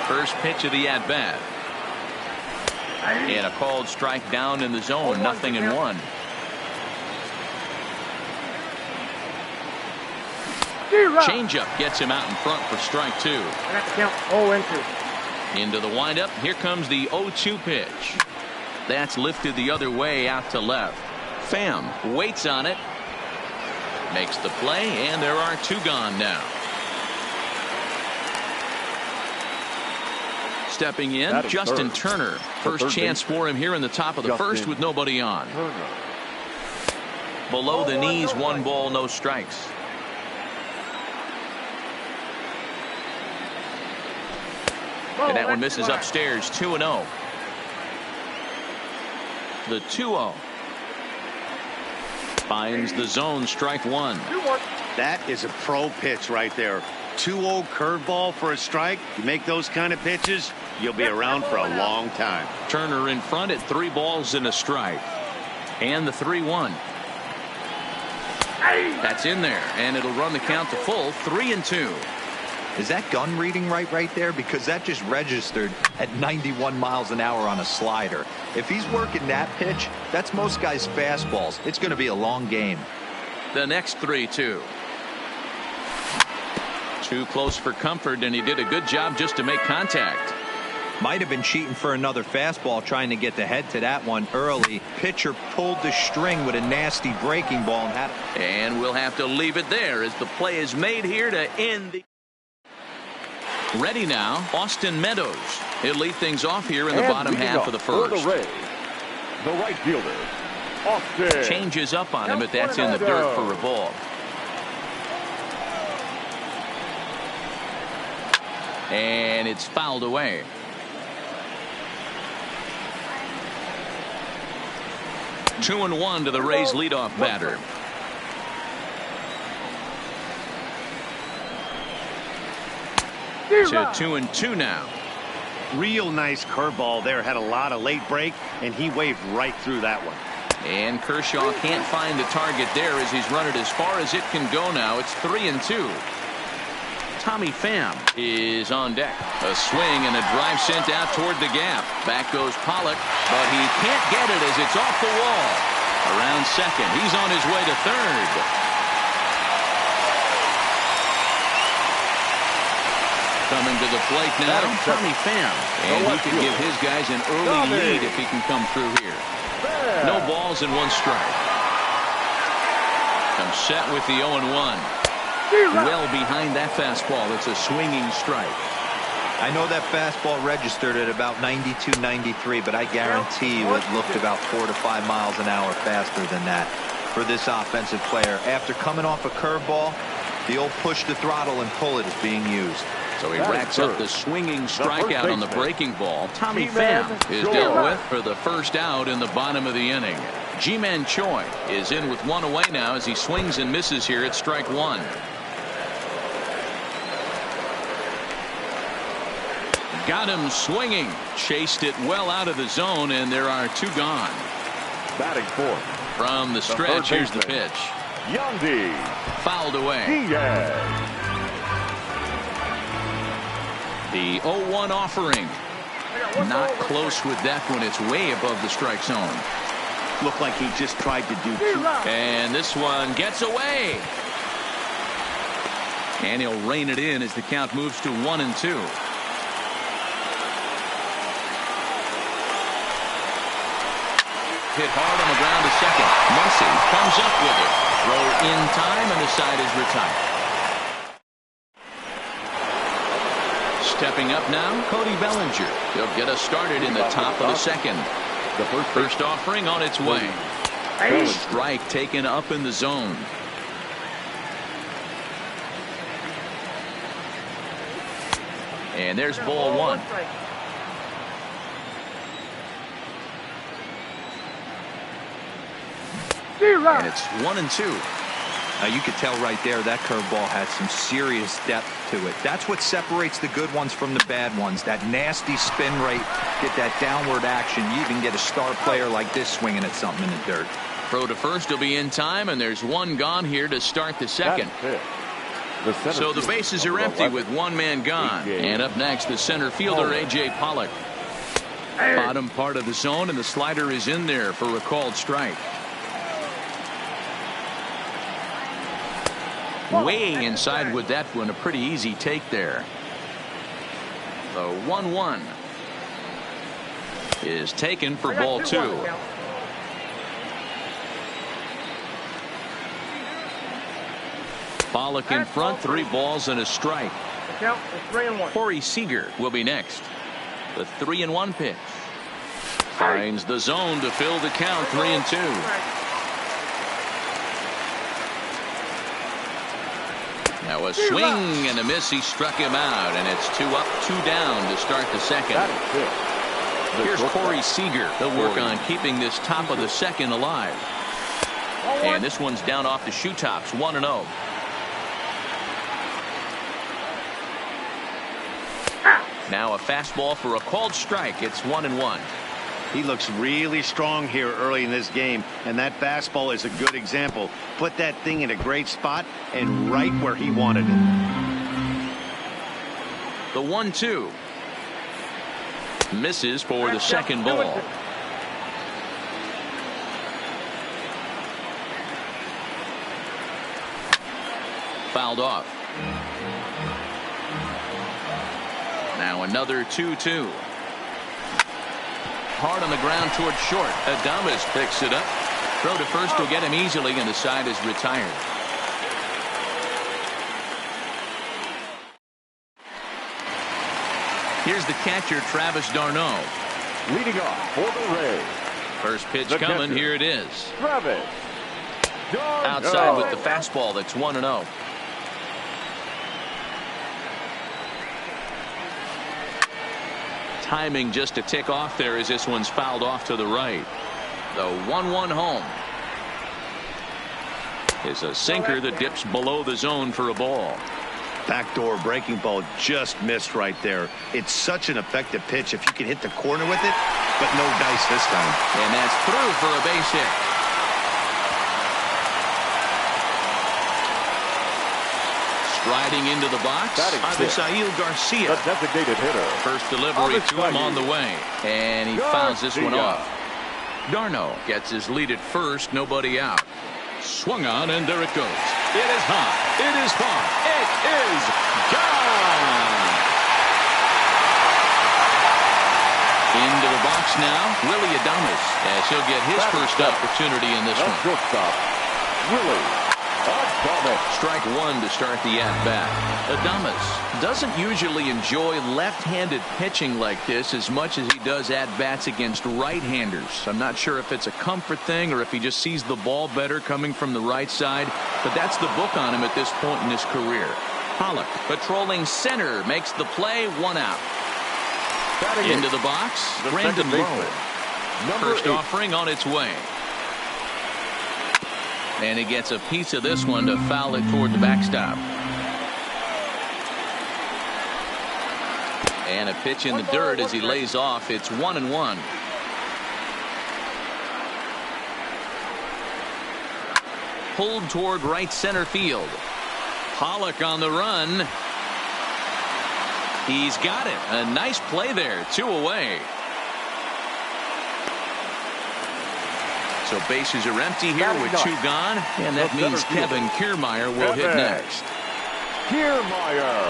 First pitch of the at-bat. And a called strike down in the zone. 0-1. Changeup gets him out in front for strike 2. Into the windup. Here comes the 0-2 pitch. That's lifted the other way out to left. Pham waits on it. Makes the play, and there are 2 gone now. Stepping in, Justin Turner. First chance for him here in the top of the first with nobody on. Below the knees, 1 ball, no strikes. And that one misses upstairs. 2-0. The 2-0. Finds the zone. Strike 1. That is a pro pitch right there. 2-0 curveball for a strike. You make those kind of pitches, you'll be around for a long time. Turner in front at 3 balls and a strike. And the 3-1. That's in there, and it'll run the count to full. 3-2. Is that gun reading right there? Because that just registered at 91 miles an hour on a slider. If he's working that pitch, that's most guys' fastballs. It's going to be a long game. The next 3-2. Too close for comfort, and he did a good job just to make contact. Might have been cheating for another fastball, trying to get the head to that one early. Pitcher pulled the string with a nasty breaking ball. And we'll have to leave it there as the play is made here to end the... Ready now, Austin Meadows. He'll lead things off here in the bottom half of the first. The right fielder, Austin. Changes up on him, but that's in the dirt for a ball. And it's fouled away. Two and 1 to the Rays leadoff batter. To 2-2 now. Real nice curveball there. Had a lot of late break, and he waved right through that one. And Kershaw can't find the target there as he's run it as far as it can go now. It's 3-2. Tommy Pham is on deck. A swing and a drive sent out toward the gap. Back goes Pollock, but he can't get it as it's off the wall. Around second. He's on his way to third. Coming to the plate now, Tommy Pham. And he can give his guys an early lead if he can come through here. No balls and 1 strike. I'm set with the 0-1. Well behind that fastball. It's a swinging strike. I know that fastball registered at about 92, 93, but I guarantee you it looked about 4 to 5 miles an hour faster than that for this offensive player. After coming off a curveball, the old push the throttle and pull it is being used. So he racks up the swinging strikeout on the breaking ball. Tommy Pham is dealt with for the first out in the bottom of the inning. Ji-Man Choi is in with 1 away now as he swings and misses here at strike 1. Got him swinging. Chased it well out of the zone, and there are 2 gone. Batting fourth. From the stretch, here's the pitch. Yandy. Fouled away. The 0-1 offering. Not close with that one. It's way above the strike zone. Looked like he just tried to do 2. And this one gets away. And he'll rein it in as the count moves to 1-2. Hit hard on the ground to second. Muncy comes up with it. Throw in time, and the side is retired. Stepping up now, Cody Bellinger. He'll get us started in the top of the second. The first offering on its way. Strike taken up in the zone. And there's ball 1. And it's 1-2. Now you could tell right there that curveball had some serious depth to it. That's what separates the good ones from the bad ones. That nasty spin rate, get that downward action. You even get a star player like this swinging at something in the dirt. Throw to first will be in time, and there's 1 gone here to start the second. So the bases are empty with one man gone. And up next, the center fielder, A.J. Pollock. Bottom part of the zone, and the slider is in there for a called strike. Way inside with that one. A pretty easy take there. The 1-1 is taken for ball 2. Pollock in front, 3 balls and a strike. Corey Seager will be next. The 3-1 pitch. Finds the zone to fill the count, 3-2. Now a swing and a miss. He struck him out, and it's 2 up, 2 down to start the second. Here's Corey Seager. They'll work on keeping this top of the second alive. And this one's down off the shoe tops, 1-0. Now a fastball for a called strike. It's 1-1. He looks really strong here early in this game, and that fastball is a good example. Put that thing in a great spot and right where he wanted it. The 1-2 misses for the second ball. Fouled off. Now another 2-2. Hard on the ground toward short. Adames picks it up. Throw to first will get him easily, and the side is retired. Here's the catcher, Travis d'Arnaud. Leading off for the Rays. First pitch coming. Here it is. Travis d'Arnaud. Outside with the fastball. That's 1-0. Timing just a tick off there as this one's fouled off to the right. The 1-1 home is a sinker that dips below the zone for a ball. Backdoor breaking ball just missed right there. It's such an effective pitch if you can hit the corner with it, but no dice this time. And that's through for a base hit. Riding into the box, Avisail Garcia. The designated hitter. First delivery to him on the way, and he fouls this one off. d'Arnaud gets his lead at first, nobody out. Swung on, and there it goes. It is high. It is far. It is gone. Into the box now, Willie Adames, as he'll get his first opportunity in this one. Shortstop, Willie. Strike 1 to start the at-bat. Adames doesn't usually enjoy left-handed pitching like this as much as he does at-bats against right-handers. I'm not sure if it's a comfort thing or if he just sees the ball better coming from the right side, but that's the book on him at this point in his career. Pollock patrolling center makes the play, 1 out. Into the box, Brandon Lowe. First offering on its way. And he gets a piece of this one to foul it toward the backstop. And a pitch in the dirt as he lays off. It's 1-1. Pulled toward right center field. Pollock on the run. He's got it. A nice play there. 2 away. So bases are empty here with 2 gone, and that means Kevin Kiermaier will hit next. Kiermaier.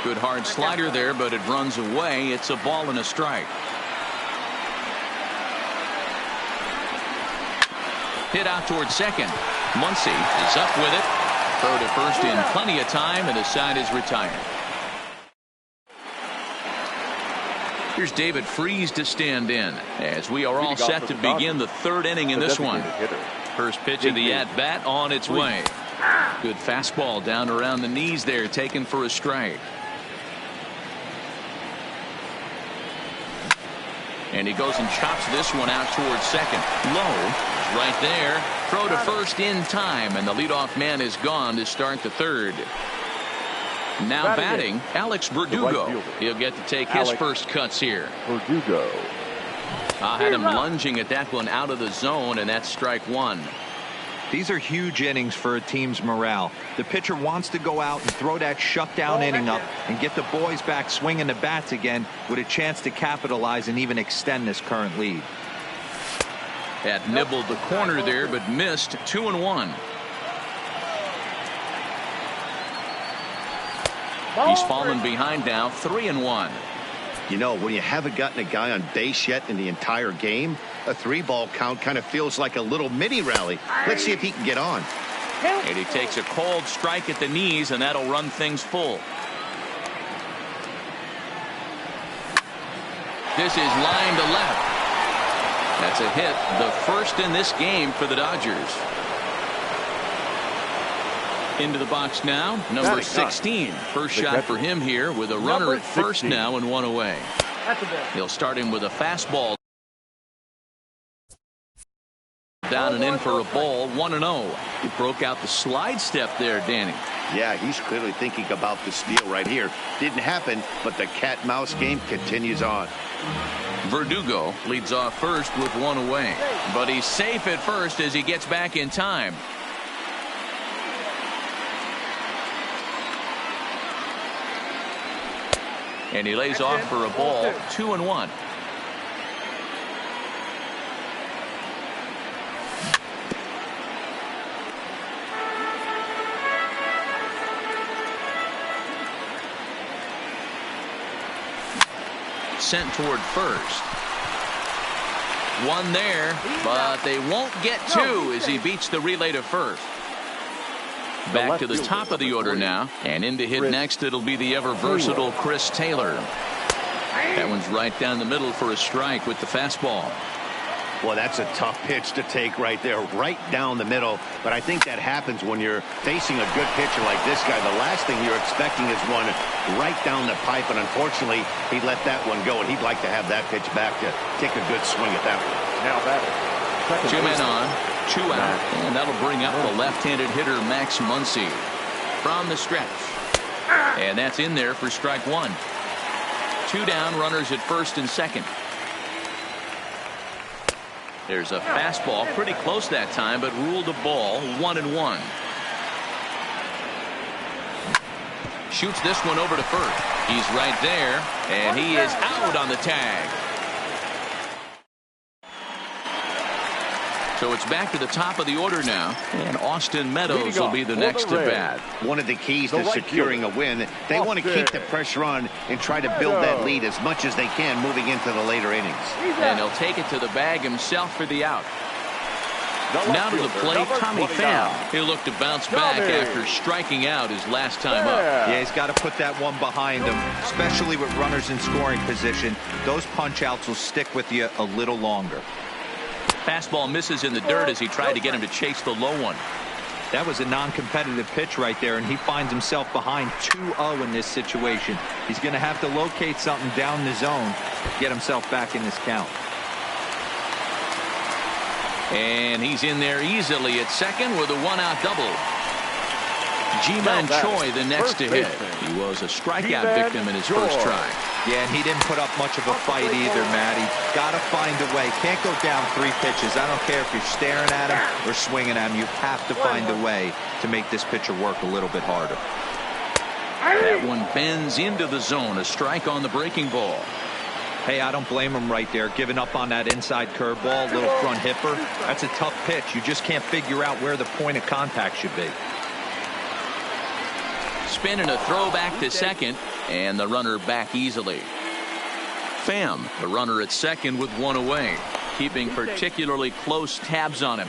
Good hard slider there, but it runs away. It's a ball and a strike. Hit out towards second. Muncy is up with it. Throw to first in plenty of time, and the side is retired. Here's David Freese to stand in as we are all set to begin the 3rd inning in this one. First pitch of the at-bat on its way. Good fastball down around the knees there, taken for a strike. And he goes and chops this one out towards second. Low right there. Throw to first in time, and the leadoff man is gone to start the 3rd. Now batting, Alex Verdugo. He'll get to take his first cuts here. Verdugo. I had him lunging at that one out of the zone, and that's strike one. These are huge innings for a team's morale. The pitcher wants to go out and throw that shutdown inning up and get the boys back swinging the bats again with a chance to capitalize and even extend this current lead. That nibbled the corner there, but missed. 2-1. He's fallen behind now. 3-1. You know, when you haven't gotten a guy on base yet in the entire game, a 3-ball count kind of feels like a little mini rally. Let's see if he can get on. And he takes a cold strike at the knees, and that'll run things full. This is line to left. That's a hit, the first in this game for the Dodgers. Into the box now, number 16. First shot for him here with a runner at first now and one away. He'll start him with a fastball. Down and in for a ball, 1-0. He broke out the slide step there, Danny. Yeah, he's clearly thinking about the steal right here. Didn't happen, but the cat-mouse game continues on. Verdugo leads off first with one away, but he's safe at first as he gets back in time. And he lays off for a ball. 2-1. Sent toward first. One there, but they won't get two as he beats the relay to first. Back to the top of the order now, and in to hit next it'll be the ever versatile Chris Taylor. That one's right down the middle for a strike with the fastball. Well, that's a tough pitch to take right there, right down the middle. But I think that happens when you're facing a good pitcher like this guy. The last thing you're expecting is one right down the pipe, and unfortunately he let that one go, and he'd like to have that pitch back to take a good swing at that one. Now batting. Two men on, two out, and that'll bring up the left-handed hitter Max Muncy from the stretch. And that's in there for strike one. Two down, runners at first and second. There's a fastball pretty close that time, but ruled a ball. 1-1. Shoots this one over to first. He's right there, and he is out on the tag. So it's back to the top of the order now, and Austin Meadows will be the next to bat. One of the keys to securing a win, they want to keep the pressure on and try to build that lead as much as they can moving into the later innings. And he'll take it to the bag himself for the out. Now to the plate, Tommy Pham. He'll look to bounce back after striking out his last time up. Yeah, he's got to put that one behind him, especially with runners in scoring position. Those punch-outs will stick with you a little longer. Fastball misses in the dirt as he tried to get him to chase the low one. That was a non-competitive pitch right there, and he finds himself behind 2-0 in this situation. He's going to have to locate something down the zone, get himself back in this count. And he's in there easily at second with a one-out double. Ji-Man Choi the next to hit. He was a strikeout victim in his first try. Yeah, and he didn't put up much of a fight either, Matty. Got to find a way. Can't go down 3 pitches. I don't care if you're staring at him or swinging at him. You have to find a way to make this pitcher work a little bit harder. That one bends into the zone. A strike on the breaking ball. Hey, I don't blame him right there. Giving up on that inside curveball, little front hipper. That's a tough pitch. You just can't figure out where the point of contact should be. Spin and a throw back to second, and the runner back easily. Pham, the runner at second with one away, keeping particularly close tabs on him.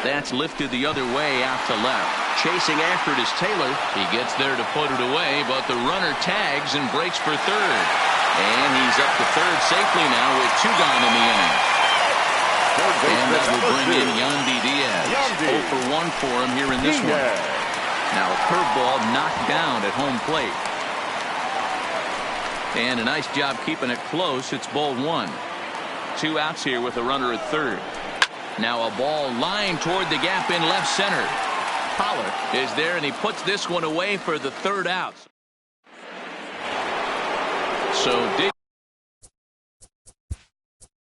That's lifted the other way out to left. Chasing after it is Taylor. He gets there to put it away, but the runner tags and breaks for third. And he's up to third safely now with 2 gone in the inning. And that will bring in Yandy Diaz. 0 for 1 for him here in this one. Now a curveball knocked down at home plate. And a nice job keeping it close. It's ball 1. 2 outs here with a runner at third. Now a ball lined toward the gap in left center. Pollard is there, and he puts this one away for the third out. So dig.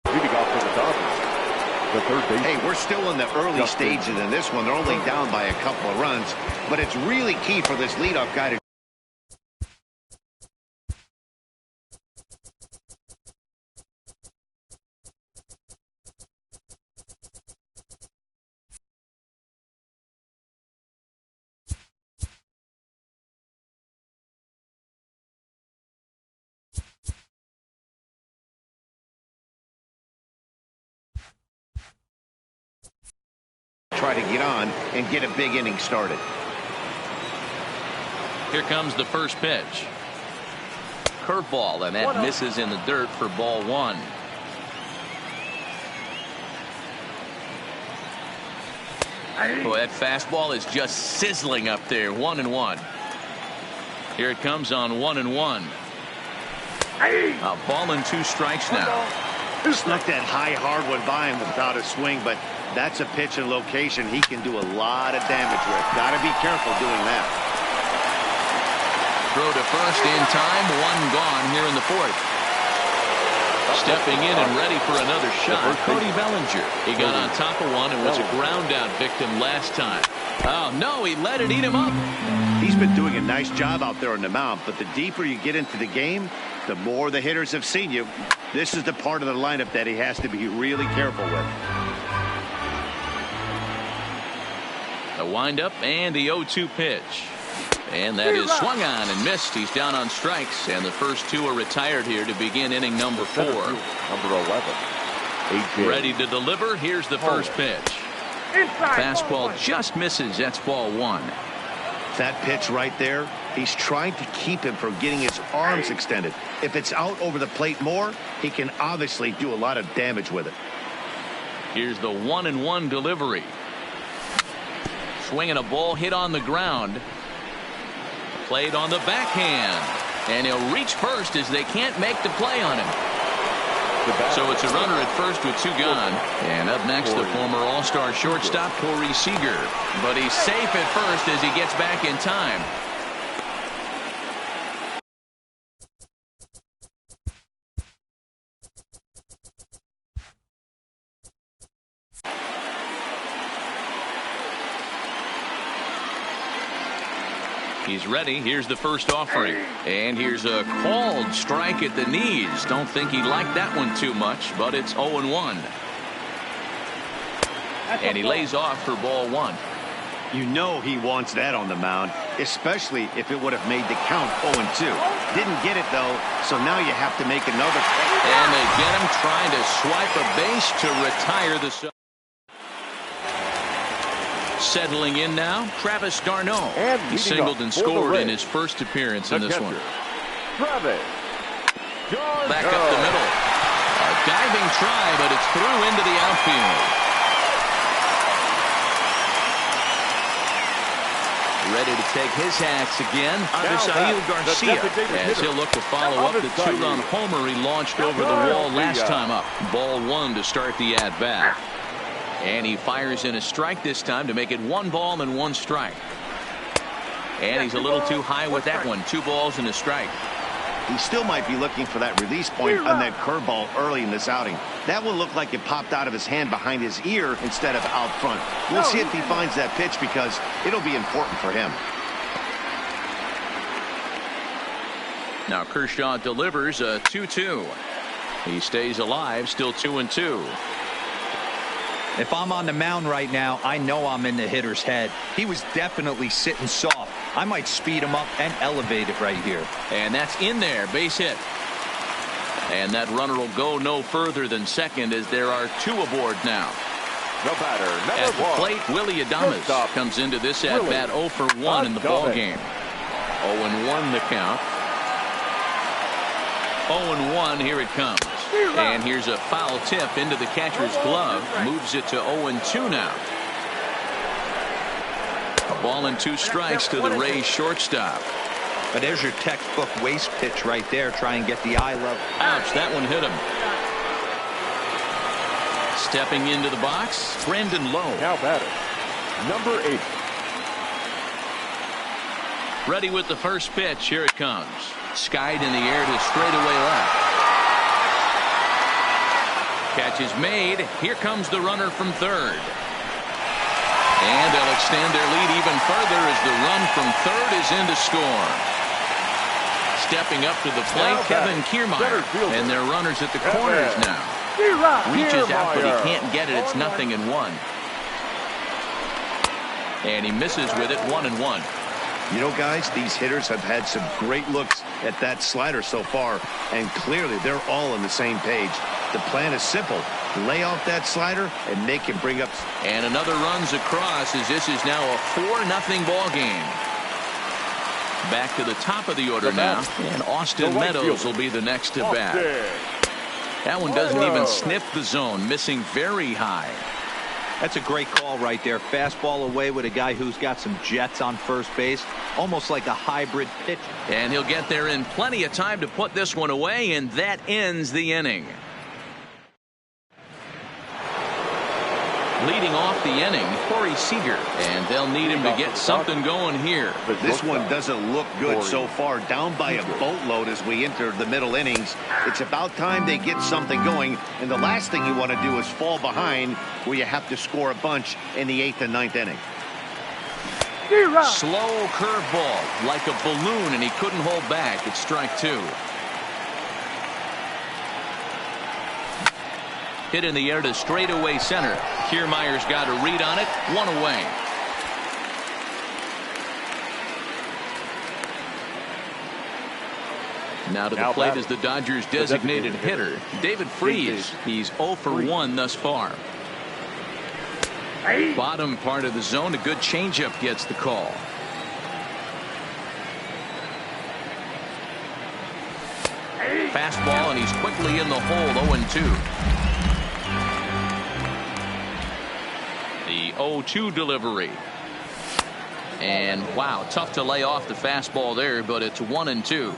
Leading off for the Dodgers, the third base. Hey, we're still in the early stages in this one. They're only down by a couple of runs, but it's really key for this leadoff guy to try to get on and get a big inning started. Here comes the first pitch. Curveball, and that misses in the dirt for ball one. Boy, that fastball is just sizzling up there. 1-1. Here it comes on 1-1. A ball and 2 strikes now. Just let that high hard one by him without a swing, but that's a pitch and location he can do a lot of damage with. Got to be careful doing that. Throw to first in time. 1 gone here in the 4th. Stepping in and ready for another shot, Cody Bellinger. He got on top of one and was a ground out victim last time. Oh, no, he let it eat him up. He's been doing a nice job out there on the mound, but the deeper you get into the game, the more the hitters have seen you. This is the part of the lineup that he has to be really careful with. The windup and the 0-2 pitch. And that is swung on and missed. He's down on strikes, and the first 2 are retired here to begin inning number 4. Number 11. AJ. Ready to deliver. Here's the first pitch. Fastball just misses. That's ball 1. That pitch right there, he's trying to keep him from getting his arms extended. If it's out over the plate more, he can obviously do a lot of damage with it. Here's the 1-1 delivery. Swinging a ball hit on the ground. Played on the backhand. And he'll reach first as they can't make the play on him. So it's a runner at first with 2 gone. And up next, the former All-Star shortstop, Corey Seager. But he's safe at first as he gets back in time. He's ready. Here's the first offering. And here's a called strike at the knees. Don't think he liked that one too much, but it's 0-1. And he lays off for ball 1. You know he wants that on the mound, especially if it would have made the count 0-2. Didn't get it, though, so now you have to make another. And they get him trying to swipe a base to retire the. Settling in now, Travis d'Arnaud. He singled and scored in his first appearance in this one. Travis d'Arnaud. Back up the middle. A diving try, but it's through into the outfield. Ready to take his hats again, Avisail Garcia, as he'll look to follow up the 2-run homer he launched over the wall last time up. Ball 1 to start the at-bat. And he fires in a strike this time to make it 1 ball and 1 strike. And he's a little too high with that one. 2 balls and a strike. He still might be looking for that release point on that curveball early in this outing. That one looked like it popped out of his hand behind his ear instead of out front. We'll see if he finds that pitch because it'll be important for him. Now Kershaw delivers a 2-2. He stays alive, still 2-2. If I'm on the mound right now, I know I'm in the hitter's head. He was definitely sitting soft. I might speed him up and elevate it right here. And that's in there, base hit. And that runner will go no further than second as there are 2 aboard now. The batter, at the plate, Willie Adames comes into this at-bat 0 for 1 in the ball game. 0-1 the count. 0-1, here it comes. And here's a foul tip into the catcher's glove. Moves it to 0-2 now. A ball and 2 strikes to the Rays shortstop. But there's your textbook waste pitch right there. Try and get the eye level. Ouch, that one hit him. Stepping into the box, Brandon Lowe. Now batter, number 8. Ready with the first pitch. Here it comes. Skied in the air to straightaway left. catch is made. Here comes the runner from third. And they'll extend their lead even further as the run from third is in to score. Stepping up to the plate, Kevin Kiermaier. And their runners at the corners now. Reaches out, but he can't get it. It's 0-1. And he misses with it, 1-1. You know, guys, these hitters have had some great looks at that slider so far, and clearly they're all on the same page. The plan is simple. Lay off that slider and make him bring up. And another runs across as this is now a 4-0 ball game. Back to the top of the order now, and Austin Meadows will be the next to bat. That one doesn't even sniff the zone, missing very high. That's a great call right there. Fastball away with a guy who's got some jets on first base, almost like a hybrid pitch. And he'll get there in plenty of time to put this one away, and that ends the inning. Leading off the inning, Corey Seager, and they'll need him to get something going here. But this one doesn't look good so far, down by a boatload as we enter the middle innings. It's about time they get something going, and the last thing you want to do is fall behind where you have to score a bunch in the 8th and 9th inning. Slow curveball, like a balloon, and he couldn't hold back. It's strike 2. Hit in the air to straightaway center. Kiermaier's got a read on it. 1 away. Now to the plate is the Dodgers' designated hitter, David Freese. He's 0 for 1 thus far. Bottom part of the zone, a good changeup gets the call. Fastball, and he's quickly in the hole, 0-2. The 0-2 delivery. And wow, tough to lay off the fastball there, but it's 1-2.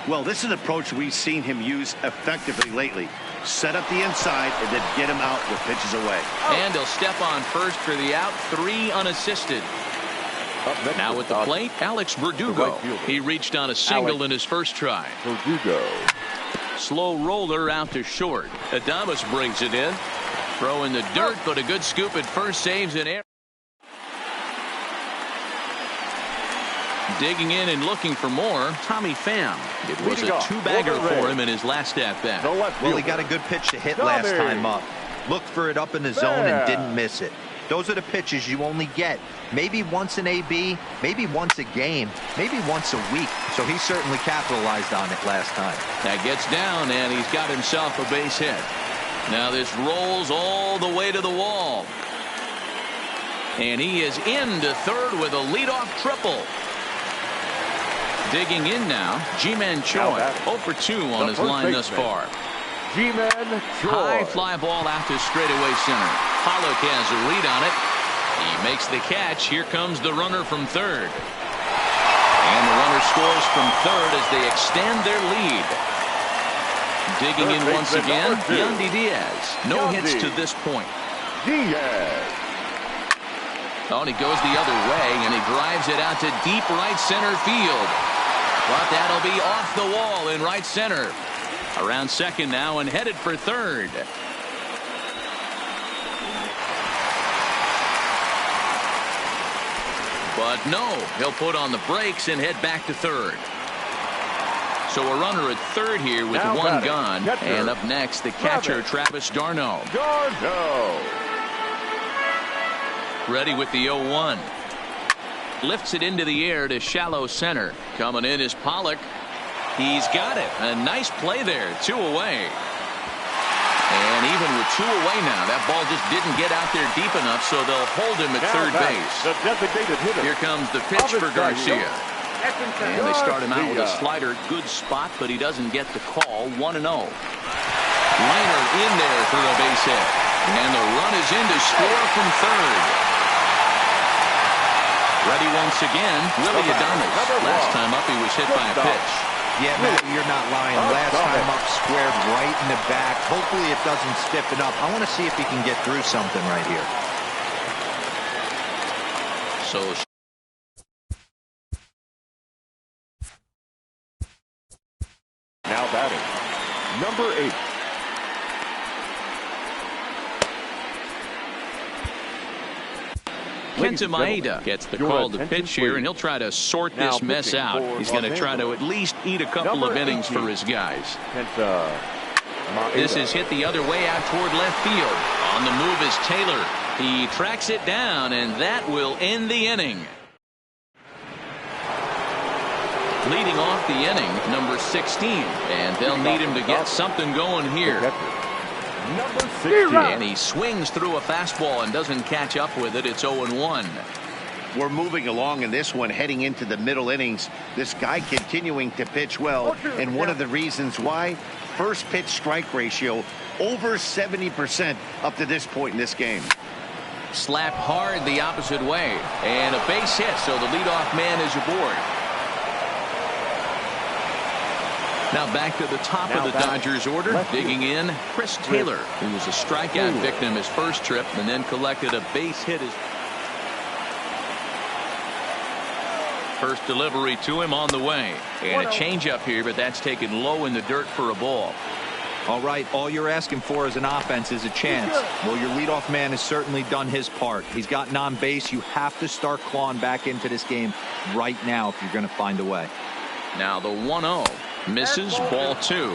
Well, this is an approach we've seen him use effectively lately. Set up the inside and then get him out with pitches away. And he'll step on first for the out, 3 unassisted. Now at the plate, Alex Verdugo. He reached on a single in his first try. Verdugo. Slow roller out to short. Adames brings it in. Throw in the dirt, but a good scoop at first, saves an error. Digging in and looking for more, Tommy Pham. It was a 2-bagger for him in his last at-bat. Well, he got a good pitch to hit last time up. Looked for it up in the zone and didn't miss it. Those are the pitches you only get maybe once in AB, maybe once a game, maybe once a week. So he certainly capitalized on it last time. That gets down, and he's got himself a base hit. Now this rolls all the way to the wall. And he is into third with a leadoff triple. Digging in now, Ji-Man Choi, 0 for 2 on his line thus far. Ji-Man Choi. High fly ball out to straightaway center. Pollock has a read on it. He makes the catch. Here comes the runner from third. And the runner scores from third as they extend their lead. Digging in once again, Yandy Diaz. No hits to this point. Diaz. Oh, and he goes the other way, and he drives it out to deep right center field. But that'll be off the wall in right center. Around second now and headed for third. But no, he'll put on the brakes and head back to third. So a runner at third here with now one gone. And up next, the catcher, Travis d'Arnaud. Ready with the 0-1. Lifts it into the air to shallow center. Coming in is Pollock. He's got it. A nice play there. 2 away. And even with 2 away now, that ball just didn't get out there deep enough, so they'll hold him at third base. The designated hitter. Here comes the pitch for Garcia. And they start him out with a slider. Good spot, but he doesn't get the call. 1-0. Liner in there for a base hit. And the run is in to score from third. Ready once again, Willie Adames. Last time up, he was hit by a pitch. Yeah, Matt, you're not lying. Last time up, squared right in the back. Hopefully it doesn't stiffen up. I want to see if he can get through something right here. So now batting, number 8. Kenta Maeda gets the call to pitch here, and he'll try to sort this mess out. He's going to try to at least eat a couple of innings for his guys. This is hit the other way out toward left field. On the move is Taylor. He tracks it down, and that will end the inning. Leading off the inning, number 16, and they'll need him to get something going here. Number 16. And he swings through a fastball and doesn't catch up with it. It's 0-1. We're moving along in this one, heading into the middle innings. This guy continuing to pitch well, and one of the reasons why, first pitch strike ratio over 70% up to this point in this game. Slapped hard the opposite way, and a base hit, so the leadoff man is aboard. Now back to the top of the Dodgers order, digging in, Chris Taylor, who was a strikeout victim his first trip and then collected a base hit. First delivery to him on the way, and a changeup here, but that's taken low in the dirt for a ball. All right, all you're asking for as an offense is a chance. Well, your leadoff man has certainly done his part. He's gotten on base. You have to start clawing back into this game right now if you're going to find a way. Now the 1-0. Misses, ball 2.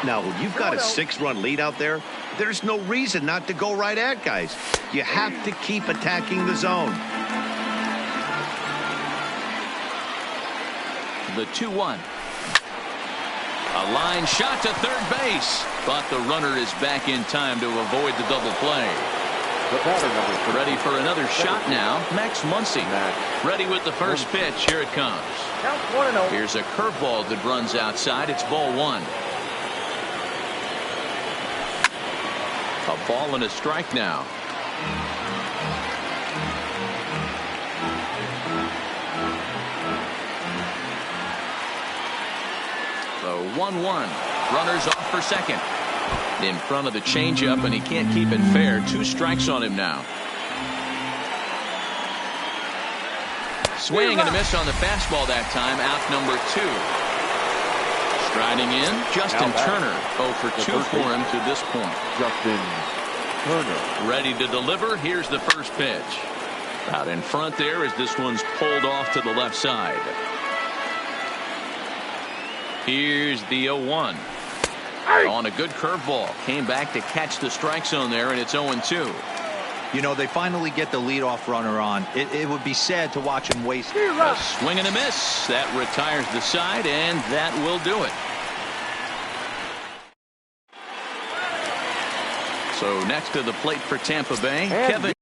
Now, when you've got a 6-run lead out there, there's no reason not to go right at guys. You have to keep attacking the zone. The 2-1. A line shot to third base, but the runner is back in time to avoid the double play. Ready for another shot now, Max Muncy. Ready with the first pitch. Here it comes. Here's a curveball that runs outside. It's ball 1. A ball and a strike now. The 1-1. Runners off for second. In front of the changeup, and he can't keep it fair. 2 strikes on him now. Swing and a miss on the fastball that time. Out number 2. Striding in, Justin Turner. 0 for 2 for him to this point. Justin Turner. Ready to deliver. Here's the first pitch. Out in front there as this one's pulled off to the left side. Here's the 0-1. On a good curveball. Came back to catch the strike zone there, and it's 0-2. You know, they finally get the leadoff runner on. It would be sad to watch him waste. A swing and a miss. That retires the side, and that will do it. So next to the plate for Tampa Bay, Kevin.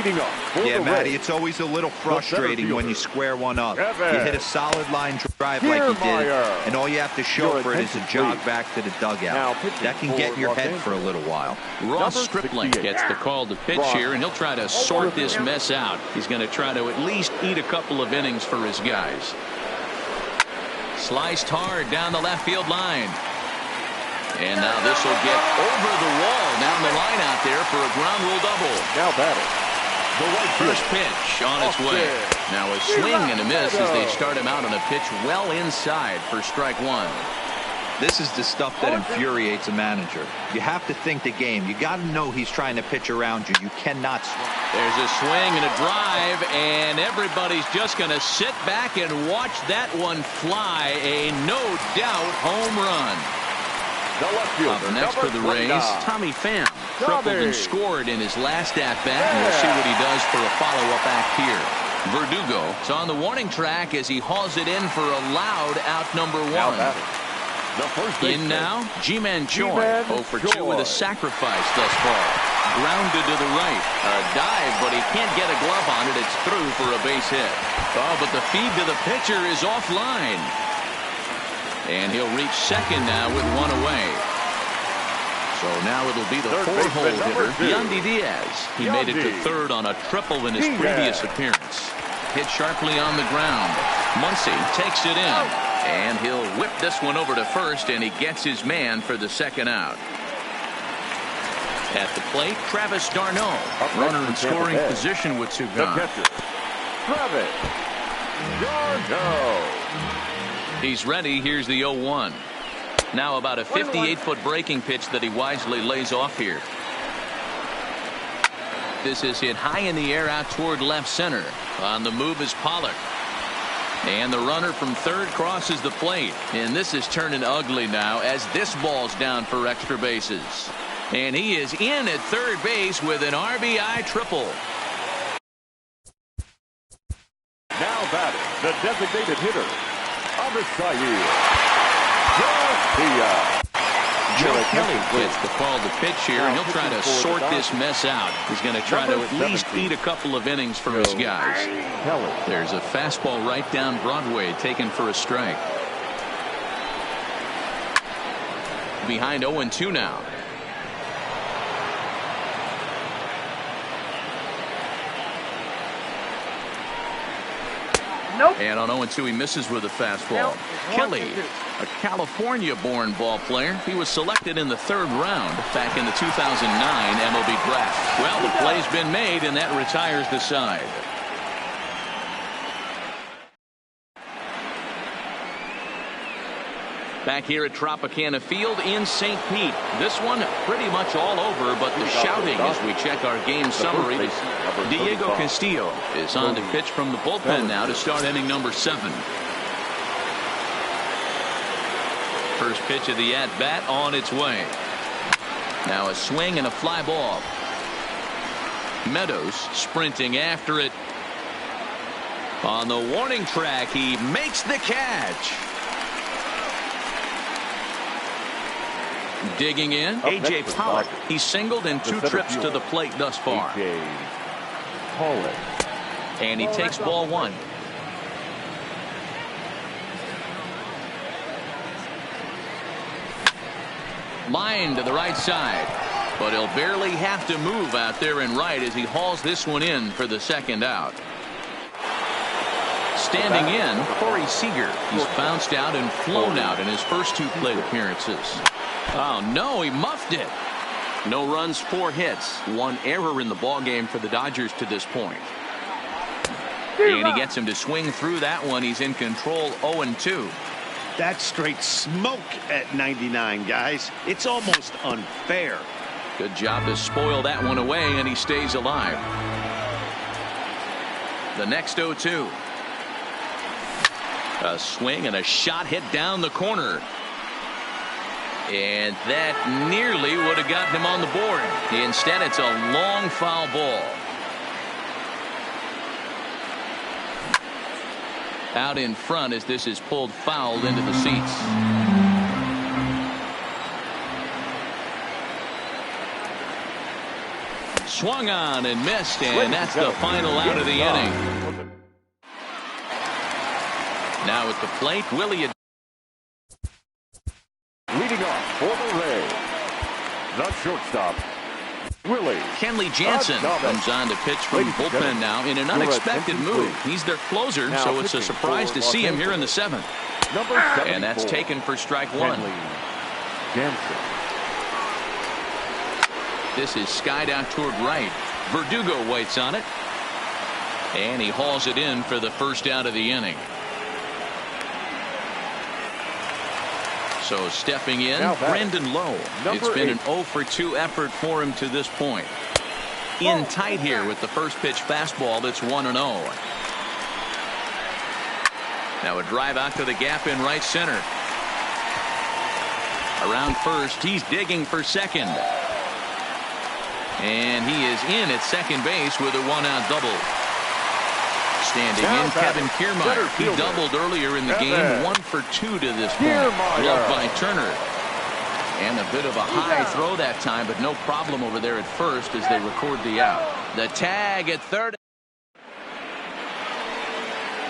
Yeah, Matty, it's always a little frustrating when you square one up. You hit a solid line drive like you did, and all you have to show for it is a jog back to the dugout. That can get in your head for a little while. Ross Stripling gets the call to pitch here, and he'll try to sort this mess out. He's going to try to at least eat a couple of innings for his guys. Sliced hard down the left field line. And now this will get over the wall down the line out there for a ground rule double. Now batting. First pitch on its way. Now a swing and a miss as they start him out on a pitch well inside for strike 1. This is the stuff that infuriates a manager. You have to think the game. You got to know he's trying to pitch around you. You cannot swing. There's a swing and a drive, and everybody's just going to sit back and watch that one fly. A no-doubt home run. Up next for the Rays, Tommy Pham. Tripled and scored in his last at-bat, and we'll see what he does for a follow-up act here. Verdugo is on the warning track as he hauls it in for a loud out number 1. In now, Ji-Man Choi. 0 for 2 with a sacrifice thus far. Grounded to the right. A dive, but he can't get a glove on it. It's through for a base hit. Oh, but the feed to the pitcher is offline. And he'll reach second now with 1 away. So now it'll be the 4-hole hitter, Yandy Diaz. He made it to third on a triple in his previous appearance. Hit sharply on the ground. Muncy takes it in. And he'll whip this one over to first, and he gets his man for the second out. At the plate, Travis d'Arnaud. Runner in scoring position with 2 gone. Travis d'Arnaud. He's ready. Here's the 0-1. Now about a 58-foot breaking pitch that he wisely lays off here. This is hit high in the air out toward left center. On the move is Pollock. And the runner from third crosses the plate. And this is turning ugly now as this ball's down for extra bases. And he is in at third base with an RBI triple. Now batting, the designated hitter, Avisail Garcia. Joe Kelly gets the call to pitch here, and he'll try to sort this mess out. He's going to try to at least beat a couple of innings for his guys. There's a fastball right down Broadway taken for a strike. Behind 0-2 now. Nope. And on 0-2 he misses with a fastball. Kelly, a California-born ball player. He was selected in the third round back in the 2009 MLB draft. Well, the play's been made, and that retires the side. Back here at Tropicana Field in St. Pete. This one pretty much all over, but the shouting as we check our game summary. Diego Castillo is on to pitch from the bullpen now to start inning number 7. First pitch of the at-bat on its way. Now a swing and a fly ball. Meadows sprinting after it. On the warning track, he makes the catch. Digging in, A.J. Pollock. He's singled in 2 trips to the plate thus far. And he takes ball 1. Line to the right side. But he'll barely have to move out there in right as he hauls this one in for the second out. Standing in, Corey Seager. He's bounced out and flown out in his first 2 plate appearances. Oh, no, he muffed it. No runs, 4 hits. 1 error in the ballgame for the Dodgers to this point. And he gets him to swing through that one. He's in control, 0-2. That's straight smoke at 99, guys. It's almost unfair. Good job to spoil that one away, and he stays alive. The next 0-2. A swing and a shot hit down the corner. And that nearly would have gotten him on the board. Instead, it's a long foul ball. Out in front as this is pulled foul into the seats. Swung on and missed, and that's the final out of the inning. Now at the plate, Willie. Leading off for the Rays, the shortstop, Willie. Kenley Jansen comes on to pitch from the bullpen now in an unexpected move. He's their closer, so it's a surprise to see him here in the 7th. And that's taken for strike 1. Jansen. This is skied out toward right. Verdugo waits on it. And he hauls it in for the first out of the inning. So stepping in, Brendan Lowe. It's been an 0-for-2 effort for him to this point. In tight here with the first pitch fastball that's 1-0. Now a drive out to the gap in right center. Around first, he's digging for second. And he is in at second base with a 1-out double. Standing in, Kevin Kiermaier. He doubled earlier in the game, 1 for 2 to this point. Gloved by Turner. And a bit of a high throw that time, but no problem over there at first as they record the out. The tag at third.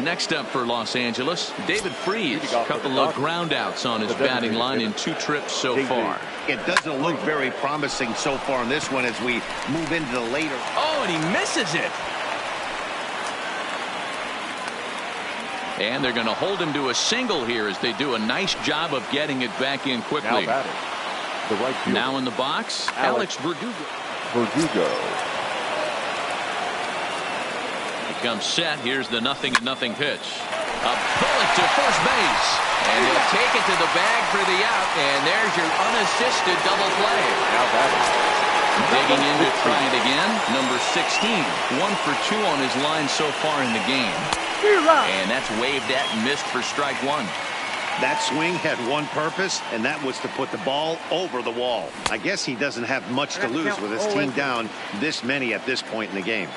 Next up for Los Angeles, David Freese. A couple of ground outs on his batting line in 2 trips so far. It doesn't look very promising so far in this one as we move into the later. Oh, and he misses it. And they're going to hold him to a single here as they do a nice job of getting it back in quickly. Now in the box, Alex Verdugo. He comes set. Here's the 0-0 pitch. A bullet to first base. And he'll take it to the bag for the out. And there's your unassisted double play. Digging in to try it again. Number 16. 1 for 2 on his line so far in the game. And that's waved at and missed for strike one. That swing had one purpose, and that was to put the ball over the wall. I guess he doesn't have much to lose with his team down this many at this point in the game.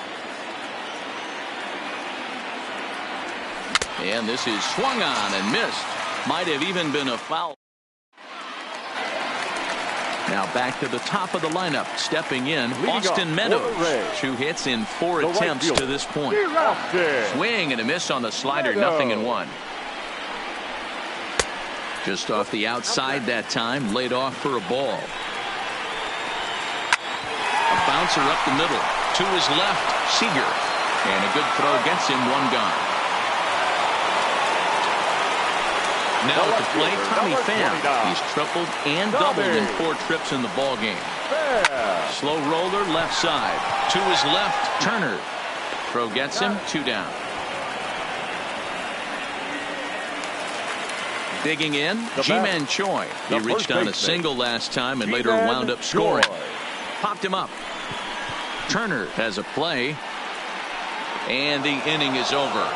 And this is swung on and missed. Might have even been a foul. Now back to the top of the lineup. Stepping in, Austin Meadows. 2 hits in 4 attempts to this point. Swing and a miss on the slider. 0-1. Just off the outside that time. Laid off for a ball. A bouncer up the middle. To his left. Seager. And a good throw gets him 1 gone. Now at the plate, Tommy Pham. He's tripled and doubled in 4 trips in the ball game. Slow roller left side. To his left, Turner. Throw gets him 2 down. Digging in, Ji-Man Choi. He reached on a single last time and later wound up scoring. Popped him up. Turner has a play. And the inning is over.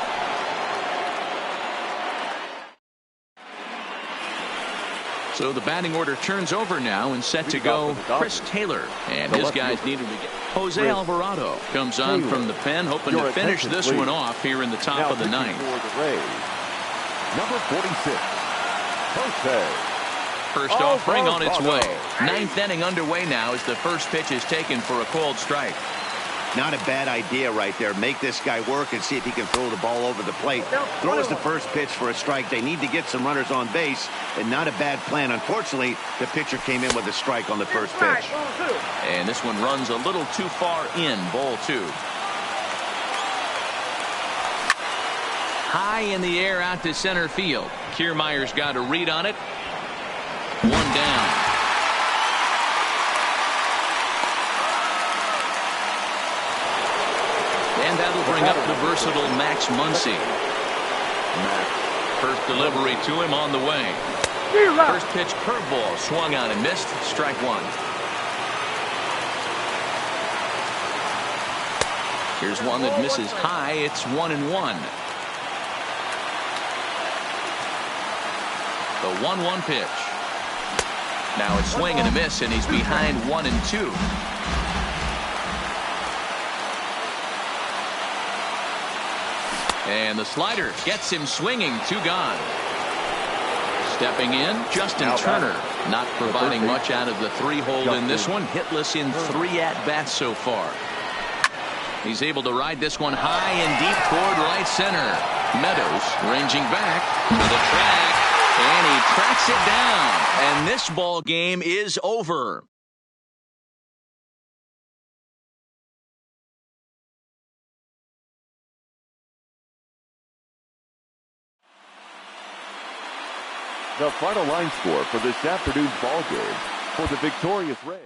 So the batting order turns over now and set to go Chris Taylor. And his guys needed to get. Jose Alvarado comes on from the pen, hoping to finish this one off here in the top of the 9th. Number 46, Jose. First offering on its way. 9th inning underway now as the first pitch is taken for a called strike. Not a bad idea right there. Make this guy work and see if he can throw the ball over the plate. Throws the first pitch for a strike. They need to get some runners on base, and not a bad plan. Unfortunately, the pitcher came in with a strike on the first pitch. And this one runs a little too far in. Ball 2. High in the air out to center field. Kiermaier's got a read on it. 1 down. And that'll bring up the versatile Max Muncy. First delivery to him on the way. First pitch curveball swung on and missed. Strike 1. Here's one that misses high. It's 1-1. The 1-1 pitch. Now it's swing and a miss, and he's behind 1-2. And the slider gets him swinging. 2 gone. Stepping in, Justin Turner. Not providing much out of the 3-hole in this one. Hitless in 3 at-bats so far. He's able to ride this one high and deep toward right center. Meadows ranging back to the track. And he tracks it down. And this ball game is over. The final line score for this afternoon's ball game for the victorious Rays.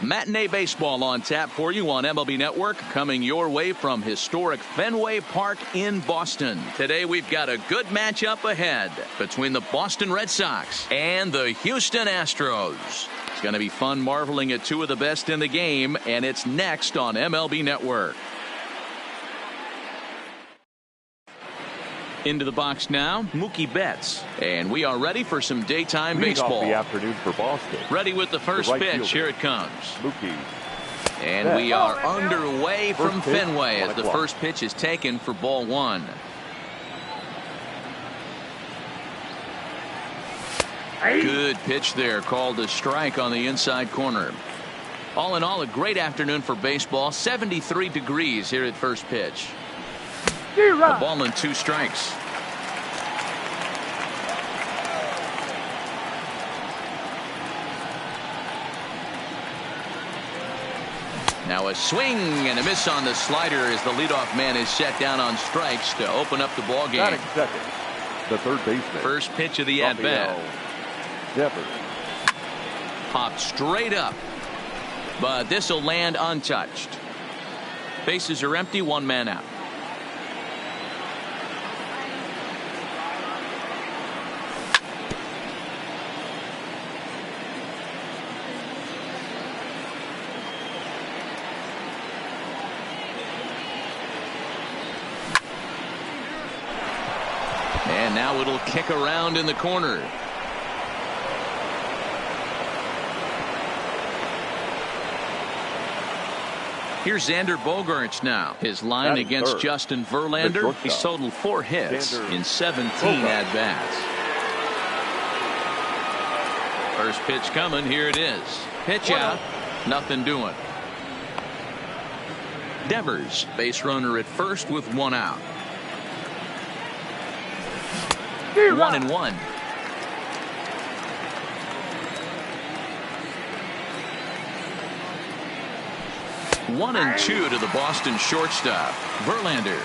Matinee baseball on tap for you on MLB Network, coming your way from historic Fenway Park in Boston. Today we've got a good matchup ahead between the Boston Red Sox and the Houston Astros. It's going to be fun marveling at two of the best in the game, and it's next on MLB Network. Into the box now, Mookie Betts. And we are ready for some daytime baseball. Off the afternoon for Boston. Ready with the first pitch. Fielder. Here it comes. Mookie. And we are underway from pitch, Fenway as the first pitch is taken for ball one. Good pitch there, called a strike on the inside corner. All in all, a great afternoon for baseball. 73 degrees here at first pitch. A ball and 2 strikes. Now a swing and a miss on the slider as the leadoff man is set down on strikes to open up the ball game. Batting second, the third baseman. First pitch of the at-bat. Devers. Popped straight up, but this will land untouched. Bases are empty, 1 man out. And now it'll kick around in the corner. Here's Xander Bogaerts now. His line against Justin Verlander. He's totaled 4 hits in 17 at-bats. First pitch coming. Here it is. Pitch out. Nothing doing. Devers, base runner at first with 1 out. 1-1. One and 2 to the Boston shortstop. Verlander,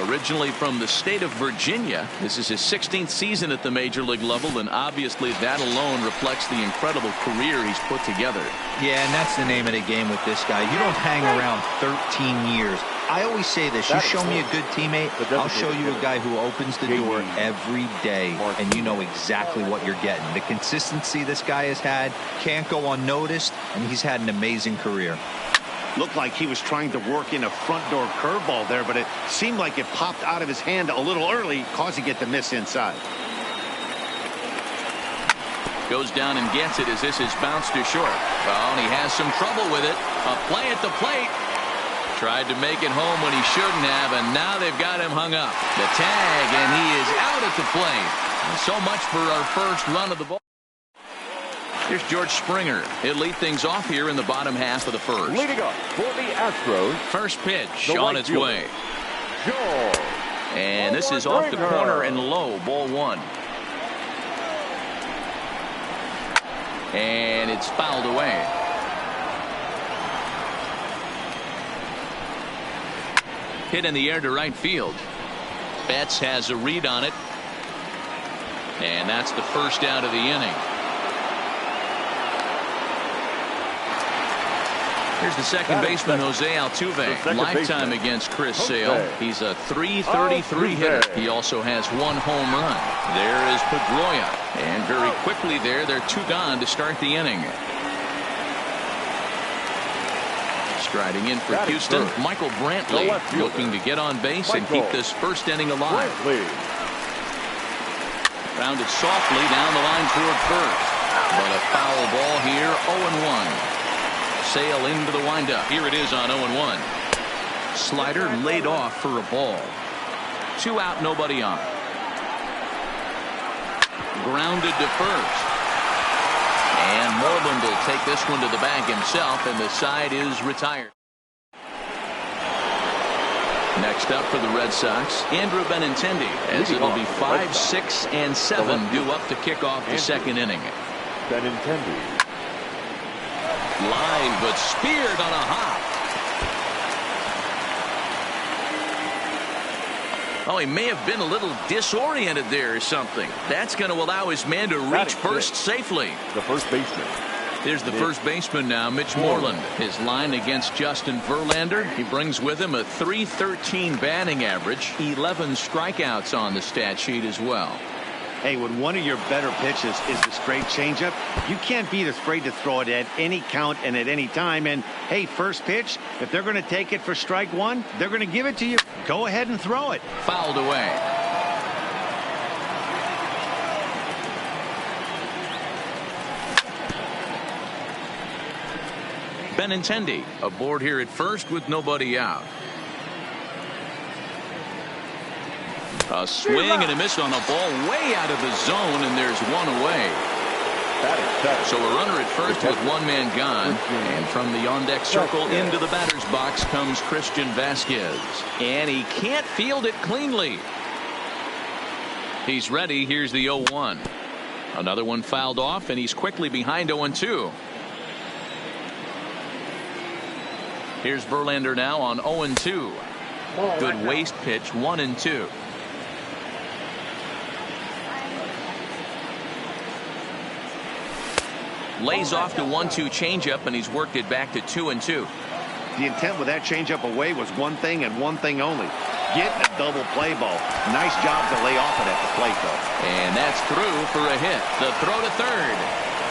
originally from the state of Virginia. This is his 16th season at the major league level, and obviously that alone reflects the incredible career he's put together. Yeah, and that's the name of the game with this guy. You don't hang around 13 years. I always say this, you show me a good teammate, I'll show you a guy who opens the door every day, and you know exactly what you're getting. The consistency this guy has had can't go unnoticed, and he's had an amazing career. Looked like he was trying to work in a front door curveball there, but it seemed like it popped out of his hand a little early, causing it to miss inside. Goes down and gets it as this is bounced to short. Well, and he has some trouble with it. A play at the plate. Tried to make it home when he shouldn't have, and now they've got him hung up. The tag, and he is out at the plate. And so much for our first run of the ball. Here's George Springer. He'll lead things off here in the bottom half of the first. Leading up for the Astros. First pitch on its fielder, way. George. And this is off the corner and low. Ball 1. And it's fouled away. Hit in the air to right field. Betts has a read on it. And that's the first out of the inning. Here's the second baseman, Jose Altuve. Lifetime against Chris Sale. He's a .333 hitter. He also has 1 home run. There is Pedroia. And very quickly there, they're 2 gone to start the inning. Striding in for Houston, Michael Brantley, looking to get on base and keep this first inning alive. Rounded softly down the line toward first. But a foul ball here, 0-1. Sale into the windup. Here it is on 0-1. Slider laid off for a ball. 2 out, nobody on. Grounded to first. And Moreland will take this one to the bag himself, and the side is retired. Next up for the Red Sox, Andrew Benintendi, as it'll be 5, 6, and 7 due up to kick off the second inning. Benintendi. Line, but speared on a hop. Oh, he may have been a little disoriented there or something. That's going to allow his man to reach first safely. The first baseman, Here's the first baseman now, Mitch Moreland. His line against Justin Verlander. He brings with him a .313 batting average, 11 strikeouts on the stat sheet as well. Hey, when one of your better pitches is the straight changeup, you can't be afraid to throw it at any count and at any time. And, hey, first pitch, if they're going to take it for strike one, they're going to give it to you. Go ahead and throw it. Fouled away. Benintendi aboard here at first with nobody out. A swing and a miss on a ball way out of the zone, and there's one away. So a runner at first with one man gone, and from the on-deck circle into the batter's box comes Christian Vasquez, and he can't field it cleanly. He's ready. Here's the 0-1. Another one fouled off, and he's quickly behind 0-2. Here's Verlander now on 0-2. Good waste pitch, 1-2. Lays off the 1-2 changeup, and he's worked it back to 2-2. The intent with that changeup away was one thing and one thing only. Get a double play ball. Nice job to lay off it at the plate, though. And that's through for a hit. The throw to third.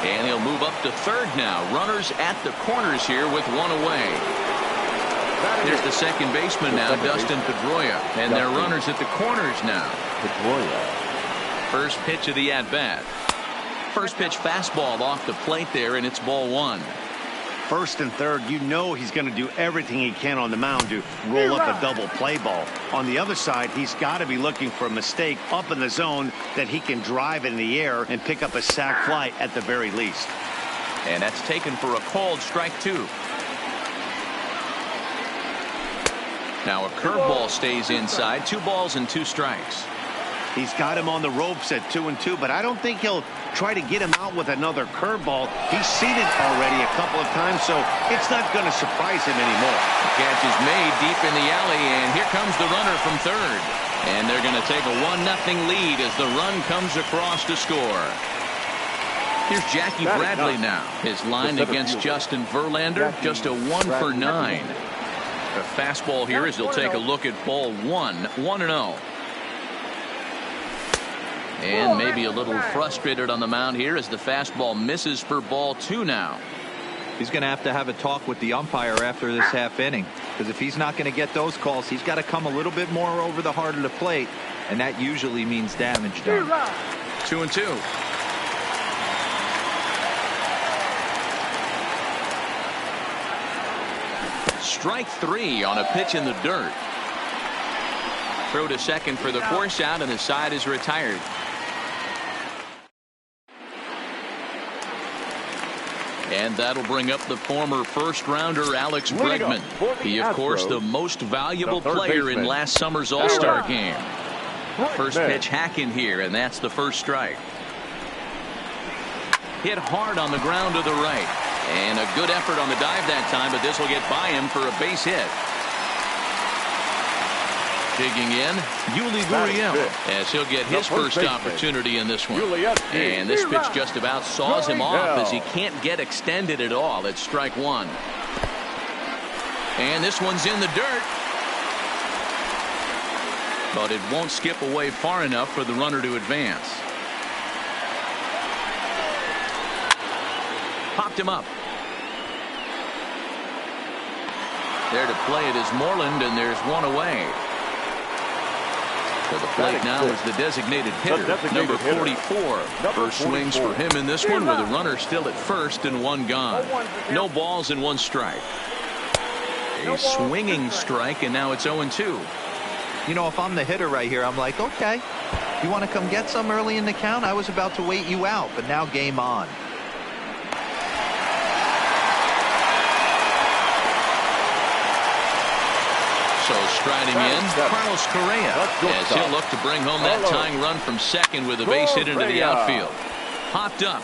And he'll move up to third now. Runners at the corners here with one away. Here's the second baseman now, Dustin Pedroia. And they're runners at the corners now. First pitch of the at-bat. First pitch fastball off the plate there, and it's ball one. First and third, you know he's going to do everything he can on the mound to roll up a double play ball. On the other side, he's got to be looking for a mistake up in the zone that he can drive in the air and pick up a sac fly at the very least. And that's taken for a called strike two. Now a curveball stays inside. 2 balls and 2 strikes. He's got him on the ropes at 2-2, but I don't think he'll try to get him out with another curveball. He's seen it already a couple of times, so it's not going to surprise him anymore. The catch is made deep in the alley, and here comes the runner from third. And they're going to take a 1-0 lead as the run comes across to score. Here's Jackie Bradley now. His line against Justin Verlander, just a 1 for 9. The fastball here as they'll take a look at ball 1, 1-0. And maybe a little frustrated on the mound here as the fastball misses for ball 2 now. He's going to have a talk with the umpire after this half inning, because if he's not going to get those calls, he's got to come a little bit more over the heart of the plate, and that usually means damage done. 2-2. Strike 3 on a pitch in the dirt. Throw to second for the force out, and the side is retired. And that'll bring up the former first-rounder Alex Bregman. He, of course, the most valuable player in last summer's All-Star game. First pitch hack in here, and that's the first strike. Hit hard on the ground to the right. And a good effort on the dive that time, but this will get by him for a base hit. Digging in, Yuli Gurriel, as he'll get his first opportunity in this one. And this pitch just about saws him off as he can't get extended at all. It's strike 1. And this one's in the dirt. But it won't skip away far enough for the runner to advance. Popped him up. There to play it is Moreland, and there's one away. To the plate now is the designated hitter, number 44. First swings for him in this one with a runner still at first and 1 gone. No balls and 1 strike. A swinging strike, and now it's 0-2. You know, if I'm the hitter right here, I'm like, okay, you want to come get some early in the count? I was about to wait you out, but now game on. So striding in, Carlos Correa, as he'll look to bring home that tying run from second with a base hit into the outfield. Popped up.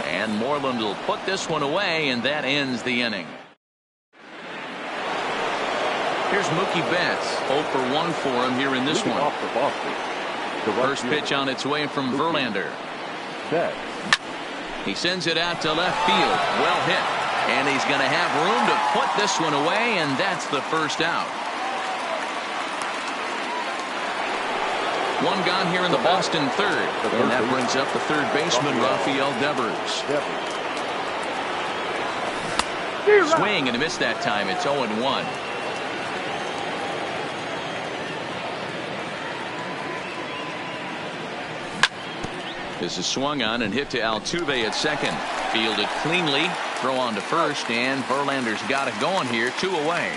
And Moreland will put this one away, and that ends the inning. Here's Mookie Betts, 0 for 1 for him here in this one. First pitch on its way from Verlander. He sends it out to left field. Well hit. And he's going to have room to put this one away, and that's the first out. One gone here in the Boston third. And that brings up the third baseman, Rafael Devers. Swing and a miss that time. It's 0-1. This is swung on and hit to Altuve at second. Fielded cleanly. Throw on to first, and Verlander's got it going here. 2 away.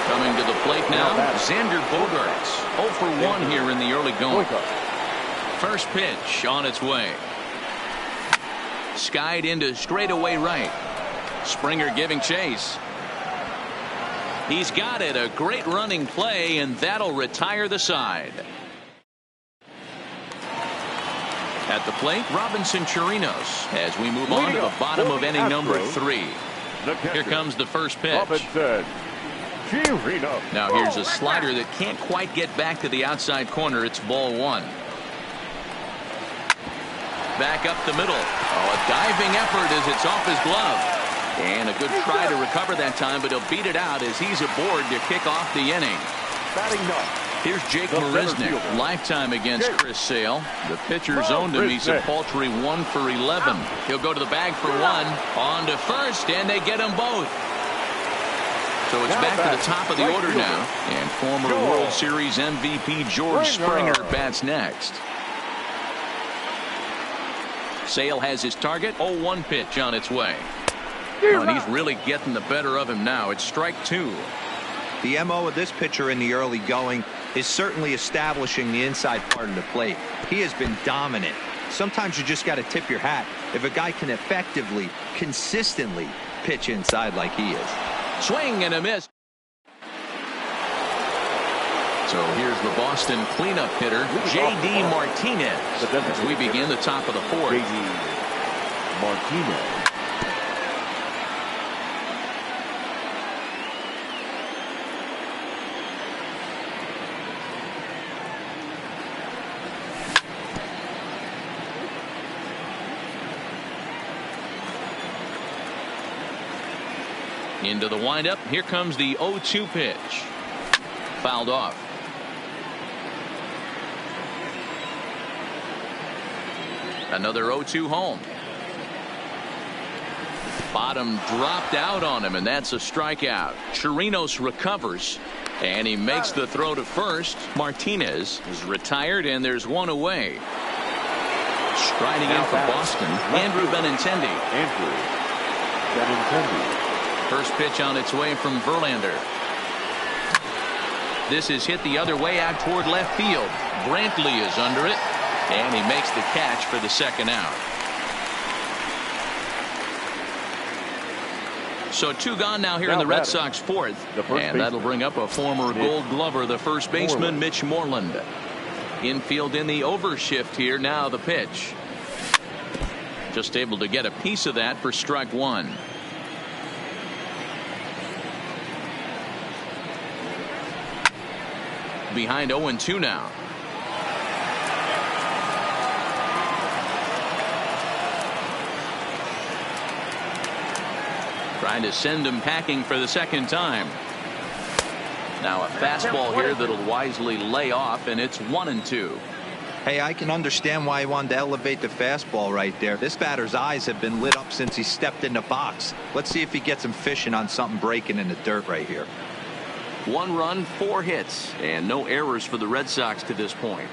Coming to the plate now, Xander Bogaerts. 0 for 1 here in the early going. First pitch on its way. Skied into straightaway right. Springer giving chase. He's got it. A great running play, and that'll retire the side. At the plate, Robinson Chirinos as we move on to the bottom of inning number 3. Here comes the first pitch. Now here's a slider that can't quite get back to the outside corner. It's ball 1. Back up the middle. Oh, a diving effort as it's off his glove. And a good try to recover that time, but he'll beat it out as he's aboard to kick off the inning. Batting ninth. Here's Jake Marisnick, lifetime against Chris Sale. The pitcher's owned him. He's a paltry 1 for 11. He'll go to the bag for 1. On to first, and they get them both. So it's back to the top of the order now. And former World Series MVP George Springer bats next. Sale has his target. 0-1 pitch on its way. Oh, and he's really getting the better of him now. It's strike 2. The MO of this pitcher in the early going is certainly establishing the inside part of the plate. He has been dominant. Sometimes you just got to tip your hat if a guy can effectively, consistently pitch inside like he is. Swing and a miss. So here's the Boston cleanup hitter, J.D. Martinez, as we begin the top of the 4th. J.D. Martinez. Into the windup. Here comes the 0-2 pitch. Fouled off. Another 0-2 home. Bottom dropped out on him, and that's a strikeout. Chirinos recovers, and he makes the throw to first. Martinez is retired, and there's 1 away. Striding in for Boston, Andrew Benintendi. First pitch on its way from Verlander. This is hit the other way out toward left field. Brantley is under it, and he makes the catch for the second out. So 2 gone now here in the Red Sox 4th, and that'll bring up a former Gold Glover, the first baseman, Mitch Moreland. Infield in the overshift here. Now the pitch. Just able to get a piece of that for strike 1. Behind 0-2 now. Trying to send him packing for the second time. Now a fastball here that'll wisely lay off, and it's 1-2. Hey, I can understand why he wanted to elevate the fastball right there. This batter's eyes have been lit up since he stepped in the box. Let's see if he gets him fishing on something breaking in the dirt right here. 1 run, 4 hits, and no errors for the Red Sox to this point.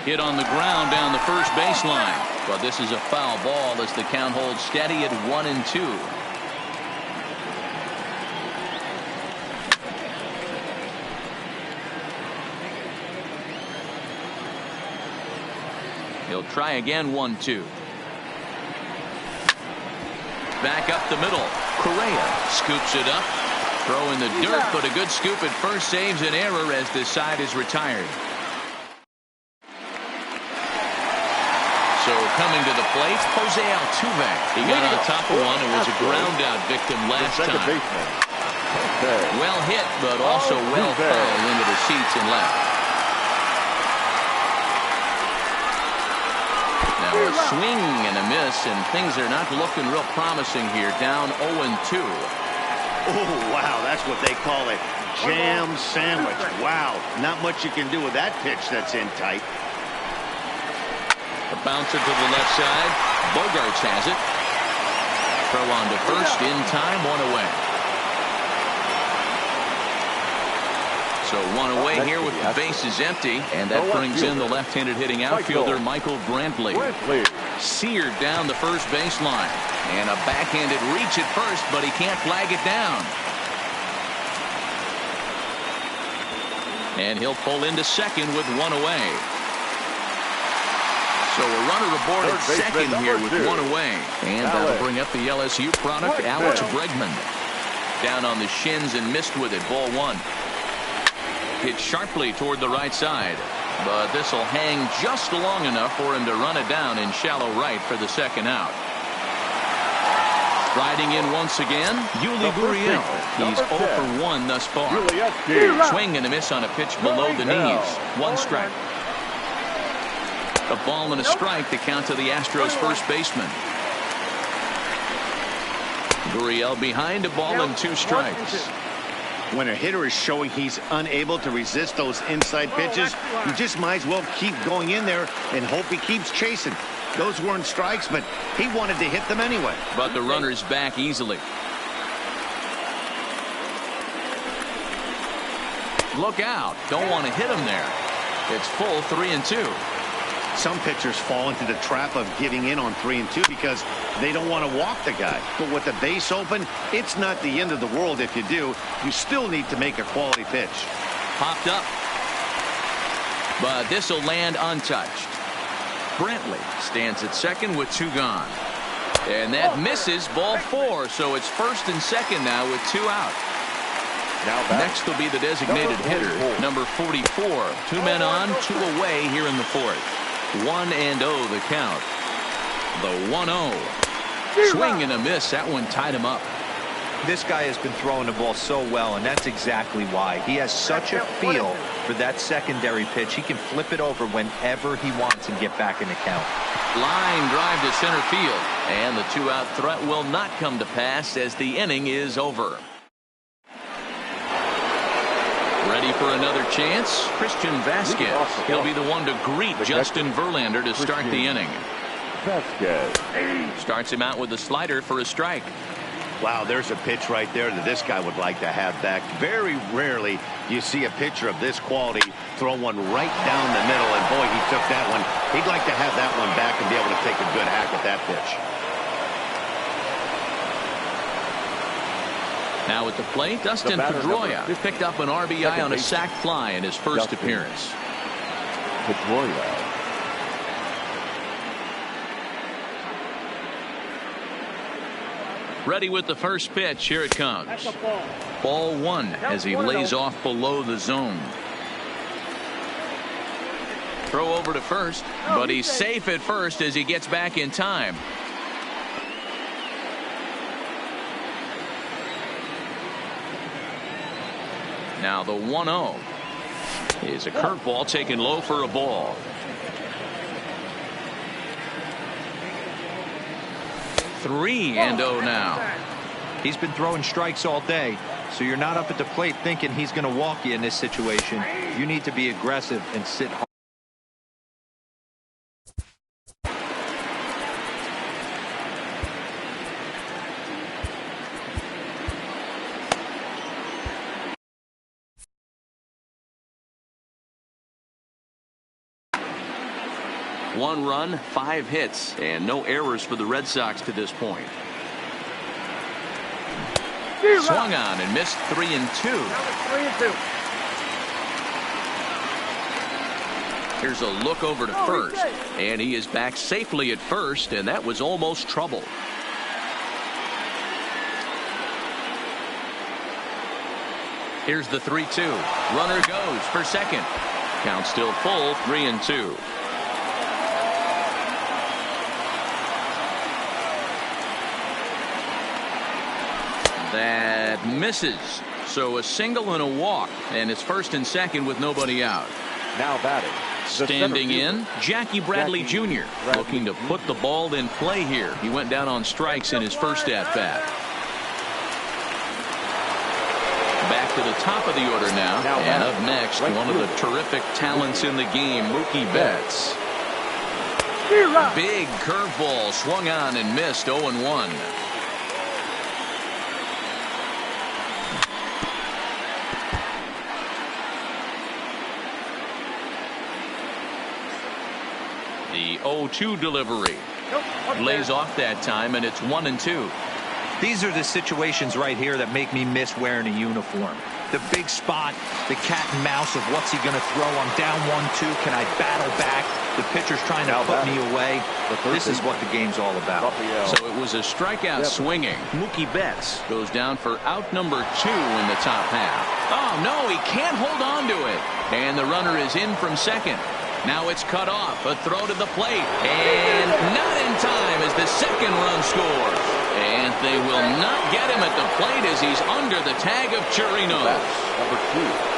Hit on the ground down the first baseline. But this is a foul ball as the count holds steady at 1-2. He'll try again. 1-2. Back up the middle. Correa scoops it up. Throw in the dirt, but a good scoop at first saves an error as this side is retired. So coming to the plate, Jose Altuve. He got on top of one and was a ground out victim last time. Well hit, but also well fouled into the seats and left. Now a swing and a miss, and things are not looking real promising here. Down 0-2. Oh, wow, that's what they call a jam sandwich. Wow, not much you can do with that pitch that's in tight. A bouncer to the left side. Bogarts has it. Throw on to first in time, 1 away. So 1 away here with the bases empty, and that brings in the left-handed hitting outfielder Michael Brantley. Seared down the first baseline, and a backhanded reach at first, but he can't flag it down. And he'll pull into second with 1 away. So a runner aboard at second here with 1 away, and that'll bring up the LSU product, Alex Bregman. Down on the shins and missed with it, ball 1. Hit sharply toward the right side, but this will hang just long enough for him to run it down in shallow right for the second out. Riding in once again, Yuli Gurriel. He's 0 for 1 thus far. Swing and a miss on a pitch below the knees. 1 strike. A ball and a strike to count to the Astros first baseman. Gurriel behind, a ball and 2 strikes. When a hitter is showing he's unable to resist those inside pitches, you just might as well keep going in there and hope he keeps chasing. Those weren't strikes, but he wanted to hit them anyway. But the runner's back easily. Look out. Don't want to hit him there. It's full 3-2. Some pitchers fall into the trap of giving in on 3-2 because they don't want to walk the guy. But with the base open, it's not the end of the world if you do. You still need to make a quality pitch. Popped up. But this will land untouched. Brantley stands at second with 2 gone. And that misses, ball 4. So it's first and second now with 2 out. Next will be the designated hitter, number 44. 2 men on, 2 away here in the 4th. 1-0 the count. The 1-0. Swing and a miss. That one tied him up. This guy has been throwing the ball so well, and that's exactly why. He has such a feel for that secondary pitch. He can flip it over whenever he wants and get back in the count. Line drive to center field, and the 2-out threat will not come to pass as the inning is over. Ready for another chance? Christian Vasquez. He'll be the one to greet Justin Verlander to start the inning. Starts him out with a slider for a strike. Wow, there's a pitch right there that this guy would like to have back. Very rarely you see a pitcher of this quality throw one right down the middle, and boy, he took that one. He'd like to have that one back and be able to take a good hack at that pitch. Now at the plate, Dustin Pedroia picked up an RBI on a sac fly in his first appearance. Pedroia. Ready with the first pitch. Here it comes. Ball 1 as he lays off below the zone. Throw over to first, but he's safe at first as he gets back in time. Now the 1-0 is a curveball taken low for a ball. And 0 now. He's been throwing strikes all day, so you're not up at the plate thinking he's going to walk you in this situation. You need to be aggressive and sit hard. One run, 5 hits, and no errors for the Red Sox to this point. Swung on and missed 3-2. Here's a look over to first, and he is back safely at first, and that was almost trouble. Here's the 3-2. Runner goes for second. Count still full, 3-2. That misses. So a single and a walk, and it's first and second with nobody out. Now batting. Standing in, Jackie Bradley Jr. looking to put the ball in play here. He went down on strikes in his first at-bat. Back to the top of the order now. And up next, one of the terrific talents in the game, Mookie Betts. Big curveball swung on and missed. 0-1. The 0-2 delivery. Lays off that time, and it's 1-2. These are the situations right here that make me miss wearing a uniform. The big spot, the cat and mouse of what's he going to throw. I'm down 1-2. Can I battle back? The pitcher's trying to put me away. This is what the game's all about. So it was a strikeout swinging. Mookie Betts goes down for out number 2 in the top half. Oh, no, he can't hold on to it. And the runner is in from second. Now it's cut off. A throw to the plate. And not in time as the second run scores. And they will not get him at the plate as he's under the tag of Chirinos. Number 2.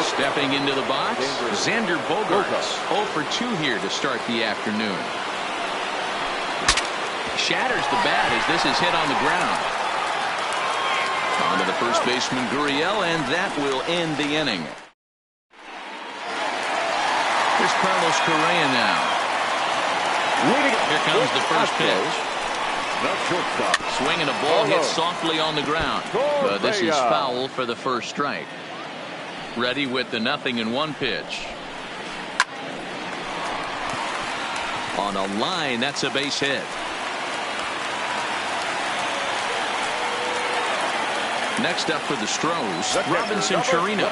Stepping into the box, Xander Bogaerts. 0 for 2 here to start the afternoon. Shatters the bat as this is hit on the ground. On to the first baseman, Gurriel, and that will end the inning. Here's Carlos Correa now. Here comes the first pitch. Swinging a ball hit softly on the ground. But this is foul for the first strike. Ready with the 0-1 pitch. On a line, that's a base hit. Next up for the Stros, Robinson Chirinos.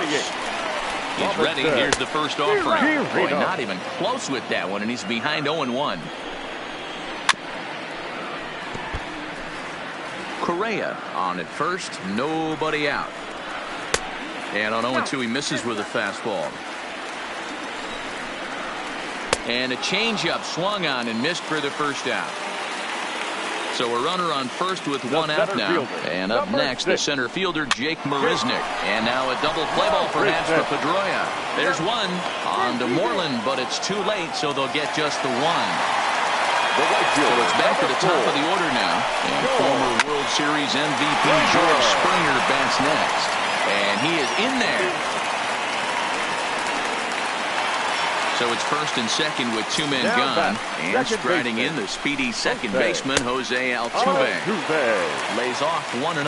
He's ready. Here's the first offering. Boy, not even close with that one, and he's behind 0-1. Correa on at first, nobody out. And on 0-2, he misses with a fastball. And a changeup swung on and missed for the first out. So a runner on first with one out now. And up next, the center fielder, Jake Marisnick. And now a double play ball perhaps for Pedroia. There's one on to Moreland, but it's too late, so they'll get just the one. So it's back to the top of the order now. And former World Series MVP George Springer bats next. And he is in there. So it's first and second with 2 men gone. And striding in the speedy second baseman, Jose Altuve. Lays off 1-0.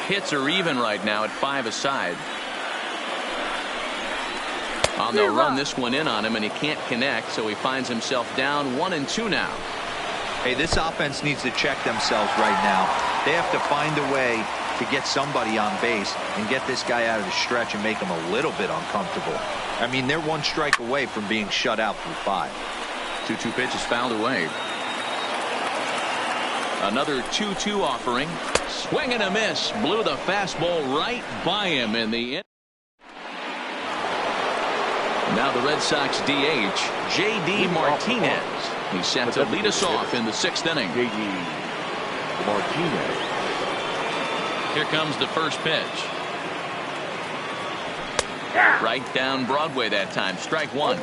Hits are even right now at 5 aside. They'll run this one in on him, and he can't connect, so he finds himself down 1-2 now. Hey, this offense needs to check themselves right now. They have to find a way to get somebody on base and get this guy out of the stretch and make him a little bit uncomfortable. I mean, they're 1 strike away from being shut out through 5. 2-2 pitch is fouled away. Another 2-2 offering. Swing and a miss. Blew the fastball right by him in the end. Now the Red Sox DH, J.D. Martinez. He's set to lead us off in the 6th inning. J.D. Martinez. Here comes the first pitch. Right down Broadway that time. Strike 1.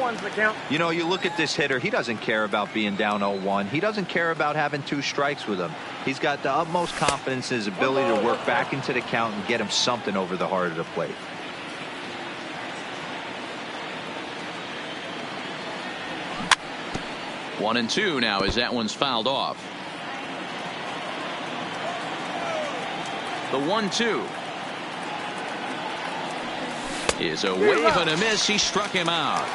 You know, you look at this hitter. He doesn't care about being down 0-1. He doesn't care about having 2 strikes with him. He's got the utmost confidence in his ability to work back into the count and get him something over the heart of the plate. One and 2 now as that one's fouled off. The 1-2 is a wave and a miss. He struck him out.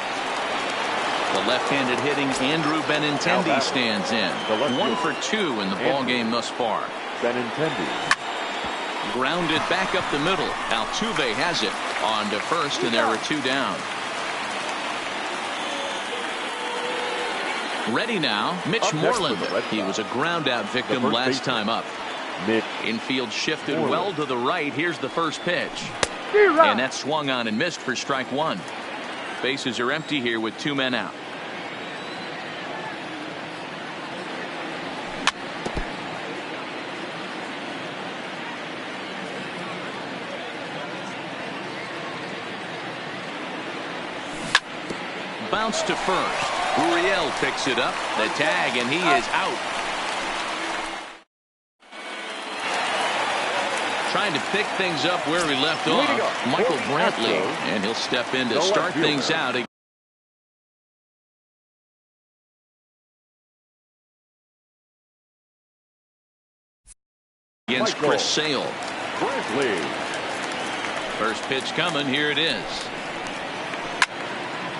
The left-handed hitting Andrew Benintendi stands in. 1 for 2 in the ball game thus far. Benintendi. Grounded back up the middle. Altuve has it on to first, and there are 2 down. Ready now, Mitch Moreland. He was a ground out victim last time up. Infield shifted well to the right. Here's the first pitch. And that swung on and missed for strike 1. Bases are empty here with 2 men out. bounce to first. Gurriel picks it up. The tag, and he is out. Trying to pick things up where he left off. Michael Brantley, and he'll step in to start things out. Against Chris Sale. First pitch coming. Here it is.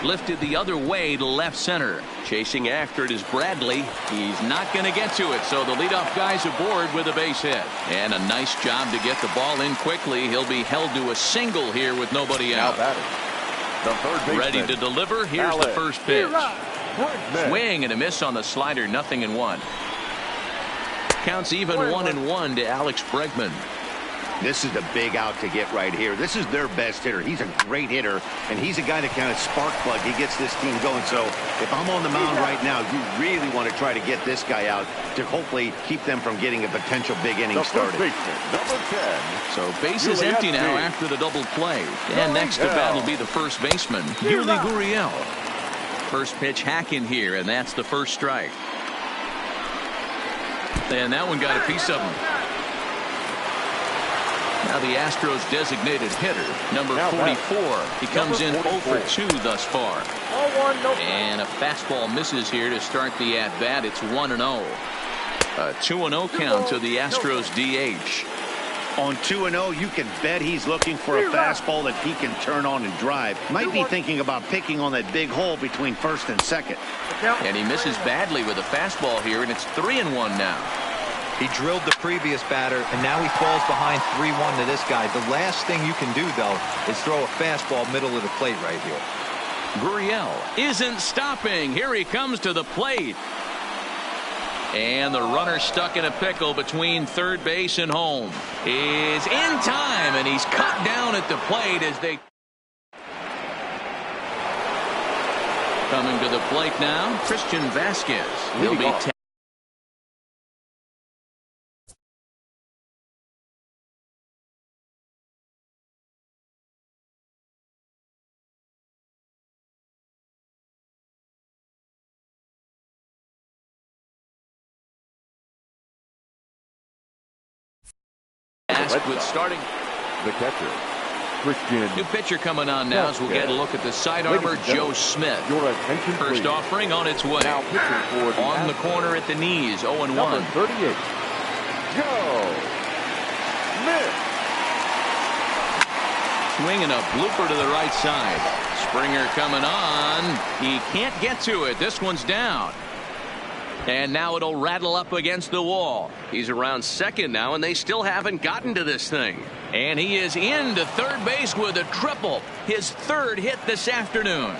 Lifted the other way to left center. Chasing after it is Bradley. He's not going to get to it, so the leadoff guy's aboard with a base hit. And a nice job to get the ball in quickly. He'll be held to a single here with nobody out. Ready to deliver. Here's the first pitch. Swing and a miss on the slider. 0-1. Counts even 1-1 to Alex Bregman. This is the big out to get right here. This is their best hitter. He's a great hitter, and he's a guy that kind of spark plug. He gets this team going. So if I'm on the mound right now, you really want to try to get this guy out to hopefully keep them from getting a potential big inning started. Number 10. So base is empty now after the double play. And next to bat will be the first baseman, Yuli Gurriel. First pitch hacking here, and that's the first strike. And that one got a piece of him. Now the Astros designated hitter, number 44. He comes in 0 for 2 thus far. And a fastball misses here to start the at-bat. It's 1-0. A 2-0 count to the Astros DH. On 2-0, you can bet he's looking for a fastball that he can turn on and drive. Might be thinking about picking on that big hole between first and second. And he misses badly with a fastball here, and it's 3-1 now. He drilled the previous batter, and now he falls behind 3-1 to this guy. The last thing you can do, though, is throw a fastball middle of the plate right here. Gurriel isn't stopping. Here he comes to the plate. And the runner stuck in a pickle between third base and home is in time, and he's cut down at the plate as they... Coming to the plate now, Christian Vasquez. He'll be with starting the catcher, Christian. New pitcher coming on now as we'll get a look at the side armor, Joe Smith. Your attention, First please. offering on its way. Now pitching for the on the Astros. corner at the knees, 0-1. Number 38, Joe Smith. Swinging a blooper to the right side. Springer coming on. He can't get to it. This one's down. And now it'll rattle up against the wall. He's around second now, and they still haven't gotten to this thing. And he is into third base with a triple. His third hit this afternoon.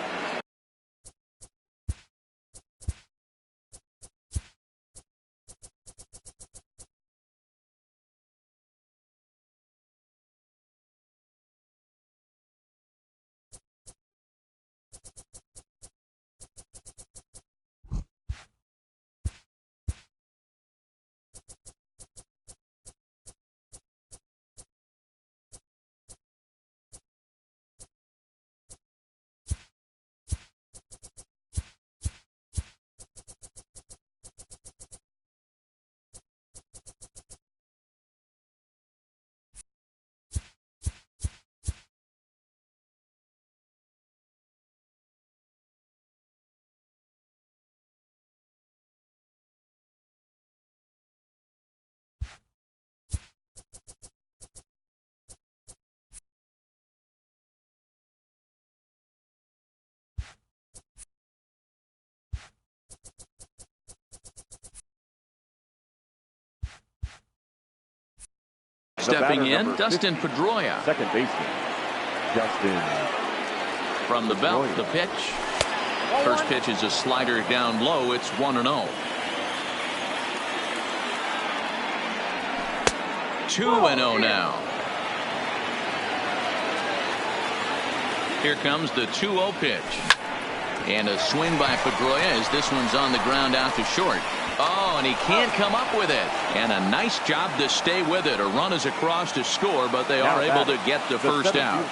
Stepping in, Dustin Pedroia. Second baseman, Dustin. From the belt, the pitch. First pitch is a slider down low. It's 1-0. 2-0 now. Here comes the 2-0 pitch. And a swing by Pedroia as this one's on the ground out to short. Oh, and he can't come up with it. And a nice job to stay with it. A run is across to score, but they are able to get the first out.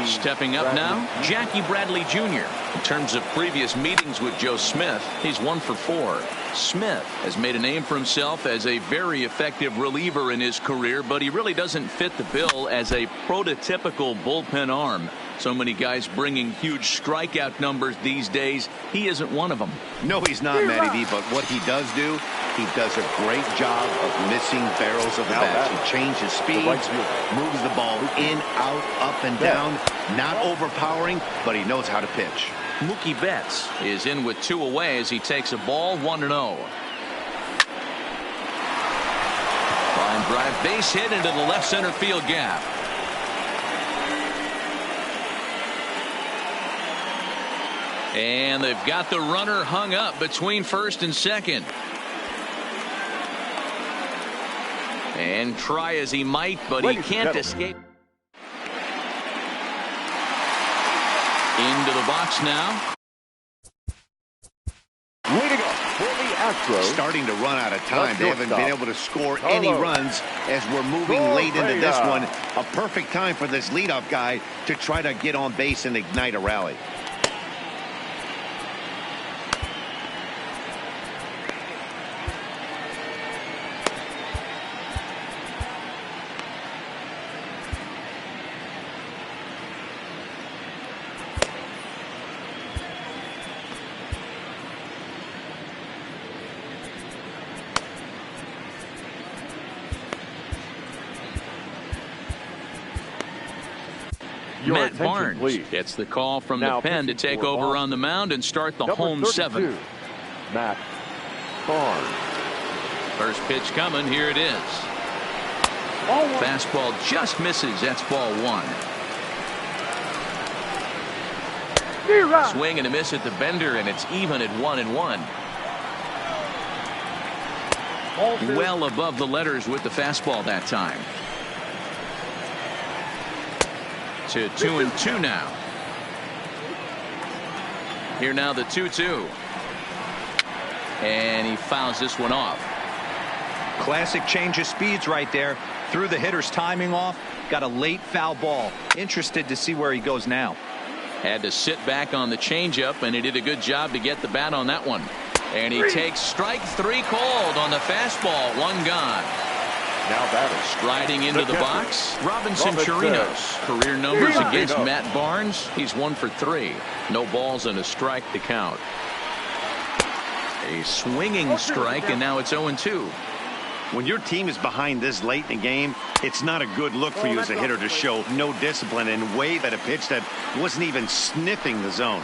Stepping up now, Jackie Bradley Jr. In terms of previous meetings with Joe Smith, he's 1 for 4. Smith has made a name for himself as a very effective reliever in his career, but he really doesn't fit the bill as a prototypical bullpen arm. So many guys bringing huge strikeout numbers these days. He isn't one of them. No, he's not, Matty D, but what he does do, he does a great job of missing barrels of the bat. He changes speeds, moves the ball in, out, up, and down. Not overpowering, but he knows how to pitch. Mookie Betts is in with 2 away as he takes a ball 1-0. Line drive, base hit into the left center field gap. And they've got the runner hung up between first and second. And try as he might, but he can't escape. Into the box now. Leading up for the Astros. Starting to run out of time. They haven't been able to score any runs as we're moving late into this one. A perfect time for this leadoff guy to try to get on base and ignite a rally. Matt Barnes gets the call from the pen to take over on the mound and start the home 7th. Matt Barnes. First pitch coming. Here it is. Fastball just misses. That's ball 1. Swing and a miss at the bender, and it's even at 1-1. Well above the letters with the fastball that time. To 2-2 now. Here now the 2-2. And he fouls this one off. Classic change of speeds right there. Threw the hitter's timing off. Got a late foul ball. Interested to see where he goes now. Had to sit back on the changeup, and he did a good job to get the bat on that one. And he takes strike 3 called on the fastball. 1 gone. Now batting. Striding into the box, Robinson Chirinos. Career numbers against Matt Barnes. He's 1 for 3. No balls and a strike to count. A swinging strike, and now it's 0-2. When your team is behind this late in the game, it's not a good look for you as a hitter to show no discipline and wave at a pitch that wasn't even sniffing the zone.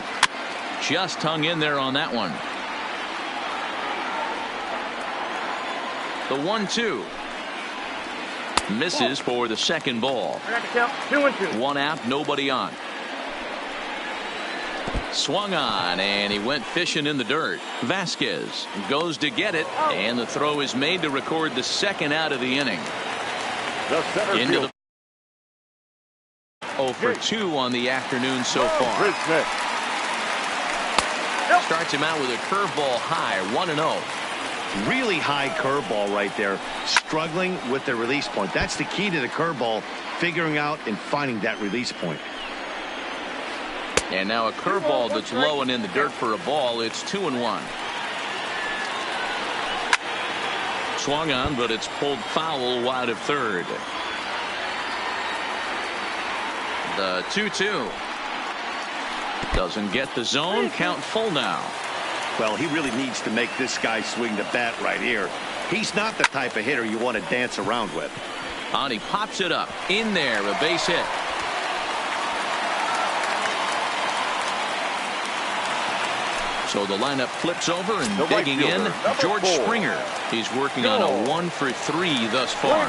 Just hung in there on that one. The 1-2. Misses for the second ball. 1 out, nobody on. Swung on, and he went fishing in the dirt. Vasquez goes to get it, and the throw is made to record the 2nd out of the inning. Into the 0 for 2 on the afternoon so far. Starts him out with a curveball high, 1-0. Really high curveball right there. Struggling with the release point. That's the key to the curveball, figuring out and finding that release point. And now a curveball that's low and in the dirt for a ball. It's 2-1. Swung on, but it's pulled foul wide of third. The 2-2. Doesn't get the zone. Count full now. Well, he really needs to make this guy swing the bat right here. He's not the type of hitter you want to dance around with. And he pops it up. In there, a base hit. So the lineup flips over, and digging in, George Springer. He's working on a 1 for 3 thus far.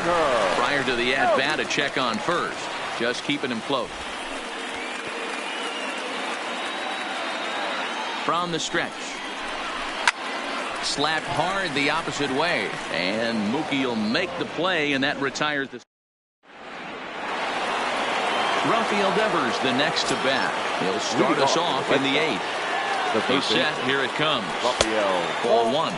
Prior to the at-bat, a check on first. Just keeping him close. From the stretch. Slapped hard the opposite way. And Mookie will make the play, and that retires the... Rafael Devers the next to bat. He'll start us off in the 8th. He's set. Here it comes. Ball 1.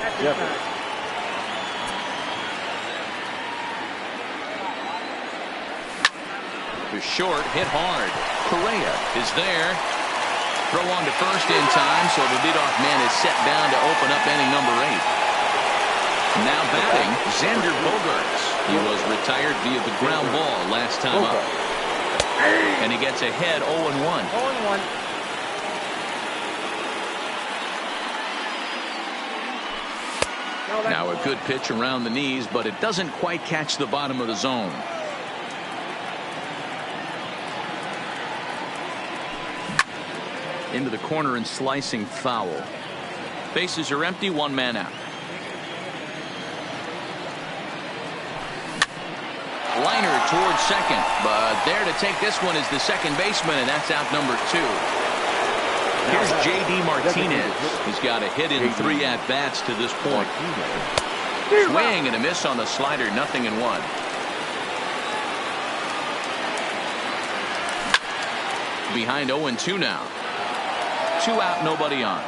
To short, hit hard. Correa is there. Throw on to first in time, so the leadoff man is set down to open up inning number 8. Now batting, Xander Bogaerts. He was retired via the ground ball last time up. And he gets ahead 0-1. 0-1. Now a good pitch around the knees, but it doesn't quite catch the bottom of the zone. Into the corner and slicing foul. Bases are empty, 1 man out. Liner towards second, but there to take this one is the second baseman, and that's out number 2. Here's J.D. Martinez. He's got a hit in 3 at-bats to this point. Swing and a miss on the slider, 0-1. Behind 0-2 now. 2 out, nobody on.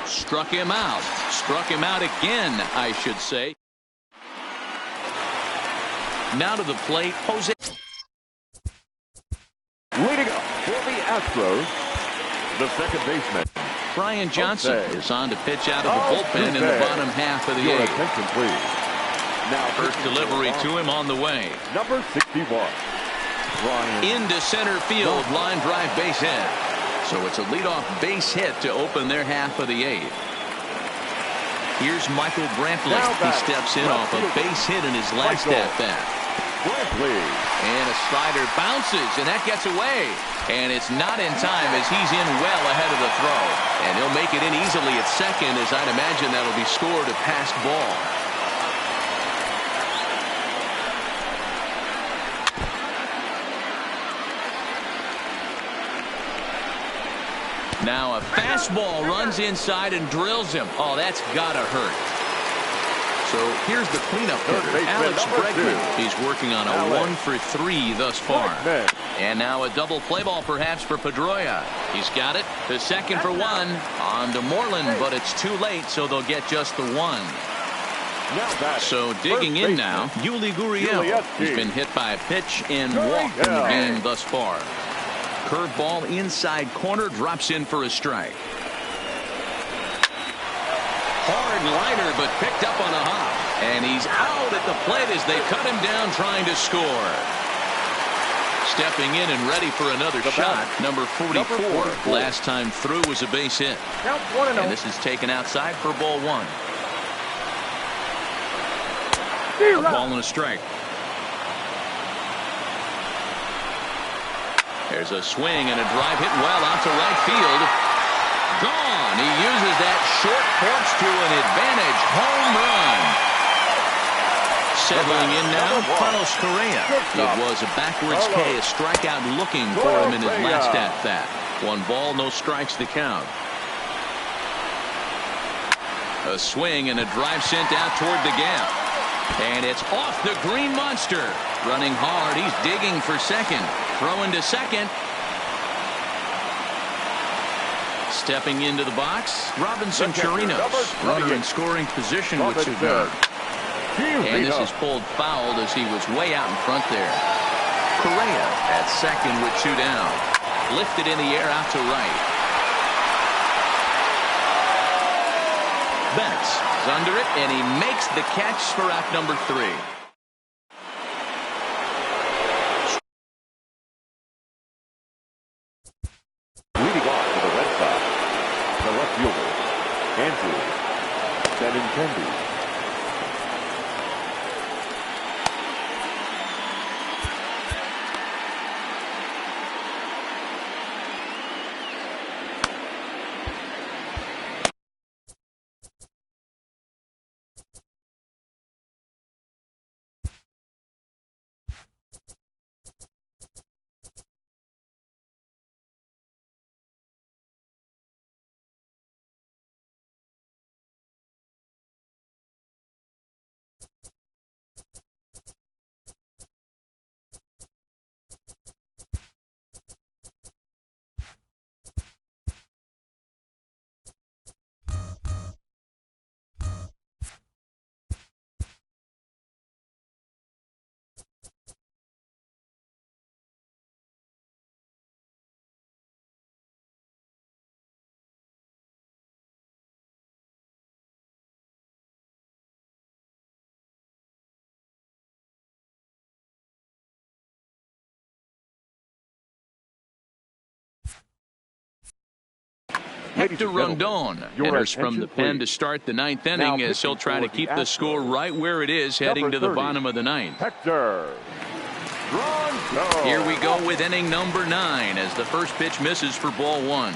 Struck him out. Struck him out again, I should say. Now to the plate, Jose. Leading up for the Astros, the second baseman, Brian Johnson is on to pitch out of the bullpen in the bottom half of the Your 8th. attention, please. Now First delivery to him on the way. number 61. Brian. Into center field, line drive base hit. So it's a leadoff base hit to open their half of the 8th. Here's Michael Brantley. He steps in off a base hit in his last at-bat. And a slider bounces, and that gets away. And it's not in time as he's in well ahead of the throw. And he'll make it in easily at second, as I'd imagine that'll be scored a passed ball. Now a fastball runs inside and drills him. Oh, that's gotta hurt. So here's the cleanup hitter, Alex Bregman. He's working on a 1 for 3 thus far. And now a double play ball perhaps for Pedroia. He's got it. The second for 1. On to Moreland, but it's too late, so they'll get just the 1. So digging in now, Yuli Gurriel. He's been hit by a pitch and walked in the game thus far. Curveball inside corner, drops in for a strike. Hard liner, but picked up on a hop. And he's out at the plate as they cut him down trying to score. Stepping in and ready for another shot, number 44. Last time through was a base hit. And this is taken outside for ball 1. A ball and a strike. There's a swing and a drive hit well out to right field. Gone. He uses that short porch to an advantage. Home run. Settling in now, Carlos Correa. It was a backwards K, a strikeout looking for him in his last at-bat. 1 ball, no strikes to count. A swing and a drive sent out toward the gap. And it's off the green monster. Running hard, he's digging for second. Throwing to second. Stepping into the box, Robinson Chirinos. Runner in scoring position with 2 down. And this is pulled fouled as he was way out in front there. Correa at second with 2 down. Lifted in the air out to right. Betts is under it, and he makes the catch for out number 3. Leading off for the Red Sox, the left fielder, Andrew Benintendi. Hector Rondon enters from the pen to start the ninth inning as he'll try to keep the score right where it is heading to the bottom of the ninth. Hector Rondon. Here we go with inning number 9 as the first pitch misses for ball 1.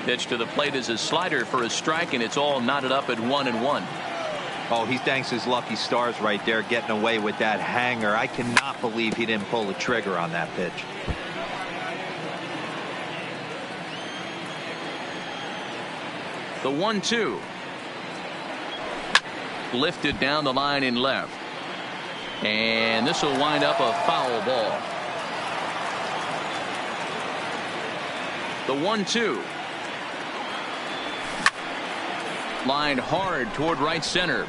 Pitch to the plate is a slider for a strike, and it's all knotted up at 1-1. Oh, he thanks his lucky stars right there, getting away with that hanger. I cannot believe he didn't pull the trigger on that pitch. The 1-2. Lifted down the line in left. And this will wind up a foul ball. The 1-2. Lined hard toward right center.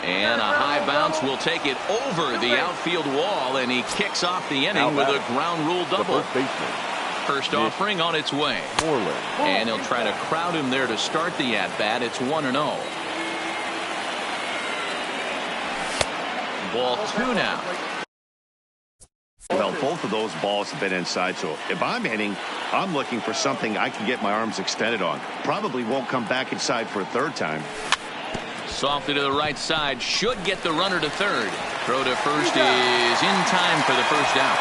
And a high bounce will take it over the outfield wall, and he kicks off the inning with a ground rule double. First offering on its way. And he'll try to crowd him there to start the at-bat. It's 1-0. Ball 2 now. Well, both of those balls have been inside, so if I'm hitting, I'm looking for something I can get my arms extended on. Probably won't come back inside for a third time. Softly to the right side, should get the runner to third. Throw to first is in time for the first out.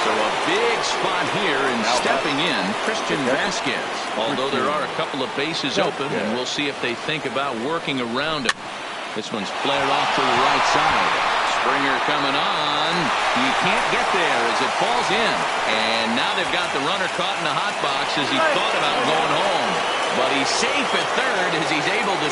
So a big spot here, and stepping in, Christian Vasquez. Although there are a couple of bases open, and we'll see if they think about working around him. This one's flared off to the right side. Springer coming on. He can't get there as it falls in. And now they've got the runner caught in the hot box as he thought about going home. But he's safe at third as he's able to.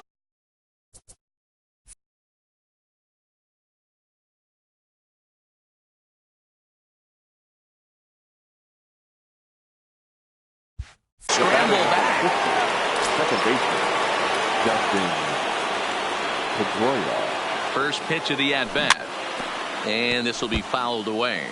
Scramble back. Second baseman, Justin Pedroia. First pitch of the at-bat. And this will be fouled away.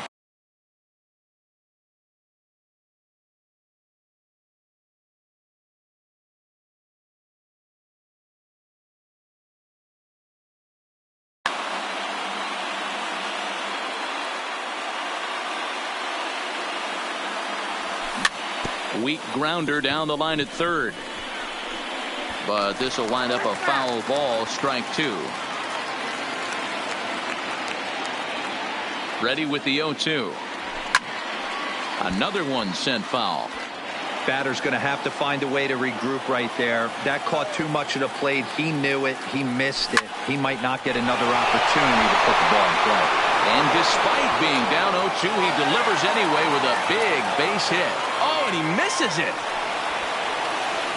Weak grounder down the line at third. But this will wind up a foul ball, strike 2. Ready with the 0-2. Another one sent foul. Batter's going to have to find a way to regroup right there. That caught too much of the plate. He knew it. He missed it. He might not get another opportunity to put the ball in play. And despite being down 0-2, he delivers anyway with a big base hit. Oh, and he misses it.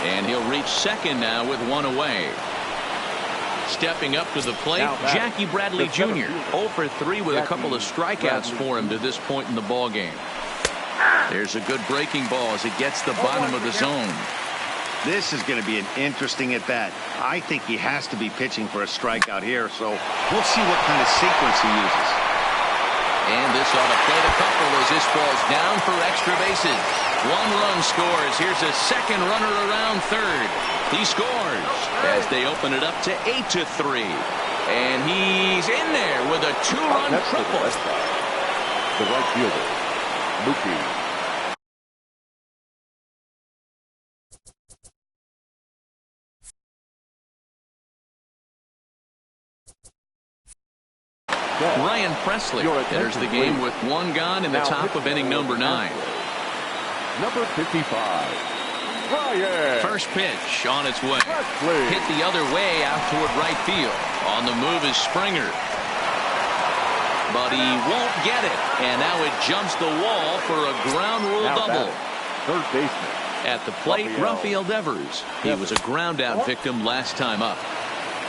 And he'll reach second now with one away. Stepping up to the plate, Jackie Bradley Jr. 0 for 3 with a couple of strikeouts for him to this point in the ball game. There's a good breaking ball as it gets the bottom of the zone. This is going to be an interesting at-bat. I think he has to be pitching for a strikeout here, so we'll see what kind of sequence he uses. And this ought to play the couple as this falls down for extra bases. 1 run scores. Here's a second runner around third. He scores as they open it up to 8-3. And he's in there with a 2-run triple. The right fielder, Mookie. Ryan Presley enters the game with 1 gone in the top of inning number 9. Number 55, Ryan. First pitch on its way. Presley. Hit the other way out toward right field. On the move is Springer. But he won't get it. And now it jumps the wall for a ground rule double. Third baseman. At the plate, Rafael Devers. He was a ground out victim last time up.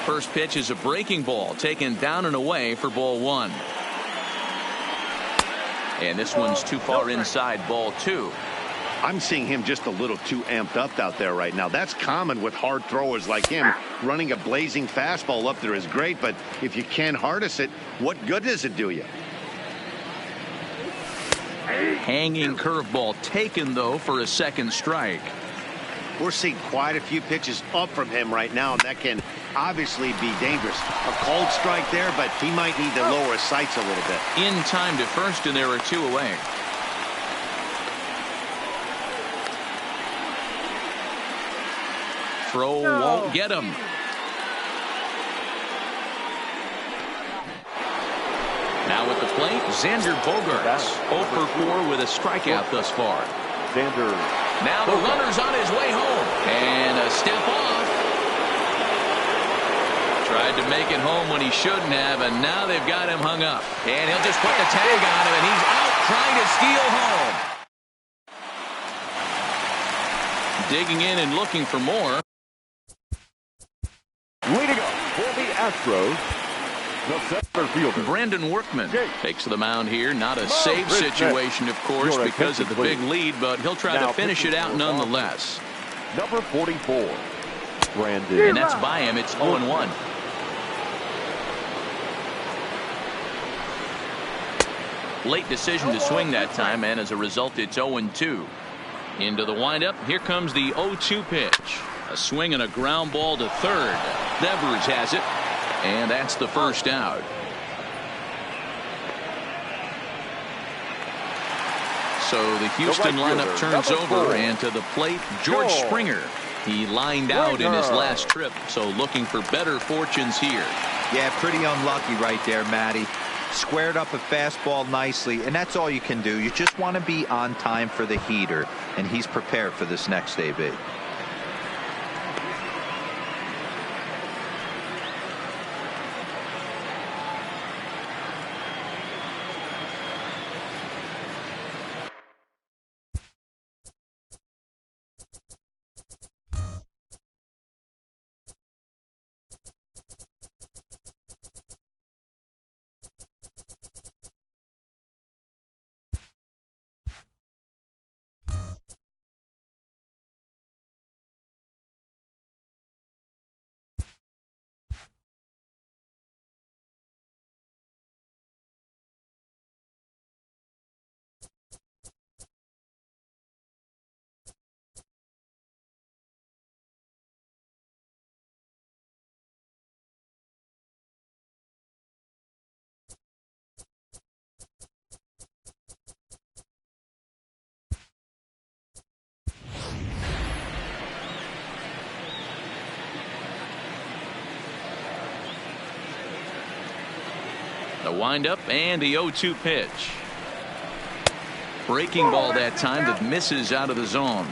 First pitch is a breaking ball taken down and away for ball 1. And this one's too far inside, ball 2. I'm seeing him just a little too amped up out there right now. That's common with hard throwers like him. Running a blazing fastball up there is great, but if you can't harness it, what good does it do you? Hanging curveball taken, though, for a second strike. We're seeing quite a few pitches up from him right now, and that can obviously be dangerous. A cold strike there, but he might need to lower his sights a little bit. In time to first, and there are 2 away. Throw won't get him. Now at the plate, Xander Bogaerts. 0 for 4 with a strikeout thus far. Xander. Now the runner's on his way home. And a step off. Tried to make it home when he shouldn't have, and now they've got him hung up. And he'll just put the tag on him, and he's out trying to steal home. Digging in and looking for more. Leading up for the Astros, the center fielder, Brandon Workman takes the mound here. Not a safe situation, of course, because of the big lead, but he'll try to finish it out nonetheless. Number 44, Brandon. And that's by him. It's 0-1. Late decision to swing that time, and as a result, it's 0-2. Into the windup, here comes the 0-2 pitch. A swing and a ground ball to third. Devers has it, and that's the first out. So the Houston lineup turns over, and to the plate, George Springer. He lined out in his last trip, so looking for better fortunes here. Yeah, pretty unlucky right there, Matty. Squared up a fastball nicely, and that's all you can do. You just want to be on time for the heater, and he's prepared for this next AB. The windup and the 0-2 pitch. Breaking ball that time that misses out of the zone.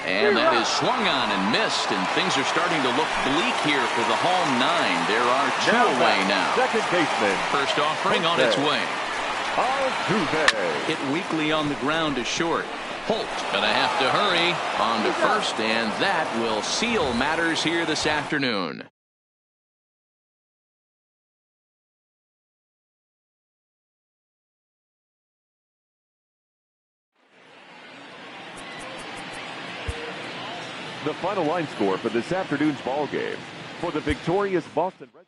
And that is swung on and missed, and things are starting to look bleak here for the home 9. There are 2 away now. Second baseman. First offering on its way. Altuve. Hit weakly on the ground to short. Holt gonna have to hurry on to first, and that will seal matters here this afternoon. The final line score for this afternoon's ball game for the victorious Boston Red Sox.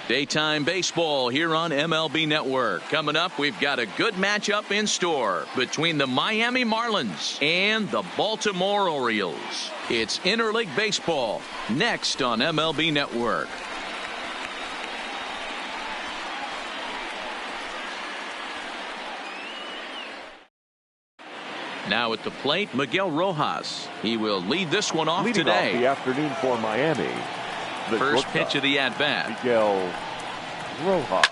Daytime baseball here on MLB Network. Coming up, we've got a good matchup in store between the Miami Marlins and the Baltimore Orioles. It's interleague baseball next on MLB Network. Now at the plate, Miguel Rojas. He will lead this one off Leading today. Off the afternoon for Miami. First pitch of the at-bat. Miguel Rojas.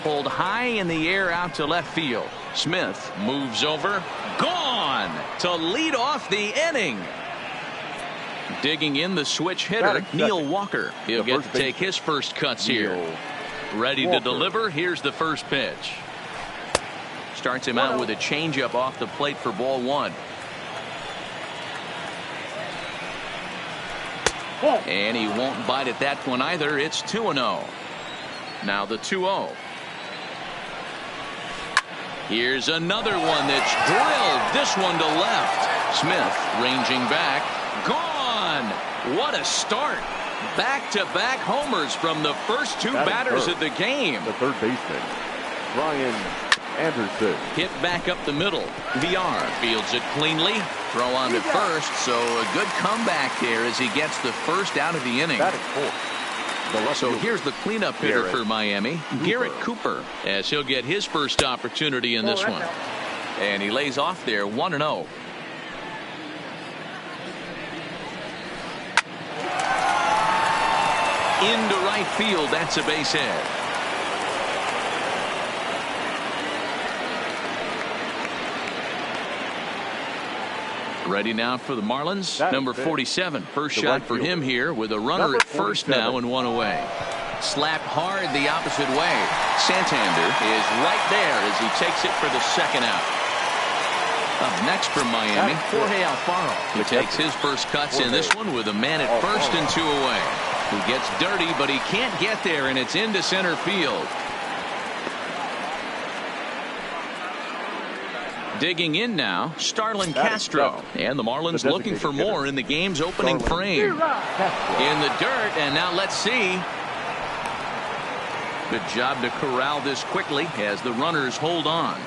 Pulled high in the air out to left field. Smith moves over. Gone to lead off the inning. Digging in the switch hitter, Neil Walker. He'll get to take his first cuts here. Ready to deliver. Here's the first pitch. Starts him out with a changeup off the plate for ball one. And he won't bite at that one either. It's 2-0. Now the 2-0. Here's another one that's drilled. This one to left. Smith ranging back. Gone. What a start. Back-to-back homers from the first two batters of the game. The third baseman, Brian Anderson. Hit back up the middle. VR fields it cleanly. Throw on to first, so a good comeback there as he gets the first out of the inning. So here's the cleanup hitter for Miami, Garrett Cooper, as he'll get his first opportunity in this one. And he lays off there 1-0. Into right field, that's a base hit. Ready now for the Marlins. Number 47. First shot for him here with a runner at first now and one away. Slapped hard the opposite way. Santander is right there as he takes it for the second out. Up next from Miami, Jorge Alfaro. He takes his first cuts in this one with a man at first and two away. He gets dirty, but he can't get there, and it's into center field. Digging in now, Starlin Castro. And the Marlins looking for more in the game's opening frame. In the dirt, and now let's see. Good job to corral this quickly as the runners hold on.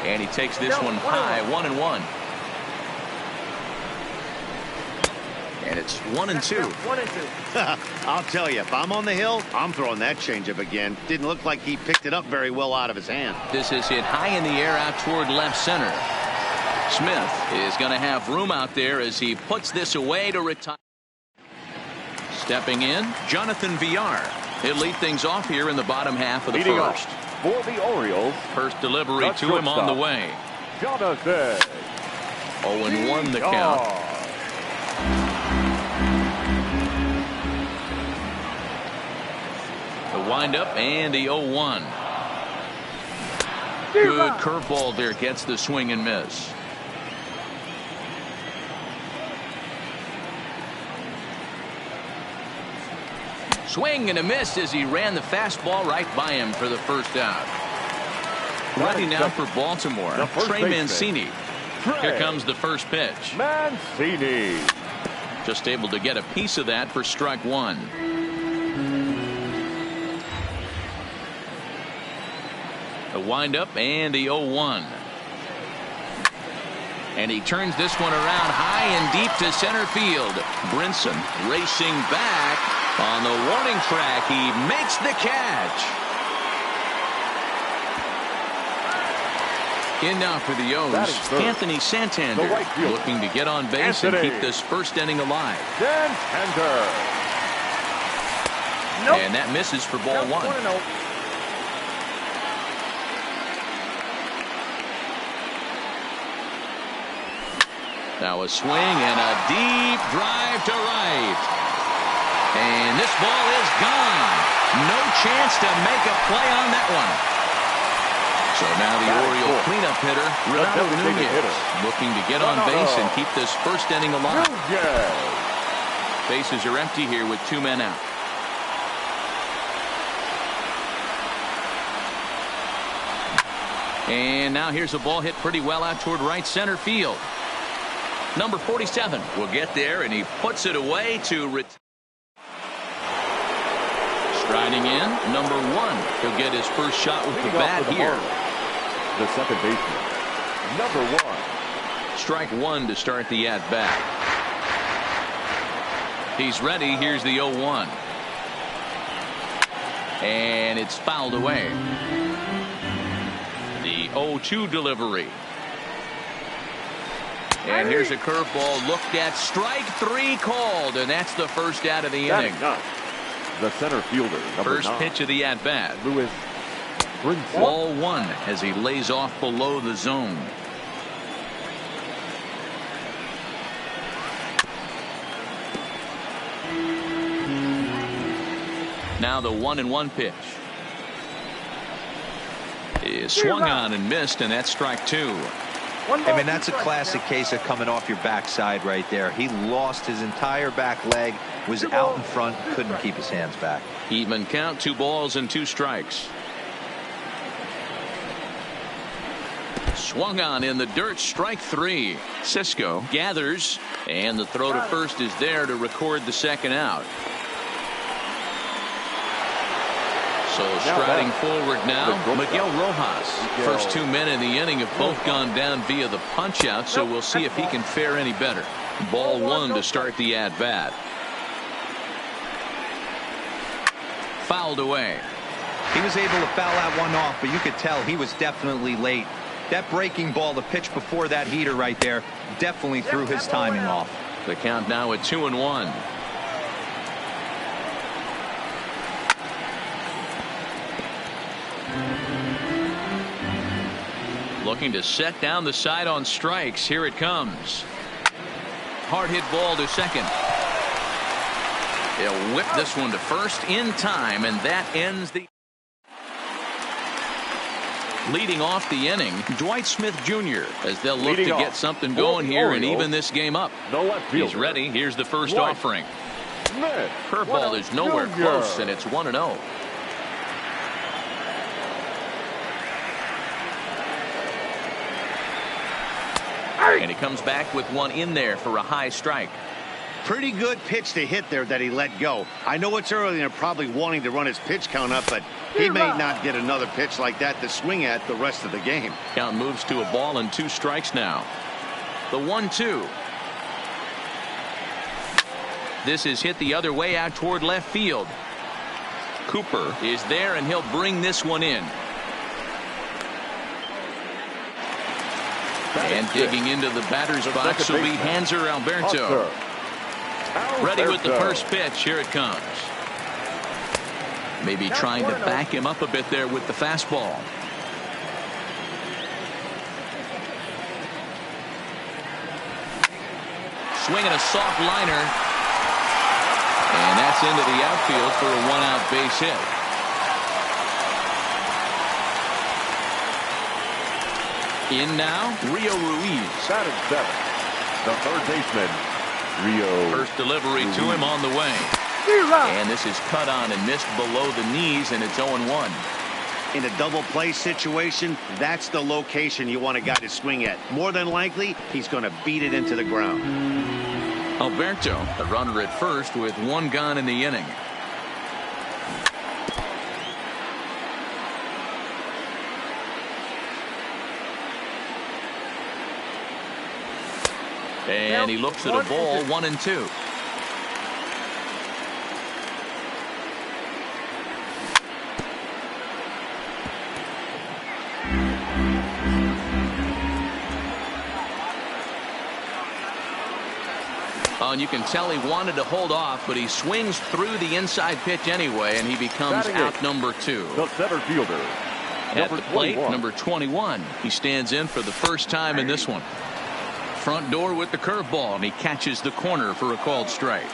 And he takes this one high, 1-1. And it's 1-2. I'll tell you, if I'm on the hill, I'm throwing that changeup again. Didn't look like he picked it up very well out of his hand. This is hit high in the air out toward left center. Smith is going to have room out there as he puts this away to retire. Stepping in, Jonathan VR. He'll lead things off here in the bottom half of the first. For the Orioles, first delivery to him on the way. Jonathan. 0-1 the count. The windup and the 0-1. Good curveball there, gets the swing and miss. Swing and a miss as he ran the fastball right by him for the first out. Ready now for Baltimore, Trey Mancini. Here comes the first pitch. Mancini. Just able to get a piece of that for strike one. The windup and the 0-1. And he turns this one around high and deep to center field. Brinson racing back on the warning track. He makes the catch. In now for the O's, Anthony Santander, looking to get on base and keep this first inning alive. Santander. And that misses for ball one. Now a swing and a deep drive to right. And this ball is gone. No chance to make a play on that one. So now the Oriole cleanup hitter, Renato Nunez, looking to get on base and keep this first inning alive. Bases are empty here with two men out. And now here's a ball hit pretty well out toward right center field. Number 47 will get there, and he puts it away to retire. Riding in, number 1. He'll get his first shot with the bat here. The second baseman, number 1. Strike 1 to start the at-bat. He's ready. Here's the 0-1. And it's fouled away. The 0-2 delivery. And here's a curveball looked at. Strike 3 called, and that's the first out of the inning. The center fielder, number 9. First pitch of the at-bat. Brinson. Ball 1 as he lays off below the zone. Now the 1-1 pitch is swung on and missed, and that's strike 2. I mean, that's a classic case of coming off your backside right there. He lost his entire back leg, was out in front, couldn't keep his hands back. Even count, 2 balls and 2 strikes. Swung on in the dirt, strike 3. Cisco gathers, and the throw to first is there to record the second out. So striding forward now, Miguel Rojas. First 2 men in the inning have both gone down via the punch out, so we'll see if he can fare any better. Ball 1 to start the at bat. Fouled away. He was able to foul that one off, but you could tell he was definitely late. That breaking ball, the pitch before that heater right there, definitely threw his timing off. The count now at 2-1. Looking to set down the side on strikes. Here it comes. Hard hit ball to second. They'll whip this one to first in time, and that ends the. Leading off the inning, Dwight Smith Jr. as they'll look to get something going here and even this game up. He's ready. Here's the first offering. Curveball is nowhere close, and it's 1-0. And he comes back with one in there for a high strike. Pretty good pitch to hit there that he let go. I know it's early and they're probably wanting to run his pitch count up, but he may not get another pitch like that to swing at the rest of the game. Count moves to a ball and 2 strikes now. The 1-2. This is hit the other way out toward left field. Cooper is there, and he'll bring this one in. And digging into the batter's box will be Hanser Alberto. Ready with the first pitch. Here it comes. Maybe trying to back him up a bit there with the fastball. Swinging a soft liner. And that's into the outfield for a 1-out base hit. In now, Rio Ruiz. Batting 7. The third baseman, Rio. First delivery to him on the way. And this is cut on and missed below the knees, and it's 0-1. In a double play situation, that's the location you want a guy to swing at. More than likely, he's going to beat it into the ground. Alberto, the runner at first with 1 gone in the inning. And he looks at a ball, 1-2. Oh, and you can tell he wanted to hold off, but he swings through the inside pitch anyway, and he becomes out number 2. The center fielder, at the plate, number 21. He stands in for the first time in this one. Front door with the curveball, and he catches the corner for a called strike.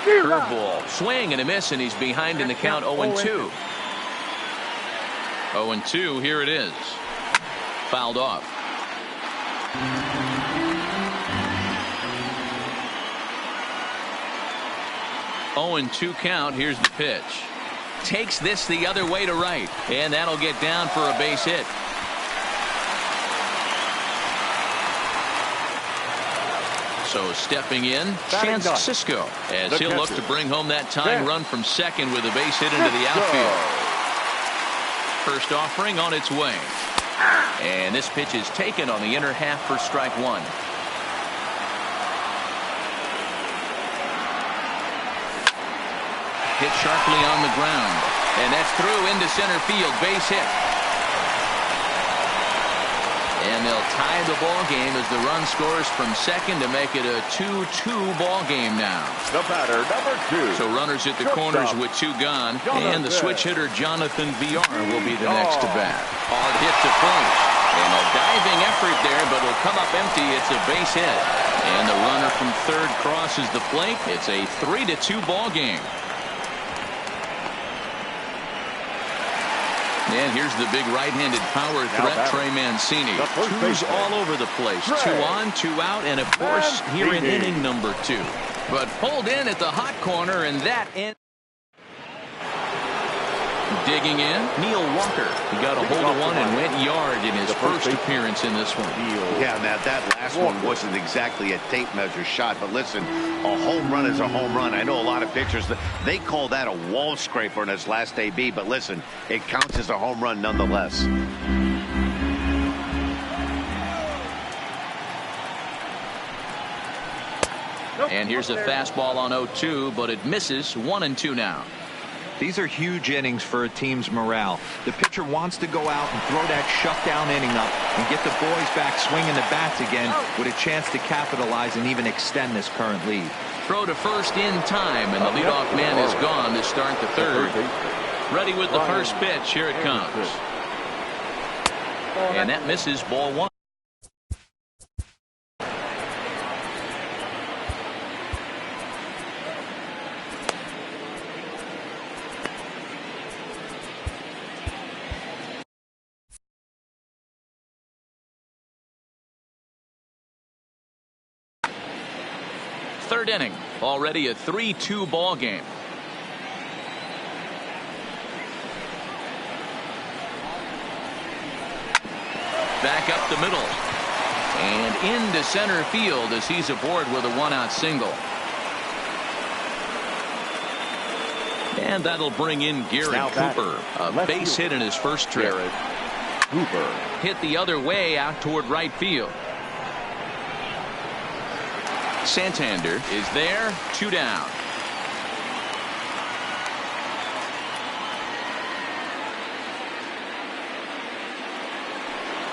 Curveball, swing and a miss, and he's behind in the count 0-2. 0-2, here it is. Fouled off. Oh, and 2 count. Here's the pitch. Takes this the other way to right, and that'll get down for a base hit. So stepping in, Chance Sisco, as he'll look to bring home that tying run from second with a base hit into the outfield. First offering on its way. And this pitch is taken on the inner half for strike one. Hit sharply on the ground. And that's through into center field. Base hit. And they'll tie the ball game as the run scores from second to make it a 2-2 ball game now. The batter, number 2. So runners at the corners with 2 gone. And the switch hitter Jonathan VR will be the next to bat. Hard hit to first. And a diving effort there, but it'll come up empty. It's a base hit. And the runner from third crosses the plate. It's a 3-2 ball game. And here's the big right-handed power threat, Trey Mancini. Twos all over the place. 2 on, 2 out, and of course here in inning number 2. But pulled in at the hot corner, and that ends. Digging in, Neil Walker. He got a hold of one and went yard in his first appearance in this one. Yeah, Matt, that last one wasn't exactly a tape measure shot, but listen, a home run is a home run. I know a lot of pitchers, they call that a wall scraper in his last AB, but listen, it counts as a home run nonetheless. And here's a fastball on 0-2, but it misses. 1-2 now. These are huge innings for a team's morale. The pitcher wants to go out and throw that shutdown inning up and get the boys back swinging the bats again with a chance to capitalize and even extend this current lead. Throw to first in time, and the leadoff man is gone to start the third. Ready with the first pitch. Here it comes. And that misses. Ball 1. Third inning, already a 3-2 ball game. Back up the middle and into center field as he's aboard with a 1-out single. And that'll bring in Garrett Cooper, a base hit in his first trip. Cooper hit the other way out toward right field. Santander is there, 2 down.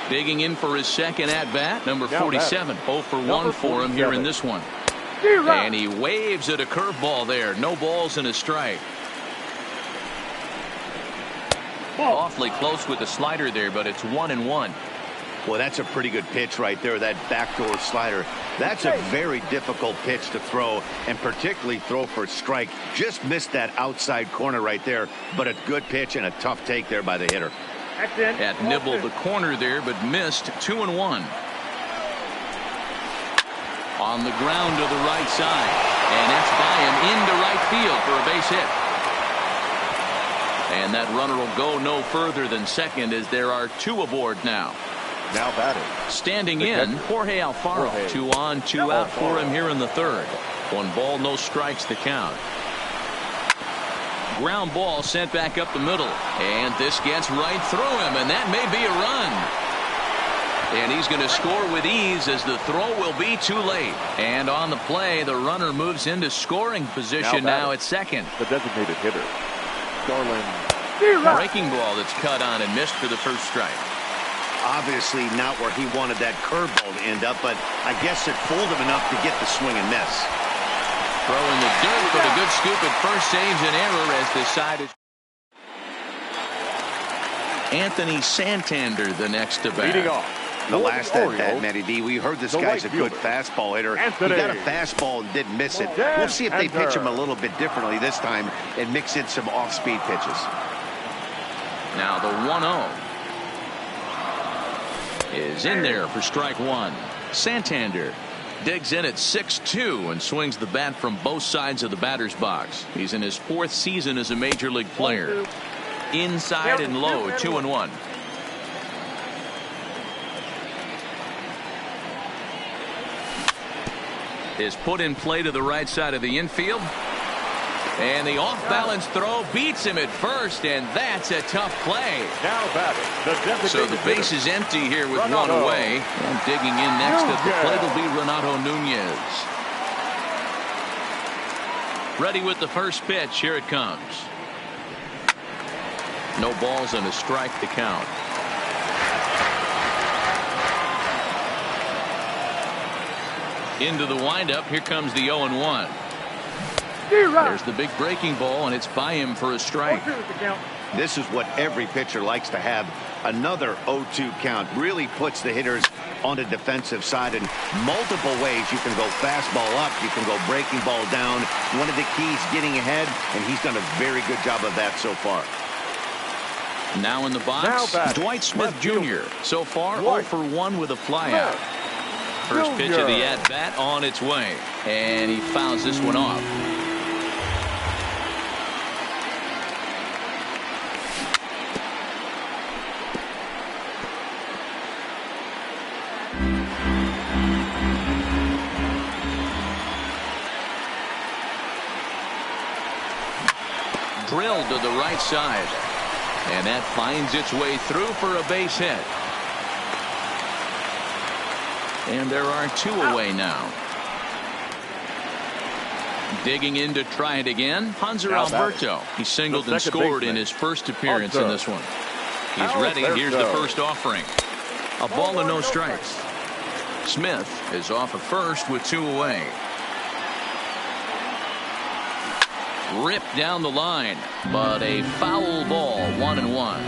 Digging in for his second at bat, number 47. 0 for 1 for him here in this one. And he waves at a curveball there. No balls and a strike. Awfully close with the slider there, but it's 1-1. Well, that's a pretty good pitch right there, that backdoor slider. That's a very difficult pitch to throw, and particularly throw for a strike. Just missed that outside corner right there, but a good pitch and a tough take there by the hitter. That nibbled the corner there, but missed. 2-1. On the ground to the right side, and that's by him into right field for a base hit. And that runner will go no further than second as there are 2 aboard now. now batting. Standing in, Jorge Alfaro. 2 on, 2 out for him here in the third. 1 ball, no strikes to count. Ground ball sent back up the middle. And this gets right through him, and that may be a run. And he's going to score with ease as the throw will be too late. And on the play, the runner moves into scoring position now at second. The designated hitter, Darlin. Breaking ball that's cut on and missed for the first strike. Obviously not where he wanted that curveball to end up, but I guess it fooled him enough to get the swing and miss. Throw in the dirt, but a good scoop at first saves an error as the side is. Anthony Santander the next to bat. Leading off. The last at bat, Matty D, we heard this guy's a good fastball hitter. He got a fastball and didn't miss it. We'll see if they pitch him a little bit differently this time and mix in some off-speed pitches. Now the 1-0 is in there for strike one. Santander digs in at 6-2 and swings the bat from both sides of the batter's box. He's in his 4th season as a major league player. Inside and low, 2-1. is put in play to the right side of the infield. And the off-balance throw beats him at first, and that's a tough play. Now batting, so the base is empty here with one away. And digging in next at the plate will be Renato Nunez. Ready with the first pitch. Here it comes. No balls and a strike to count. Into the windup. Here comes the 0-1. There's the big breaking ball, and it's by him for a strike. This is what every pitcher likes to have. Another 0-2 count really puts the hitters on the defensive side in multiple ways. You can go fastball up, you can go breaking ball down. One of the keys, getting ahead, and he's done a very good job of that so far. Now in the box, Dwight Smith Jr. So far, 0 for 1 with a flyout. First pitch of the at-bat on its way, and he fouls this one off. Drilled to the right side, and that finds its way through for a base hit. And there are 2 away now. Digging in to try it again, Hanser Alberto. He singled and scored in his first appearance in this one. He's ready. Here's the first offering. A ball and no strikes. Smith is off at first with 2 away. Ripped down the line, but a foul ball, 1-1.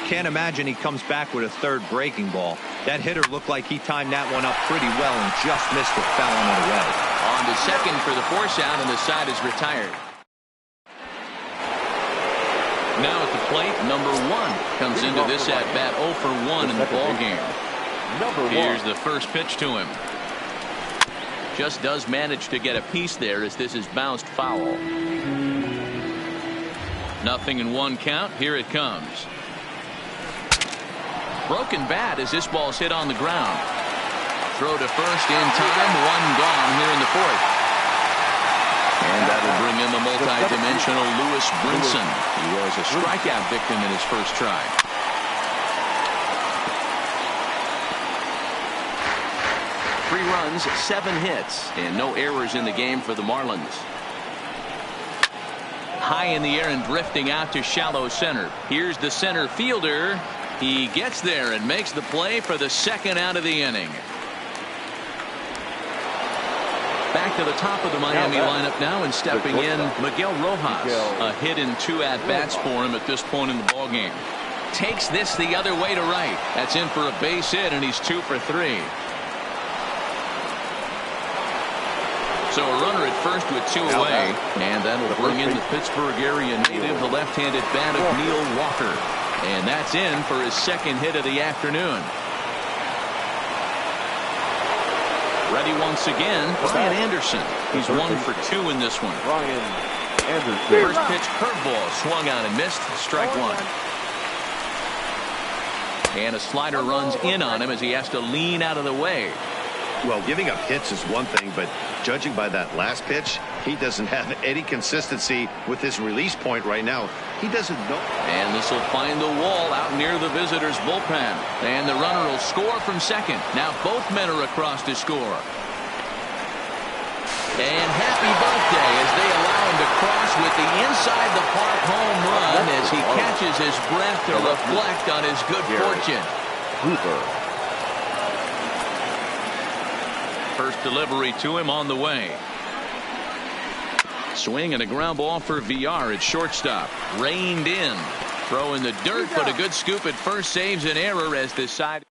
Can't imagine he comes back with a third breaking ball. That hitter looked like he timed that one up pretty well and just missed it, fouling it away. On to second for the force out, and the side is retired. Now at the plate, number 1 comes into this at bat 0 for 1 in the ball game. Here's the first pitch to him. Just does manage to get a piece there as this is bounced foul. 0-1 count. Here it comes. Broken bat as this ball's hit on the ground. Throw to first in time. 1 gone here in the 4th. And that'll bring in the multi-dimensional Lewis Brinson. He was a strikeout victim in his first try. Three runs, 7 hits, and no errors in the game for the Marlins. High in the air and drifting out to shallow center. Here's the center fielder. He gets there and makes the play for the second out of the inning. Back to the top of the Miami lineup now, and stepping in, Miguel Rojas. A hit in 2 at-bats for him at this point in the ballgame. Takes this the other way to right. That's in for a base hit, and he's 2 for 3. So a runner at first with 2 away, and that'll bring in the Pittsburgh area native, the left-handed bat of Neil Walker. And that's in for his second hit of the afternoon. Ready once again, Brian Anderson. He's 1 for 2 in this one. Brian Anderson. First pitch curveball swung out and missed. Strike 1. And a slider runs in on him as he has to lean out of the way. Well, giving up hits is one thing, but judging by that last pitch, he doesn't have any consistency with his release point right now. He doesn't know. And this will find the wall out near the visitors' bullpen. And the runner will score from second. Now both men are across to score. And happy birthday as they allow him to cross with the inside the park home run as he catches his breath to reflect on his good fortune. First delivery to him on the way. Swing and a ground ball for VR at shortstop. Reined in. Throw in the dirt, but a good scoop at first saves an error as this side.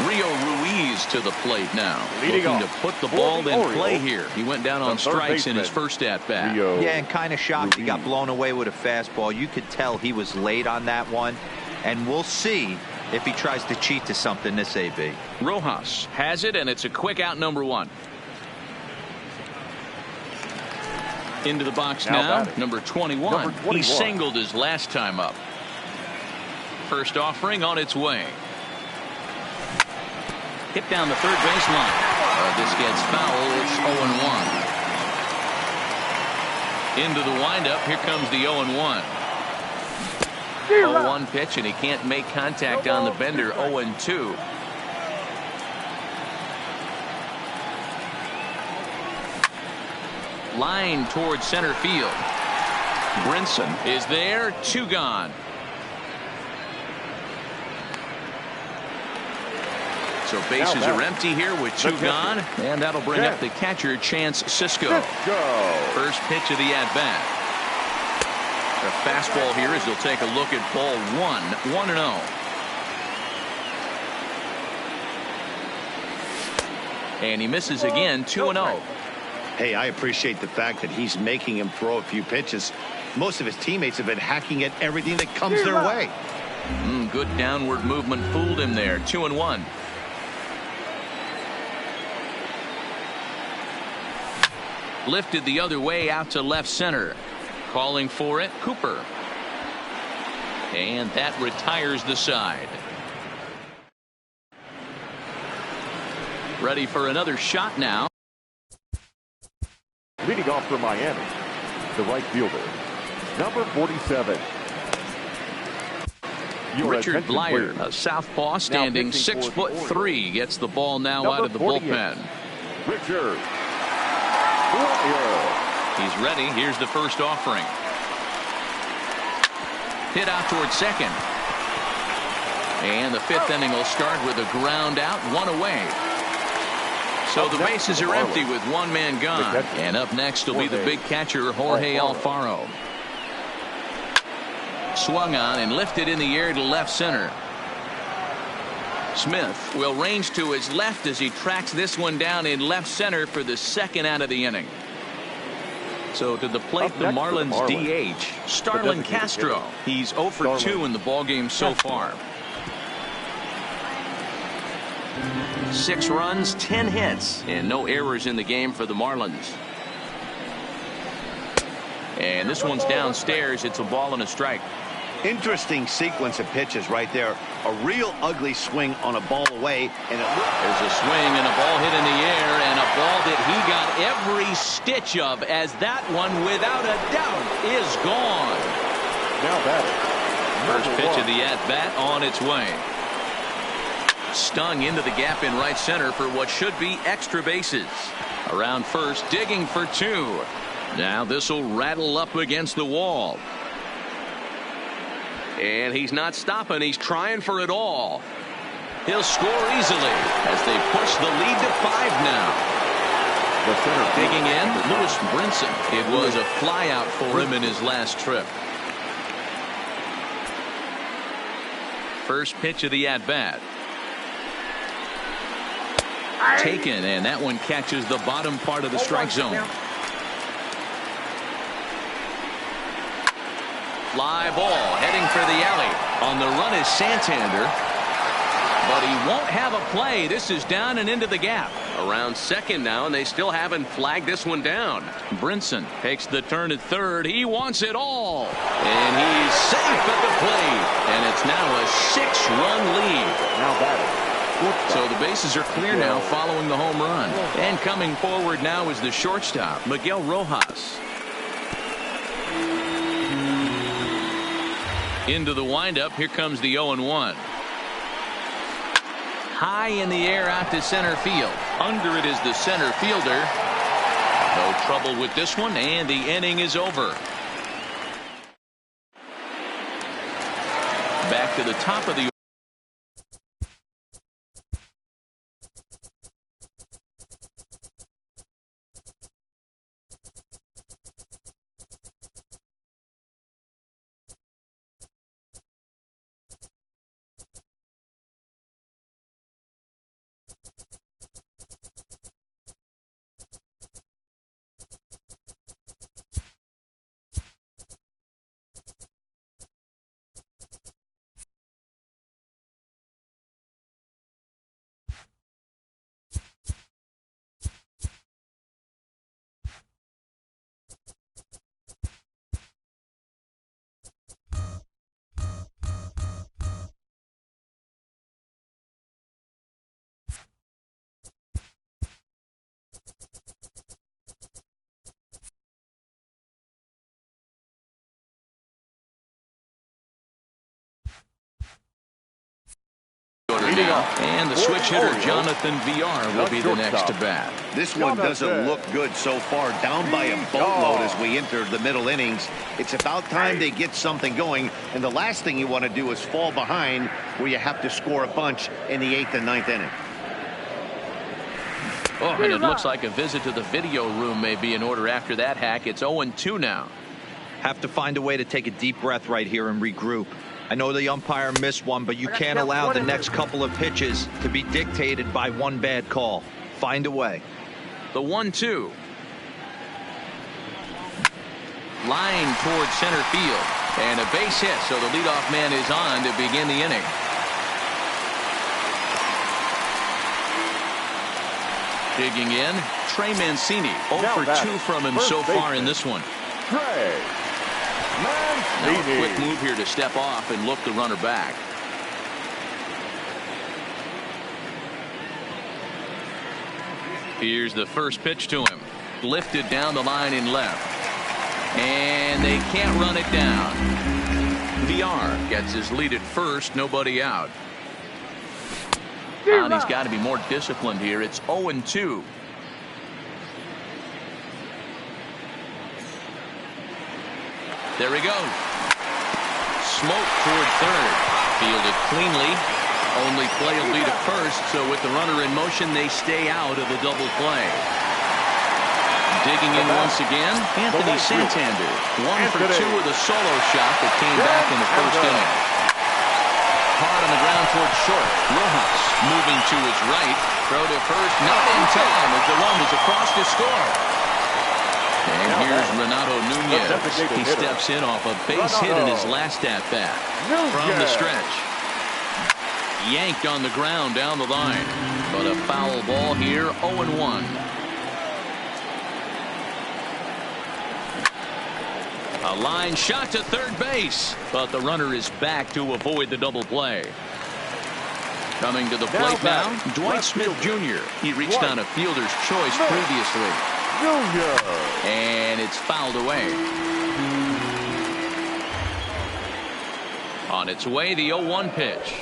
Rio Ruiz to the plate now. Looking to put the ball in play here. He went down on strikes in his first at-bat. Yeah, and kind of shocked he got blown away with a fastball. You could tell he was late on that one. And we'll see if he tries to cheat to something this AB. Rojas has it, and it's a quick out, number 1. Into the box now, number 21. He singled his last time up. First offering on its way. Hit down the third baseline. This gets foul. It's 0-1. Into the windup. Here comes the 0-1. 0-1 pitch, and he can't make contact on the bender. 0-2. Line towards center field. Brinson is there. 2 gone. So bases are empty here with 2 gone, and that'll bring up the catcher, Chance Sisco. First pitch of the at-bat. The fastball here as he'll take a look at ball 1. 1-0. And he misses again. 2-0. Hey, I appreciate the fact that he's making him throw a few pitches. Most of his teammates have been hacking at everything that comes their way. Good downward movement fooled him there. 2-1. Lifted the other way out to left center. Calling for it, Cooper. And that retires the side. Ready for another shot now. Leading off for Miami, the right fielder, number 47. Richard Blyer, a southpaw, standing 6'3", gets the ball now out of the bullpen. Richard Blyer. He's ready. Here's the first offering. Hit out towards second. And the 5th inning will start with a ground out, 1 away. So the bases are empty with 1 man gone. And up next will be the big catcher, Jorge Alfaro. Swung on and lifted in the air to left center. Smith will range to his left as he tracks this one down in left center for the 2nd out of the inning. So to the plate, the Marlins DH, Starlin Castro. He's 0 for 2 in the ballgame so far. 6 runs, 10 hits, and no errors in the game for the Marlins. And this one's downstairs. It's a ball and a strike. Interesting sequence of pitches right there. A real ugly swing on a ball away, and there's a swing and a ball hit in the air, and a ball that he got every stitch of, as that one, without a doubt, is gone. Now batting. First pitch of the at-bat on its way. Stung into the gap in right center for what should be extra bases. Around first, digging for 2. Now this will rattle up against the wall. And he's not stopping. He's trying for it all. He'll score easily as they push the lead to 5 now. The center digging in, Lewis Brinson. It was a fly out for him in his last trip. First pitch of the at-bat. Taken, and that one catches the bottom part of the strike zone. Fly ball heading for the alley. On the run is Santander, but he won't have a play. This is down and into the gap. Around second now, and they still haven't flagged this one down. Brinson takes the turn at third. He wants it all, and he's safe at the plate. And it's now a 6-run lead. Now batting. So the bases are clear now following the home run. And coming forward now is the shortstop, Miguel Rojas. Into the windup. Here comes the 0-1. High in the air out to center field. Under it is the center fielder. No trouble with this one, and the inning is over. Back to the top of the now. And the switch hitter, Jonathan VR, will be the next to bat. This one doesn't look good so far. Down by a boatload as we enter the middle innings. It's about time they get something going. And the last thing you want to do is fall behind where you have to score a bunch in the 8th and 9th inning. Oh, and it looks like a visit to the video room may be in order after that hack. It's 0-2 now. Have to find a way to take a deep breath right here and regroup. I know the umpire missed one, but you can't allow the next couple of pitches to be dictated by one bad call. Find a way. The 1-2. Line towards center field. And a base hit, so the leadoff man is on to begin the inning. Digging in, Trey Mancini. 0 for 2 from him so far in this one. Trey Now a quick move here to step off and look the runner back. Here's the first pitch to him. Lifted down the line in left. And they can't run it down. VR gets his lead at first, nobody out. And he's got to be more disciplined here. It's 0-2. There he goes. Smoke toward third. Fielded cleanly. Only play a lead at first, so with the runner in motion, they stay out of the double play. Digging in once again, Anthony Santander. 1 for 2 with a solo shot that came back in the first inning. Hard on the ground towards short. Rojas moving to his right. Throw to first, not in time as the run was across to score. And here's Renato Nunez. He steps in off a base hit in his last at-bat. From the stretch. Yanked on the ground down the line. But a foul ball here, 0-1. A line shot to third base, but the runner is back to avoid the double play. Coming to the plate now, Dwight Smith Jr. He reached on a fielder's choice previously. And it's fouled away. On its way, the 0-1 pitch.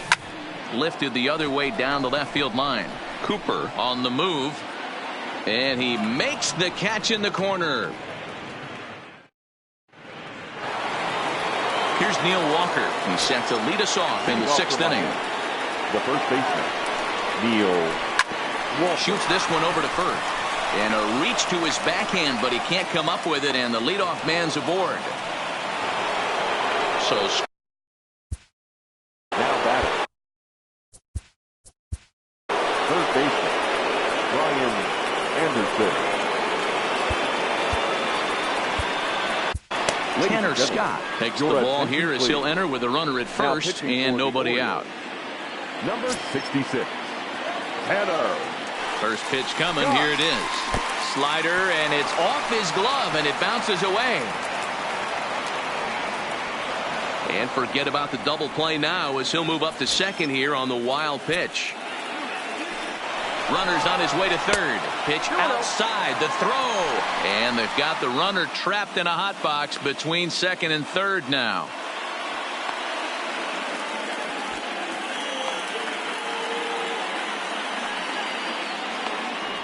Lifted the other way down the left field line. Cooper on the move. And he makes the catch in the corner. Here's Neil Walker. He's set to lead us off in the 6th inning. The first baseman, Neil Walker. Shoots this one over to first. And a reach to his backhand, but he can't come up with it, and the leadoff man's aboard. So Now batting. Third baseman, Brian Anderson. Tanner Scott takes the ball here as he'll enter with a runner at first and nobody out. Number 66, Tanner. First pitch coming. Here it is. Slider, and it's off his glove, and it bounces away. And forget about the double play now as he'll move up to second here on the wild pitch. Runner's on his way to third. Pitch outside, the throw. And they've got the runner trapped in a hot box between second and third now.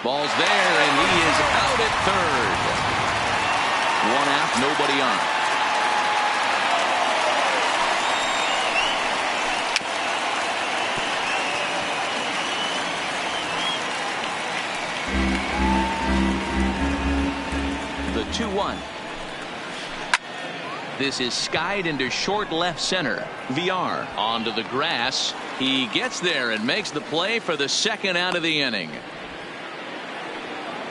Ball's there, and he is out at third. One out, nobody on. The 2-1. This is skied into short left center. VR onto the grass. He gets there and makes the play for the second out of the inning.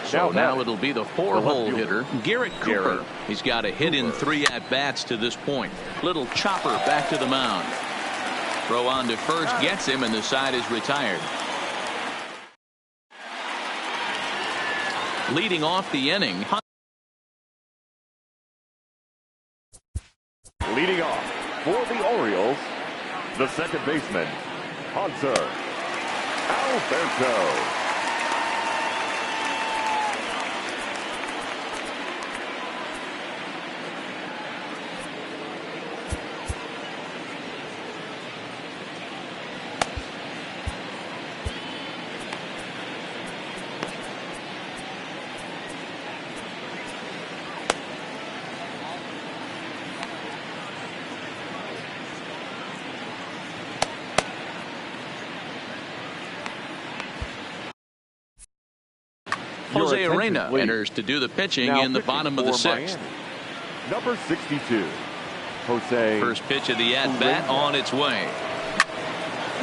So now it'll be the 4-hole hitter, Garrett Cooper. He's got a hit in 3 at-bats to this point. Little chopper back to the mound. Throw on to first gets him, and the side is retired. Leading off the inning. Leading off for the Orioles, the second baseman, Hunter Alberto. Jose Arena enters to do the pitching in the bottom of the sixth. Number 62, Jose. First pitch of the at-bat on its way.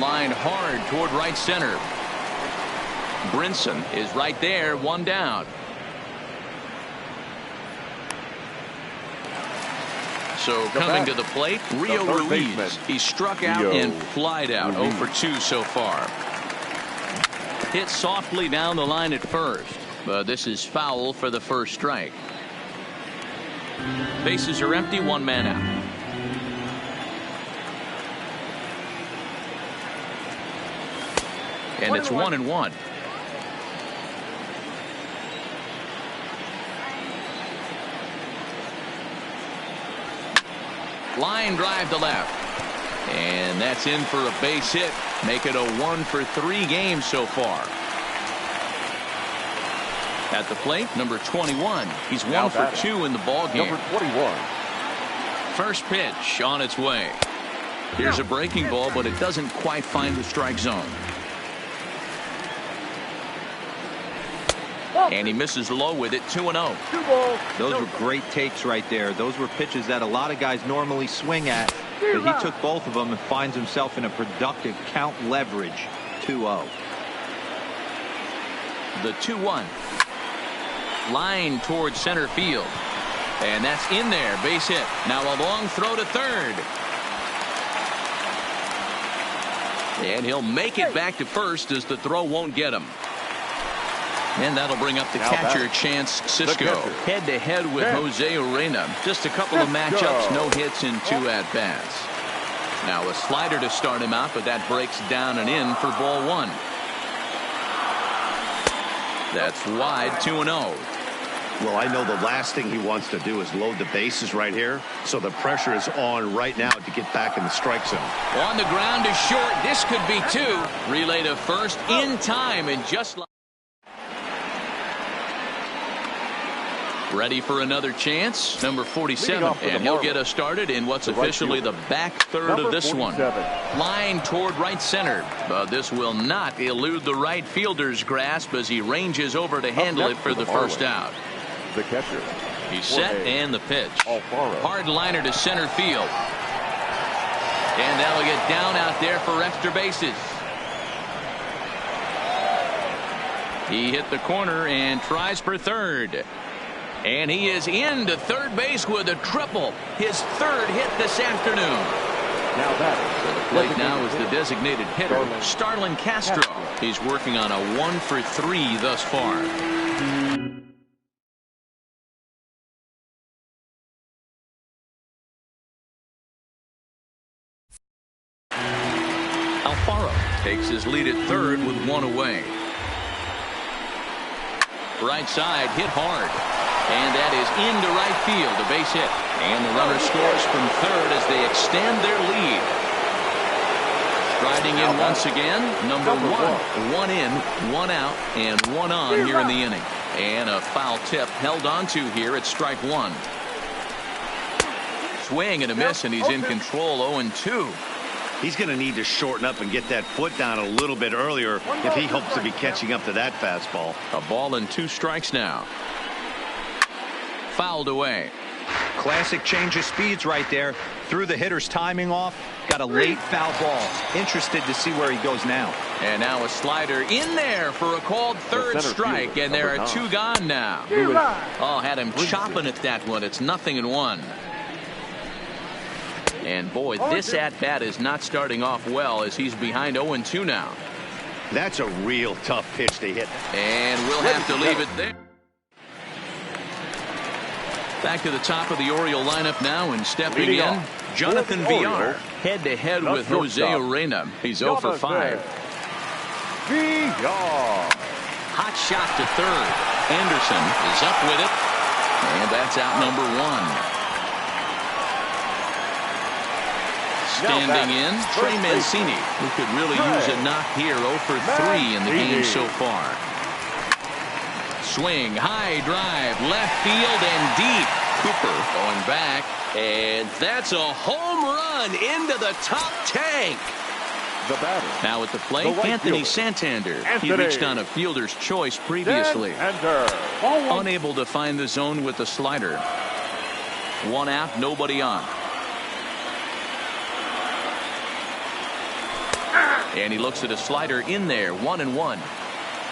Line hard toward right center. Brinson is right there, one down. So coming to the plate, Rio Ruiz. He struck out and flied out. 0 for 2 so far. Hit softly down the line at first, but this is foul for the first strike. Bases are empty, one man out. And it's 1-1. Line drive to left. And that's in for a base hit. Make it a 1 for 3 game so far. At the plate, number 21. He's 1 for 2 in the ball game. Number 21. First pitch on its way. Here's a breaking ball, but it doesn't quite find the strike zone. And he misses low with it. 2-0. Those were great takes right there. Those were pitches that a lot of guys normally swing at, but he took both of them and finds himself in a productive count leverage. 2-0. The 2-1. Line towards center field. And that's in there. Base hit. Now a long throw to third. And he'll make it back to first as the throw won't get him. And that'll bring up the catcher, Chance Sisco. Head-to-head with Jose Arena. Just a couple of matchups, no hits in 2 at-bats. Now a slider to start him out, but that breaks down and in for ball 1. That's wide, 2-0. Well, I know the last thing he wants to do is load the bases right here, so the pressure is on right now to get back in the strike zone. On the ground to short. This could be 2. Relay to first in time, and just like ready for another chance. Number 47, and he'll get us started in what's officially the back third of this one. Line toward right center, but this will not elude the right fielder's grasp as he ranges over to handle it for the first out. The catcher. He's set, and the pitch. Hard liner to center field. And that'll get down out there for extra bases. He hit the corner and tries for third. And he is into third base with a triple. His third hit this afternoon. Now that the plate now is the designated hitter, Starlin Castro. He's working on a 1 for 3 thus far. Alfaro takes his lead at third with 1 away. Right side hit hard. And that is into right field, a base hit. And the runner scores from third as they extend their lead. Striding in once again, number 1. 1 in, 1 out, and 1 on here in the inning. And a foul tip held onto here at strike 1. Swing and a miss, and he's in control. 0-2. He's going to need to shorten up and get that foot down a little bit earlier if he hopes to be catching up to that fastball. A ball and 2 strikes now. Fouled away. Classic change of speeds right there. Threw the hitter's timing off. Got a late foul ball. Interested to see where he goes now. And now a slider in there for a called third strike. And there are 2 gone now. Oh, had him chopping at that one. It's 0-1. And boy, this at-bat is not starting off well as he's behind 0-2 now. That's a real tough pitch to hit. And we'll have to leave it there. Back to the top of the Oriole lineup now, and stepping in, Jonathan Villar, head-to-head with Jose Arena. He's 0 for 5. Hot shot to third. Anderson is up with it, and that's out number 1. Standing in, Trey Mancini, who could really use a knock here. 0 for 3 in the game so far. Swing, high drive, left field and deep. Cooper going back, and that's a home run into the top tank. The batter. Now at the plate, The right Anthony fielder. Santander. He Anthony. reached on a fielder's choice previously. Unable to find the zone with the slider. One out, nobody on. And he looks at a slider in there, 1-1.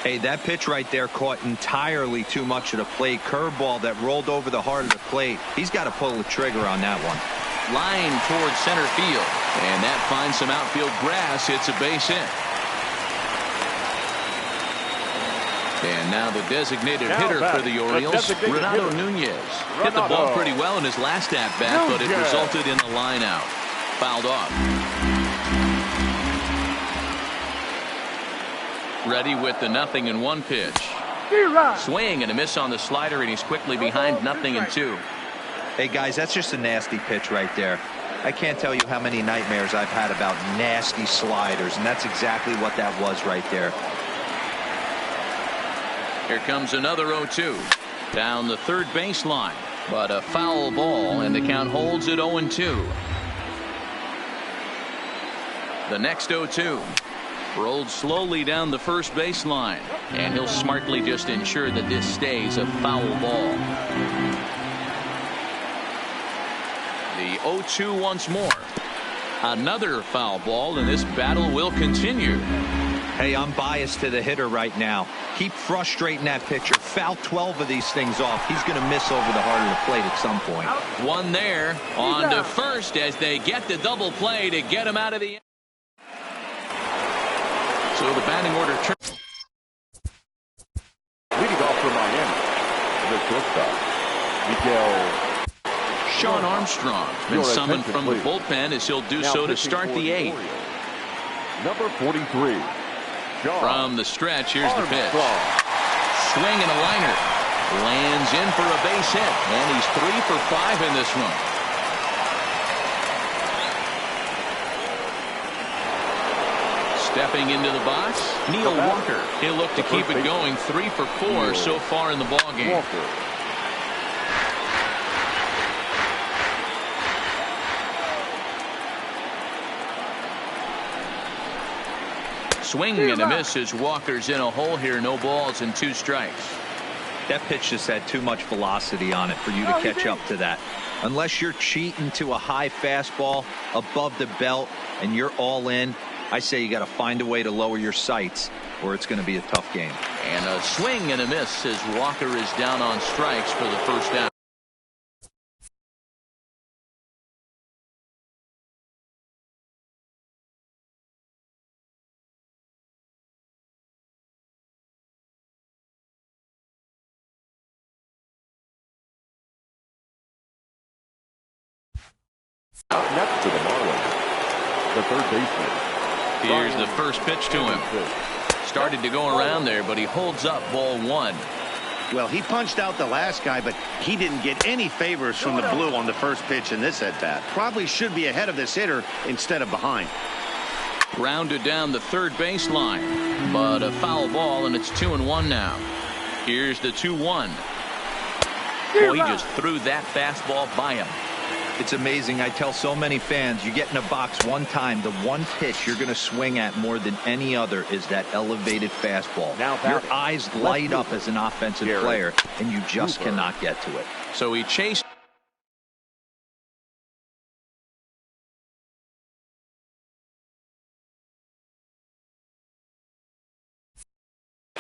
Hey, that pitch right there caught entirely too much of the plate. Curveball that rolled over the heart of the plate. He's got to pull the trigger on that one. Line towards center field. And that finds some outfield grass. It's a base hit. And now the designated hitter for the Orioles, Renato Nunez. Hit the ball pretty well in his last at-bat, but it resulted in the line out. Fouled off. Ready with the 0-1 pitch. Swing and a miss on the slider, and he's quickly behind 0-2. Hey, guys, that's just a nasty pitch right there. I can't tell you how many nightmares I've had about nasty sliders, and that's exactly what that was right there. Here comes another 0-2. Down the third baseline, but a foul ball, and the count holds at 0-2. The next 0-2. Rolled slowly down the first baseline, and he'll smartly just ensure that this stays a foul ball. The 0-2 once more. Another foul ball, and this battle will continue. Hey, I'm biased to the hitter right now. Keep frustrating that pitcher. Foul 12 of these things off. He's going to miss over the heart of the plate at some point. One there. On to first as they get the double play to get him out of the... So the batting order turns. Leading off for Miami, the shortstop, Miguel. Sean Armstrong been summoned from the bullpen as he'll do so to start the 8th. Number 43. From the stretch, here's the pitch. Swing and a liner. Lands in for a base hit, and he's 3 for 5 in this one. Stepping into the box, Neil Walker. He'll look to keep it going. 3 for 4 so far in the ballgame. Swing and a miss as Walker's in a hole here. No balls and 2 strikes. That pitch just had too much velocity on it for you to catch up to that. Unless you're cheating to a high fastball above the belt and you're all in, I say you got to find a way to lower your sights or it's going to be a tough game. And a swing and a miss as Walker is down on strikes for the first out. Up next to the Marlins, the third baseman. Here's the first pitch to him. Started to go around there, but he holds up ball 1. Well, he punched out the last guy, but he didn't get any favors from the blue on the first pitch in this at-bat. Probably should be ahead of this hitter instead of behind. Rounded down the third baseline, but a foul ball, and it's 2-1 now. Here's the 2-1. Boy, he just threw that fastball by him. It's amazing. I tell so many fans, you get in a box one time, the one pitch you're going to swing at more than any other is that elevated fastball. Your eyes light up as an offensive player, and you just cannot get to it. So he chased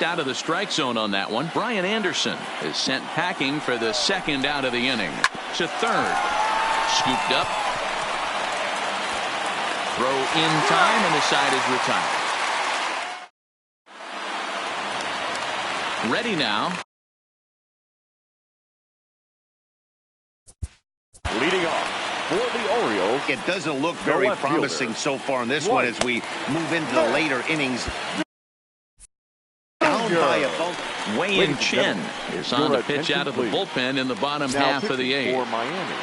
out of the strike zone on that one. Brian Anderson is sent packing for the second out of the inning. To third. Scooped up. Throw in time, and the side is retired. Ready now. Leading off for the Orioles. It doesn't look very promising so far in this one as we move into the later innings. Down by a bump. Wei Chen is on the pitch out of the bullpen in the bottom half of the 8th. For Miami.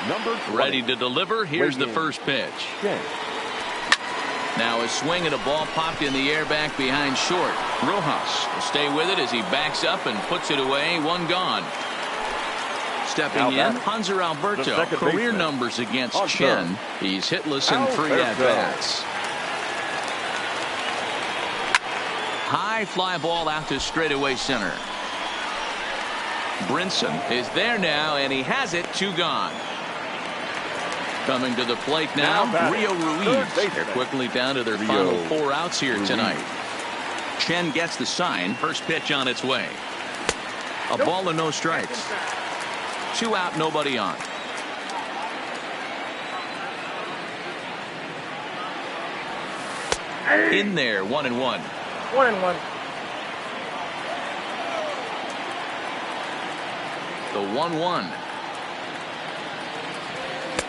Number 20. Ready to deliver. Here's the first pitch. Now a swing and a ball popped in the air back behind short. Rojas will stay with it as he backs up and puts it away. One gone. Stepping in, Hanser Alberto. Career numbers against Chen. He's hitless in 3 at-bats. high fly ball out to straightaway center. Brinson is there now, and he has it. 2 gone. Coming to the plate now, Rio Ruiz. They're quickly down to their final 4 outs here tonight. Chen gets the sign. First pitch on its way. A ball and no strikes. 2 out, nobody on. In there, 1-1. 1-1. The 1-1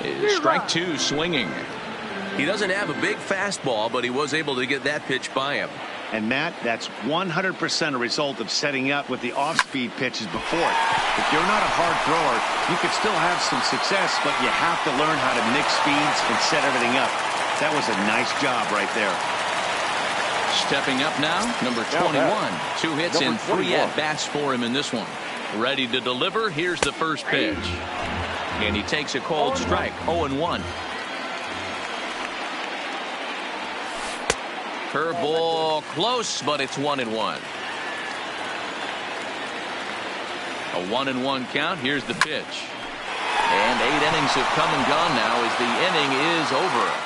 is strike 2, swinging. He doesn't have a big fastball, but he was able to get that pitch by him. And Matt, that's 100% a result of setting up with the off-speed pitches before it. If you're not a hard thrower, you could still have some success, but you have to learn how to mix speeds and set everything up. That was a nice job right there. Stepping up now, number 21. 2 hits and 3 at-bats for him in this one. Ready to deliver. Here's the first pitch. And he takes a cold strike. 0-1. Curveball close, but it's 1-1. A 1-1 count. Here's the pitch. And 8 innings have come and gone now as the inning is over.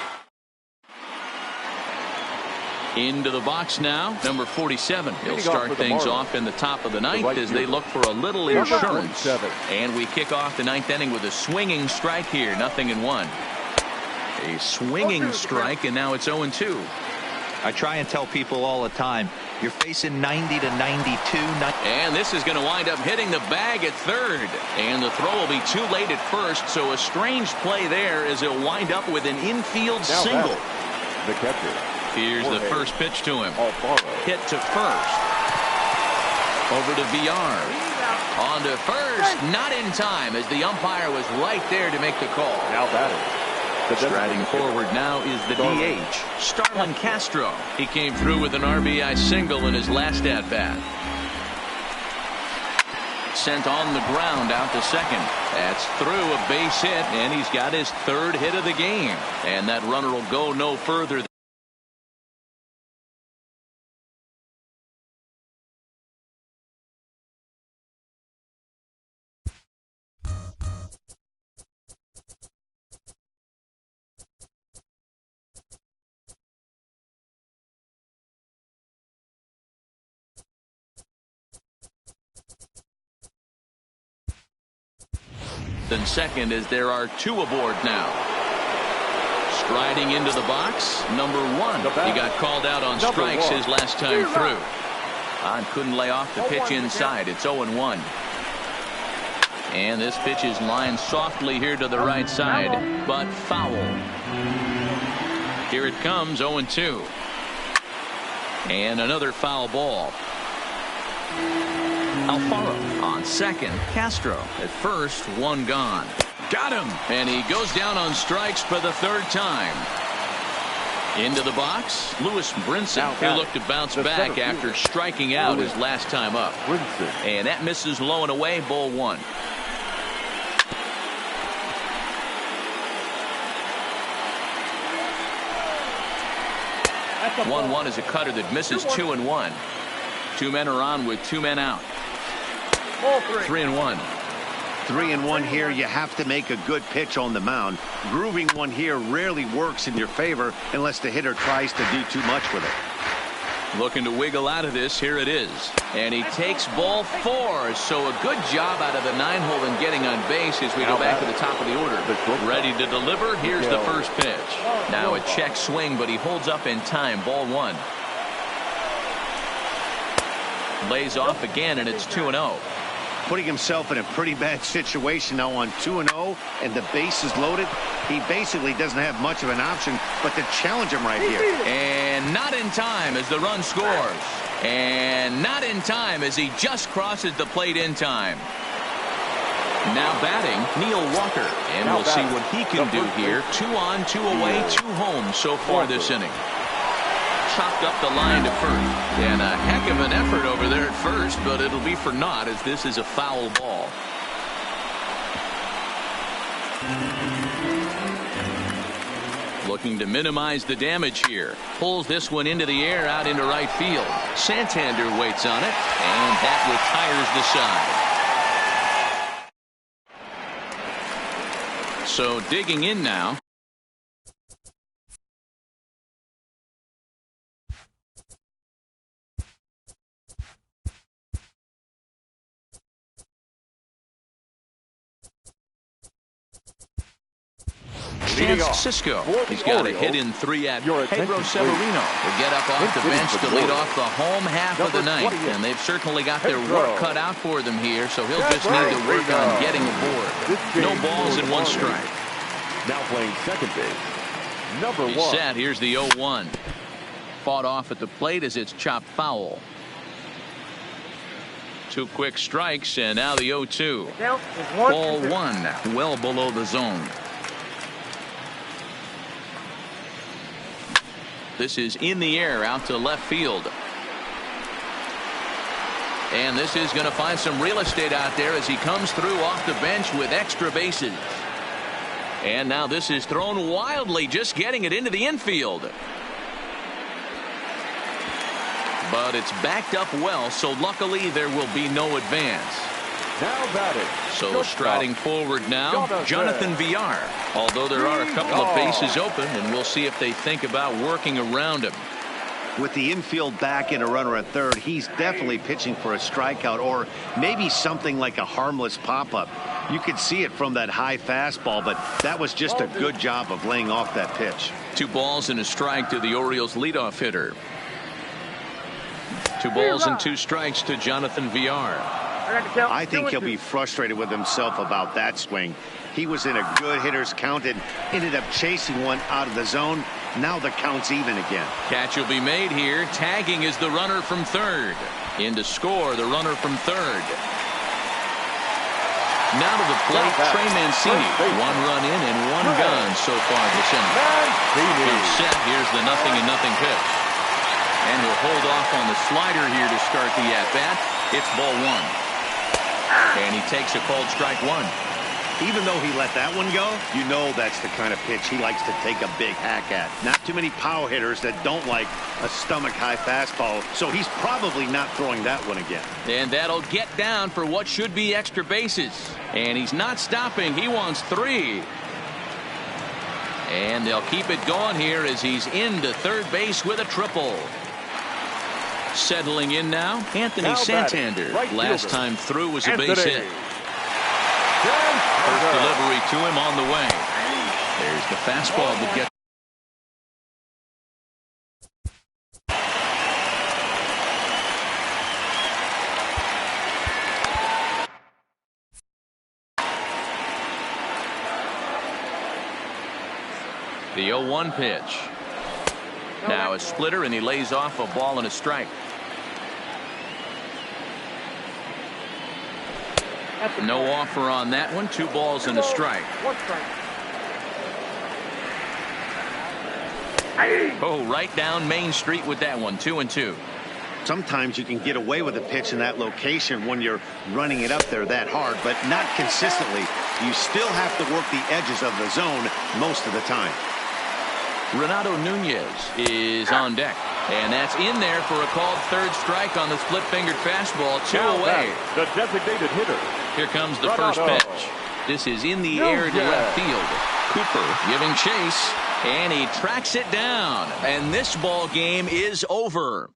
Into the box now, number 47. He'll start things off in the top of the 9th as they look for a little insurance. And we kick off the 9th inning with a swinging strike here. 0-1. A swinging strike, and now it's 0-2. I try and tell people all the time, you're facing 90 to 92. And this is going to wind up hitting the bag at third. And the throw will be too late at first, so a strange play there as he'll wind up with an infield single. The catcher. Here's the first pitch to him. Hit to first. Over to VR. On to first. Not in time as the umpire was right there to make the call. Now batting. Striding forward now is the DH, Starlin Castro. He came through with an RBI single in his last at-bat. Sent on the ground out to second. That's through a base hit, and he's got his 3rd hit of the game. And that runner will go no further. Then second as there are 2 aboard now. Striding into the box, number 1. He got called out on strikes his last time through. And couldn't lay off the pitch inside. It's 0-1. And this pitch is lined softly here to the right side, but foul. Here it comes, 0-2. And another foul ball. Alfaro on second. Castro at first. 1 gone. Got him. And he goes down on strikes for the 3rd time. Into the box, Lewis Brinson, who looked to bounce back after striking out his last time up. And that misses low and away. Ball 1. 1-1 is a cutter that misses 2-1. 2 men are on with 2 men out. 3-1. 3-1 here. You have to make a good pitch on the mound. Grooving one here rarely works in your favor unless the hitter tries to do too much with it. Looking to wiggle out of this. Here it is. And he takes ball 4. So a good job out of the 9-hole in getting on base as we go back to the top of the order. Ready to deliver. Here's the first pitch. Now a check swing, but he holds up in time. Ball 1. Lays off again, and it's 2-0. Putting himself in a pretty bad situation now on 2-0, and the base is loaded. He basically doesn't have much of an option but to challenge him right here. And not in time as the run scores. And not in time as he just crosses the plate in time. Now batting, Neil Walker. And we'll see what he can do here. 2 on, 2 away, 2 home so far this inning. Chopped up the line to first. And a heck of an effort over there at first, but it'll be for naught as this is a foul ball. Looking to minimize the damage here. Pulls this one into the air out into right field. Santander waits on it, and that retires the side. So digging in now. Cisco. He's got a hit in 3 at Pedro Severino will get up off the bench to lead off the home half of the ninth. And they've certainly got their work cut out for them here, so he'll just need to work on getting aboard. No balls and 1 strike. Now playing second base, number 1. He's set. Here's the 0-1. Fought off at the plate as it's chopped foul. 2 quick strikes, and now the 0-2. Ball 1, well below the zone. This is in the air out to left field. And this is going to find some real estate out there as he comes through off the bench with extra bases. And now this is thrown wildly, just getting it into the infield. But it's backed up well, so luckily there will be no advance. Now batting. So striding forward now, Jonathan VR. Although there are a couple of bases open, and we'll see if they think about working around him. With the infield back and a runner at third, he's definitely pitching for a strikeout or maybe something like a harmless pop-up. You could see it from that high fastball, but that was just a good job of laying off that pitch. 2 balls and a strike to the Orioles leadoff hitter. 2 balls and 2 strikes to Jonathan VR. I think he'll be frustrated with himself about that swing. He was in a good hitter's count and ended up chasing one out of the zone. Now the count's even again. Catch will be made here. Tagging is the runner from third. In to score the runner from third. Now to the plate, Trey Mancini. 1 run in and 1 gone so far this inning. He's set. Here's the 0-0 pitch. And he'll hold off on the slider here to start the at-bat. It's ball 1. And he takes a called strike 1. Even though he let that one go, you know that's the kind of pitch he likes to take a big hack at. Not too many power hitters that don't like a stomach-high fastball, so he's probably not throwing that one again. And that'll get down for what should be extra bases. And he's not stopping. He wants 3. And they'll keep it going here as he's into third base with a triple. Settling in now, Anthony Santander. Last time through was a base hit. First delivery to him on the way. There's the fastball that gets. The 0-1 pitch. Now a splitter, and he lays off a ball and a strike. No offer on that one. 2 balls and a strike. Oh, right down Main Street with that one. 2-2. Sometimes you can get away with a pitch in that location when you're running it up there that hard, but not consistently. You still have to work the edges of the zone most of the time. Renato Nunez is on deck, and that's in there for a called third strike on the split-fingered fastball. 2 away. The designated hitter. Here comes the first pitch. This is in the air to left field. Cooper giving chase, and he tracks it down, and this ball game is over.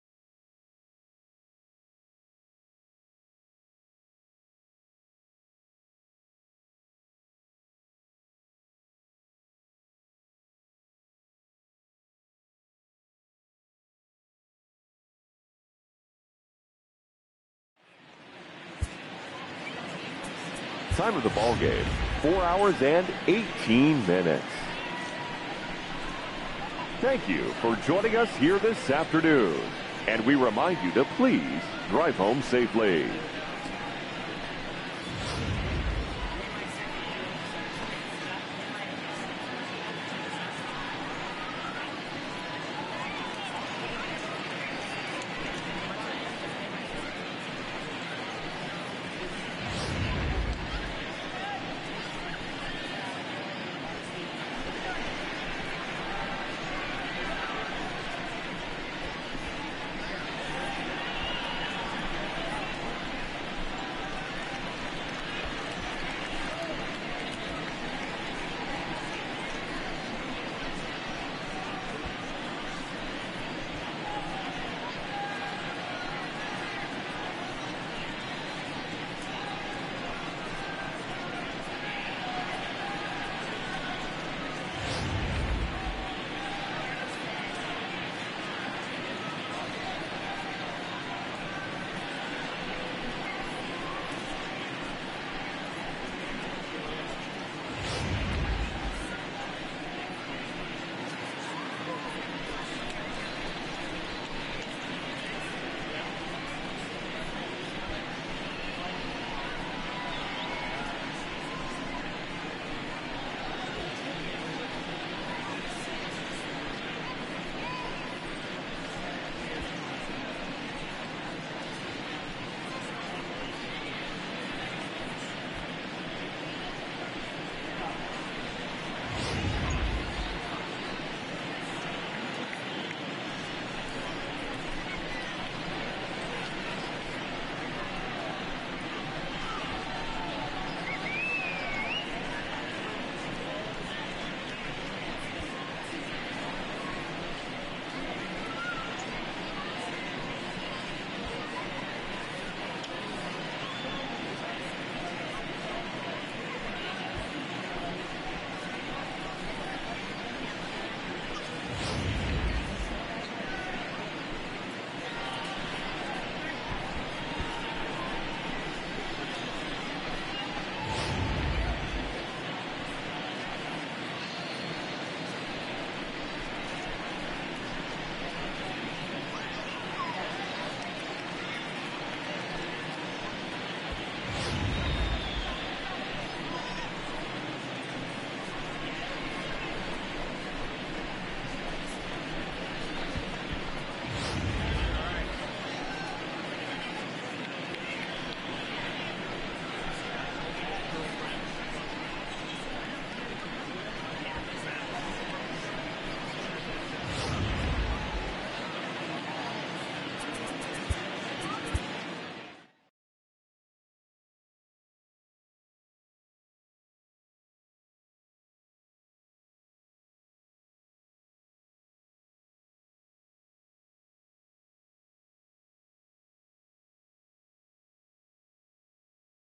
Time of the ball game, 4 hours and 18 minutes. Thank you for joining us here this afternoon. And we remind you to please drive home safely.